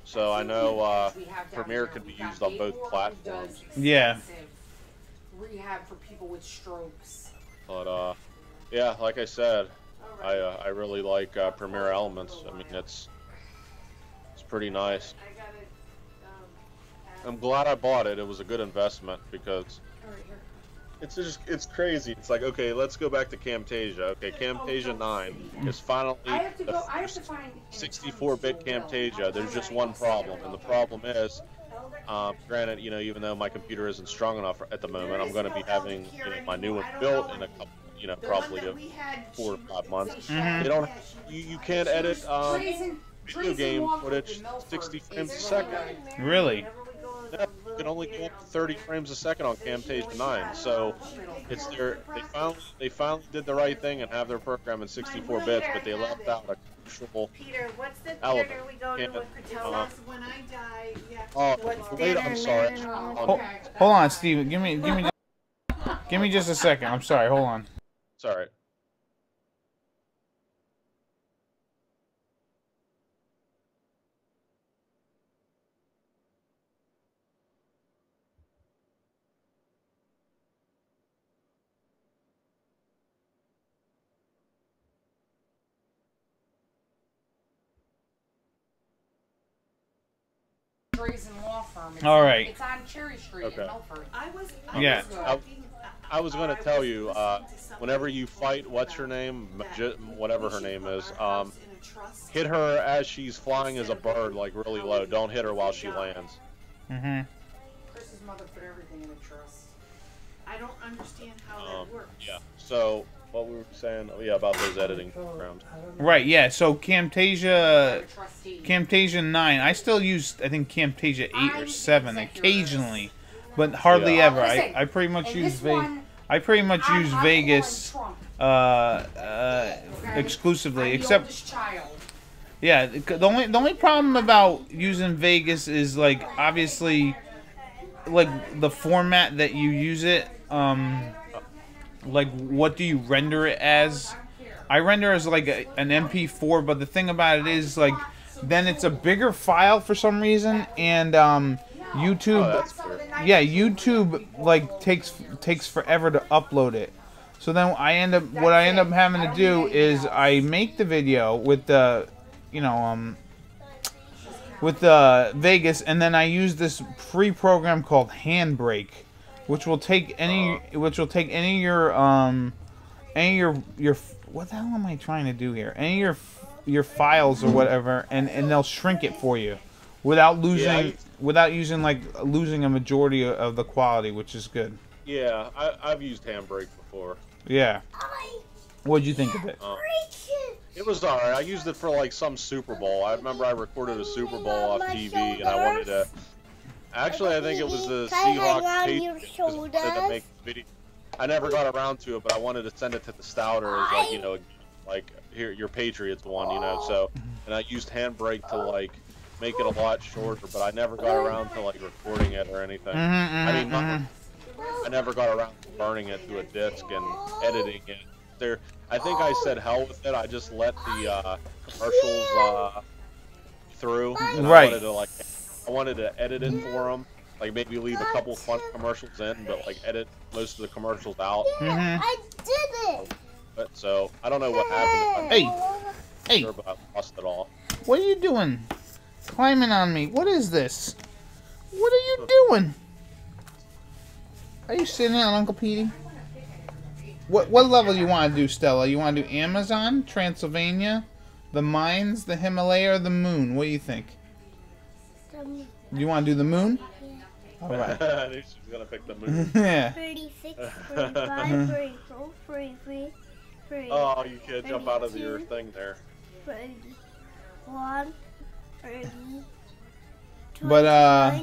So I know Premiere could be used on both platforms. Yeah. Rehab for people with strokes. But yeah, like I said, I really like Premiere Elements. I mean, it's pretty nice. I'm glad I bought it. It was a good investment because it's crazy. It's like, okay, let's go back to Camtasia. Okay, Camtasia 9 is finally the 64-bit Camtasia. There's just one problem, and the problem is. Granted, even though my computer isn't strong enough at the moment, I'm going to be having my new one built in a couple, probably 4 or 5 months. They don't, you can't edit video game footage 60 frames a second. Really? Yeah, you can only go up to 30 frames a second on Camtasia 9. So it's they finally did the right thing and have their program in 64 bits, but they left out a crucial element. When I die, wait, I'm sorry. Hold on, Steve. Give me. Give me just a second. I'm sorry. Hold on. It's all right. Drazen Law Firm. All right. It's on Cherry Street in Milford. Yeah. I was going to tell you, whenever you fight, what's her name? Whatever her name is, hit her as she's flying as a bird, like really low. Don't hit her while she lands. Mm-hmm. Chris's mother put everything in a trust. I don't understand how that works. Yeah. So, what we were saying, about those editing programs. Right, yeah, so Camtasia 9, I still use, I think, Camtasia 8 or 7 occasionally, but hardly ever. I pretty much use Vegas exclusively, except, yeah, the only problem about using Vegas is, like, obviously, like, the format that you use it, like, what do you render it as? I render as, like, an MP4, but the thing about it is, like, then it's a bigger file for some reason, and, YouTube, YouTube, like, takes forever to upload it. So then what I end up having to do is I make the video with the, with the Vegas, and then I use this free program called Handbrake, which will take any of your what the hell am I trying to do here? Any of your files or whatever, and they'll shrink it for you without losing losing a majority of the quality, which is good. Yeah, I've used Handbrake before. Yeah. What'd you think of it? It was alright. I used it for like some Super Bowl. I remember I recorded a Super Bowl off TV, and I wanted to. Actually, I think it was the Seahawks Patriots to make the video. I never got around to it, but I wanted to send it to the Stouters, like, like here your Patriots one, So, and I used Handbrake to like make it a lot shorter, but I never got around to like recording it or anything. I mean, I never got around to burning it to a disc and editing it. I think I said hell with it. I just let the commercials through. And right. I wanted to edit it for them. Like maybe leave a couple fun commercials in, but like edit most of the commercials out. I did it. But so I don't know what happened. Hey, sure, but I lost it all. What are you doing? Climbing on me? What is this? What are you doing? Are you sitting on Uncle Petey? What level you want to do, Stella? You want to do Amazon, Transylvania, the mines, the Himalaya, or the moon? What do you think? You want to do the moon? Yeah. All right. I knew she was gonna pick the moon. Yeah. 36, 35, 34, 33, 33. Oh, you can't jump out of your thing there. 31, 30. But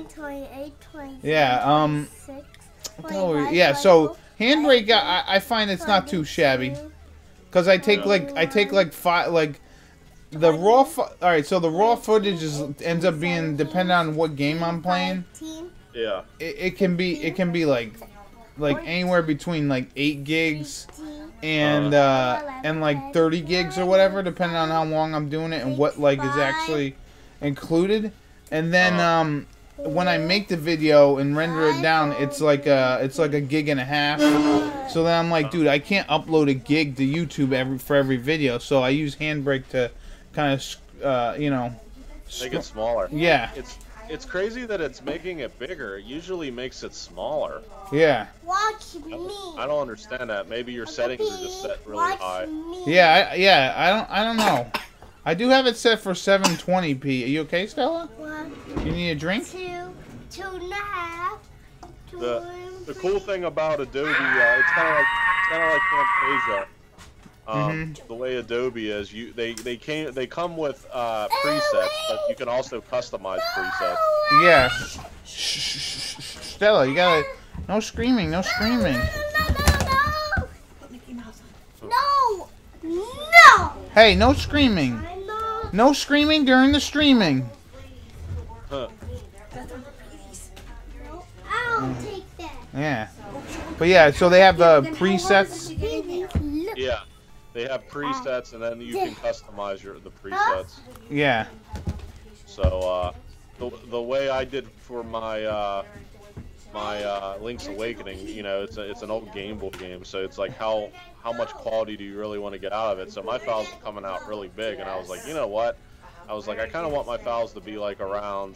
28, 29, yeah. 26, 25, yeah. So Handbrake, I find it's not too shabby, because I take the raw. All right, so the raw footage ends up being depending on what game I'm playing. Yeah. It can be like anywhere between like 8 gigs and like 30 gigs or whatever, depending on how long I'm doing it and what like is actually included. And then when I make the video and render it down, it's like a gig and a half. So then I'm like, dude, I can't upload a gig to YouTube for every video. So I use Handbrake to kind of make it smaller. Yeah. It's crazy that it's making it bigger. It usually makes it smaller. Yeah. Watch me. I don't understand that. Maybe your settings are just set really high. Yeah. I don't know. I do have it set for 720p. Are you okay, Stella? 1, You need a drink? 2, 2.5. The cool thing about Adobe, it's kind of like Camtasia. The way Adobe is, they come with presets, but you can also customize presets. Yeah. Shh, Stella, you gotta. No screaming, no screaming. No. No. Hey, no screaming. No screaming during the streaming. Huh. I'll take that. Yeah. But yeah, so they have the presets. Yeah, they have presets, and then you can customize the presets. Yeah. So the way I did for my Link's Awakening, you know, it's an old Game Boy game, so it's like how much quality do you really want to get out of it? So my files were coming out really big, and I was like, you know what? I was like, I kind of want my files to be like around,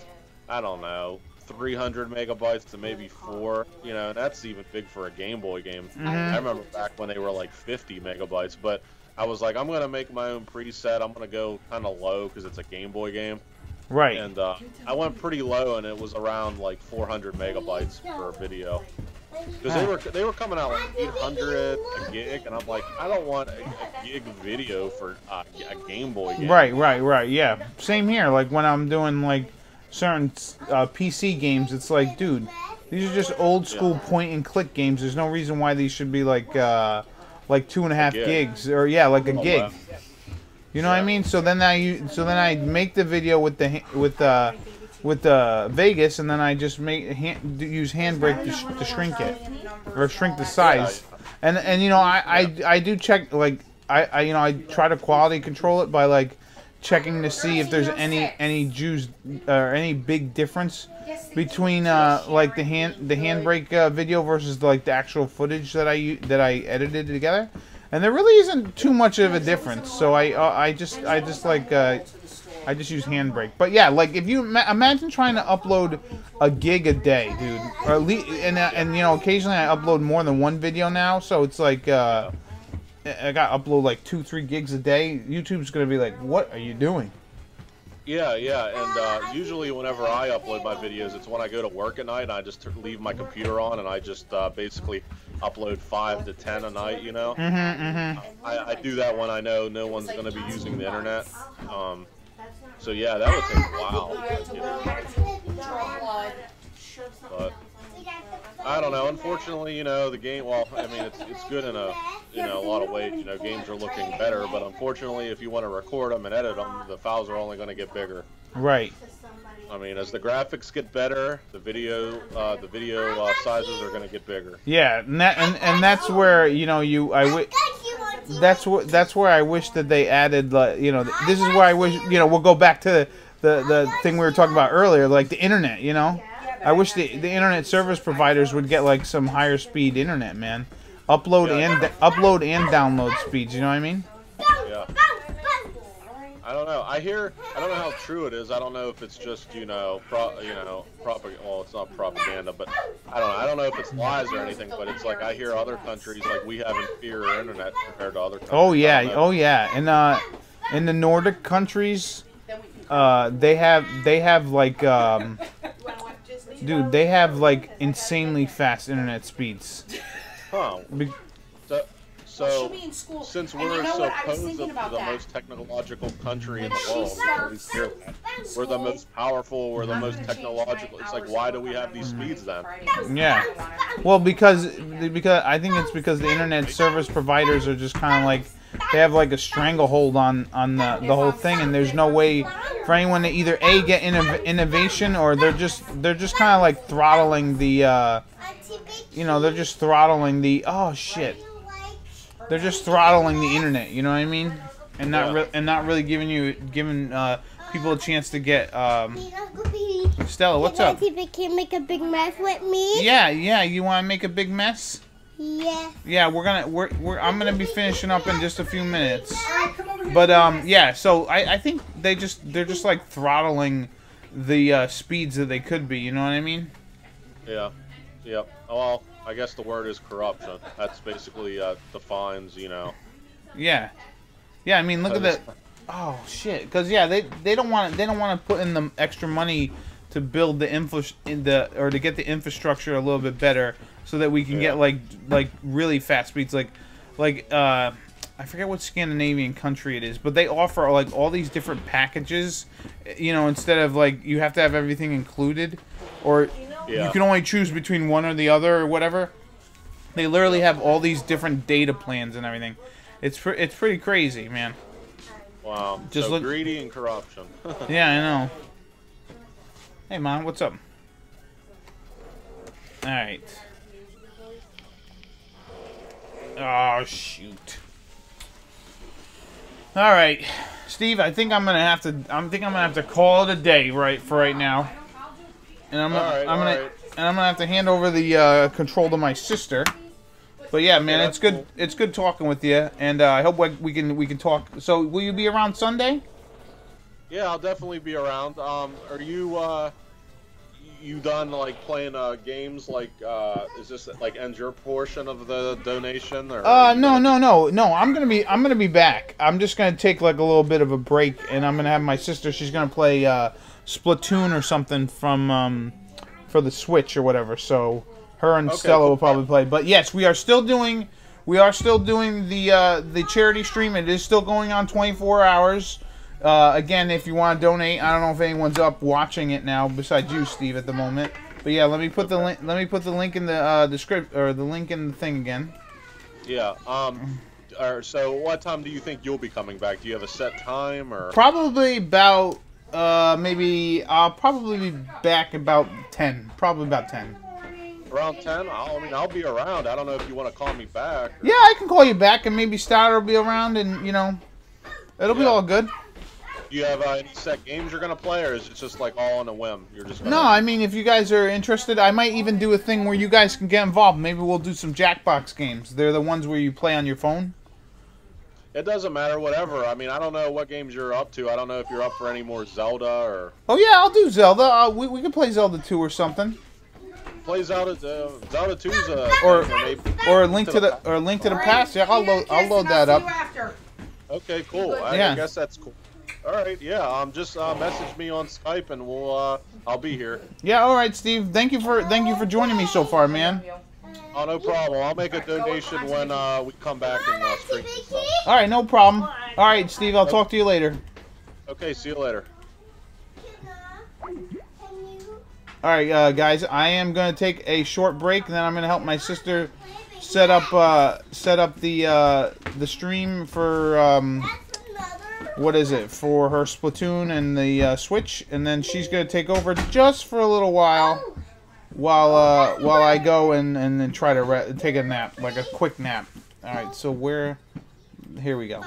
I don't know, 300 megabytes to maybe 4, you know, and that's even big for a Game Boy game. I remember back when they were like 50 megabytes, but I was like, I'm going to make my own preset. I'm going to go kind of low because it's a Game Boy game. Right. And I went pretty low, and it was around like 400 megabytes for video. Because they were coming out like 800 a gig, and I'm like, I don't want a gig video for a Game Boy game. Right. Yeah. Same here. Like when I'm doing like certain PC games, it's like, dude, these are just old school point and click games. There's no reason why these should be like 2.5 gigs or like a gig. You know what I mean? So then I make the video with the Vegas, and then I just use Handbrake to shrink it or shrink the size. And you know, I do check, like I try to quality control it by like checking to see if there's any juice or any big difference between like the Handbrake video versus like the actual footage that I edited together. And there really isn't too much of a difference, so I just use Handbrake. But yeah, like if you imagine trying to upload a gig a day, dude, or at least, and you know, occasionally I upload more than one video now, so it's like I got to upload like 2-3 gigs a day. YouTube's gonna be like, what are you doing? Yeah, and usually whenever I upload my videos, it's when I go to work at night and I just leave my computer on and I just basically upload 5 to 10 a night, you know? I do that when I know no one's going to be using the internet. So yeah, that would take a while. But I don't know. Unfortunately, you know, the game, well, I mean, it's good in a lot of ways. You know, games are looking better, but unfortunately, if you want to record them and edit them, the files are only going to get bigger. Right. I mean, as the graphics get better, the video sizes are going to get bigger. Yeah, and that's where, you know, that's where I wish that they added, you know, this is where I wish, you know, we'll go back to the thing we were talking about earlier, like the internet, you know. I wish the internet service providers would get like some higher speed internet, man. Upload and download speeds, you know what I mean? Yeah. I don't know. I don't know how true it is. I don't know if it's just, you know, well, it's not propaganda, but I don't know if it's lies or anything, but it's like I hear other countries, like, we have inferior internet compared to other countries. Oh yeah. And in the Nordic countries, they have like dude, they have like insanely fast internet speeds. Huh. So since we're supposedly the most technological country in the world, at least here, we're the most powerful, we're the most technological. It's like, why do we have these speeds then? Yeah. Well, because I think it's because the internet service providers are just kind of like, they have like a stranglehold on the whole thing, and there's no way for anyone to either get innovation, or they're just kind of like throttling the you know, they're just throttling the they're just throttling the internet, you know what I mean, and not really giving people a chance to get Stella, what's up? Can make a big mess with me? Yeah, you want to make a big mess? Yeah. Yeah, I'm gonna be finishing up in just a few minutes. But yeah, so I think they're just like throttling the speeds that they could be, you know what I mean? Yeah. Yep. Well, I guess the word is corruption. That's basically defines, you know. Yeah. Yeah, I mean, look at that. Oh shit, because yeah, they don't want to put in the extra money to build or to get the infrastructure a little bit better, so that we can get like really fast speeds, like I forget what Scandinavian country it is, but they offer like all these different packages, you know, instead of like you have to have everything included, or you can only choose between one or the other or whatever. They literally have all these different data plans and everything. It's pretty crazy, man. Wow. Just so greedy and corruption. Yeah, I know. Hey, Mom, what's up? All right. Oh, shoot. All right, Steve. I think I'm gonna have to call it a day for right now. And I'm gonna have to hand over the control to my sister. But yeah, man, it's good. Cool. It's good talking with you, and I hope we can talk. So, will you be around Sunday? Yeah, I'll definitely be around. Are you done like playing games? Like, is this like ends your portion of the donation? Or no. I'm gonna be back. I'm just gonna take like a little bit of a break, and I'm gonna have my sister. She's gonna play Splatoon or something from for the Switch or whatever. So her and Stella will probably play. But yes, we are still doing the charity stream. It is still going on 24 hours. Again, if you want to donate, I don't know if anyone's up watching it now besides you, Steve, at the moment. But yeah, let me put the link. Let me put the link in the script or the link in the thing again. Yeah. So what time do you think you'll be coming back? Do you have a set time or? Probably about maybe I'll probably be back about 10. Probably about 10. Around 10? I'll be around. I don't know if you want to call me back. Or... Yeah, I can call you back, and maybe Starter will be around, and it'll be all good. Do you have any set games you're going to play, or is it just like all on a whim? You're just No, I mean, if you guys are interested, I might even do a thing where you guys can get involved. Maybe we'll do some Jackbox games. They're the ones where you play on your phone. It doesn't matter, whatever. I mean, I don't know what games you're up to. I don't know if you're up for any more Zelda or... Oh, yeah, I'll do Zelda. We can play Zelda 2 or something. Play Zelda 2's or Link to the Past. Yeah, I'll load that up. Okay, cool. I guess that's cool. All right, yeah. Just message me on Skype, and I'll be here. Yeah, all right, Steve. Thank you for joining me so far, man. Oh, no problem. I'll make a donation when we come back and stream and stuff. All right, no problem. All right, Steve. I'll talk to you later. Okay, see you later. All right, guys. I am gonna take a short break, and then I'm gonna help my sister set up the stream for what is it, for her Splatoon and the Switch, and then she's gonna take over just for a little while I go and then try to take a nap, like a quick nap. All right, so here we go.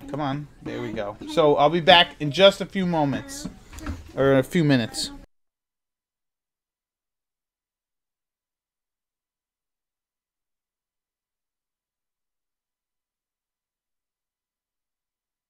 Come on, there we go. So I'll be back in just a few moments, or a few minutes.